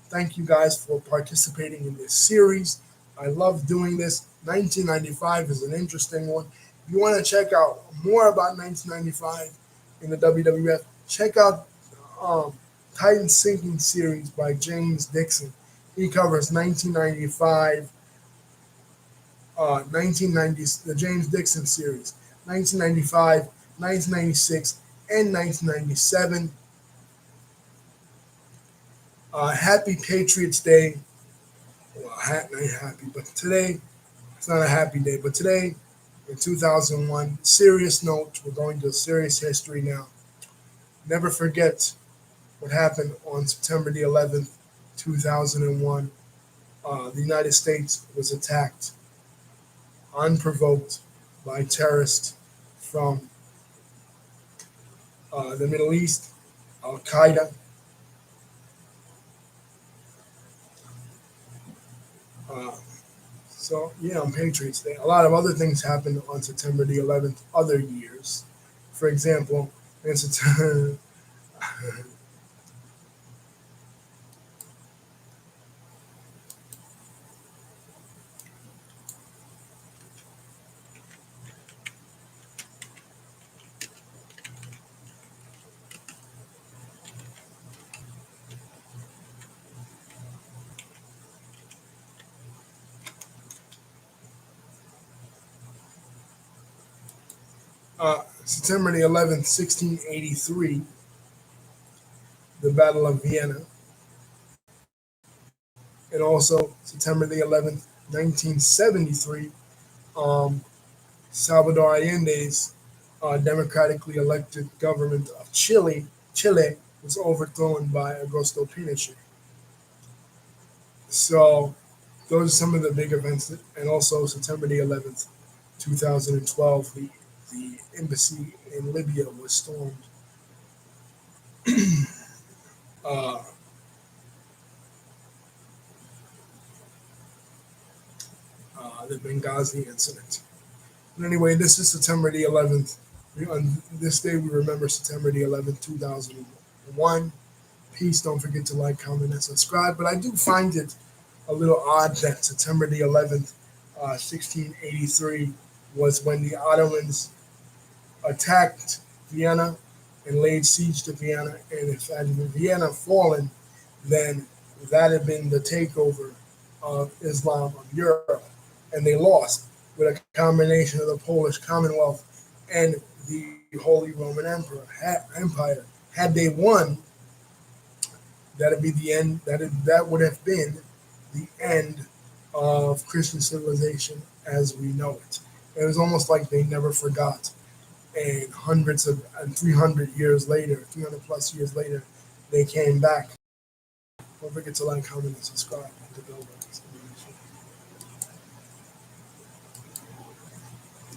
Thank you guys for participating in this series. I love doing this. 1995 is an interesting one. If you want to check out more about 1995 in the WWF, check out Titan Sinking series by James Dixon. He covers 1995, 1990, the James Dixon series, 1995, 1996, and 1997. Happy Patriots Day. Well, not happy, but today, it's not a happy day, but today, in 2001, serious note, we're going to serious history now. Never forget what happened on September the 11th, 2001. The United States was attacked unprovoked by terrorists from the Middle East, Al Qaeda. So, yeah, on Patriots Day. A lot of other things happened on September the 11th, other years. For example, in September, September the 11th, 1683, the Battle of Vienna. And also September the 11th, 1973, Salvador Allende's democratically elected government of Chile was overthrown by Augusto Pinochet. So those are some of the big events. And also September the 11th, 2012, the embassy in Libya was stormed. uh, the Benghazi incident. But anyway, this is September the 11th. On this day, we remember September the 11th, 2001. Peace. Don't forget to like, comment, and subscribe. But I do find it a little odd that September the 11th, 1683, was when the Ottomans attacked Vienna and laid siege to Vienna. And if had Vienna fallen, then that had been the takeover of Islam of Europe, and they lost with a combination of the Polish Commonwealth and the Holy Roman Empire. Had they won, that'd be the end. That would have been the end of Christian civilization as we know it. It was almost like they never forgot. And 300 years later, 300 plus years later, they came back. Don't forget to like, comment, and subscribe, and to bell buttons.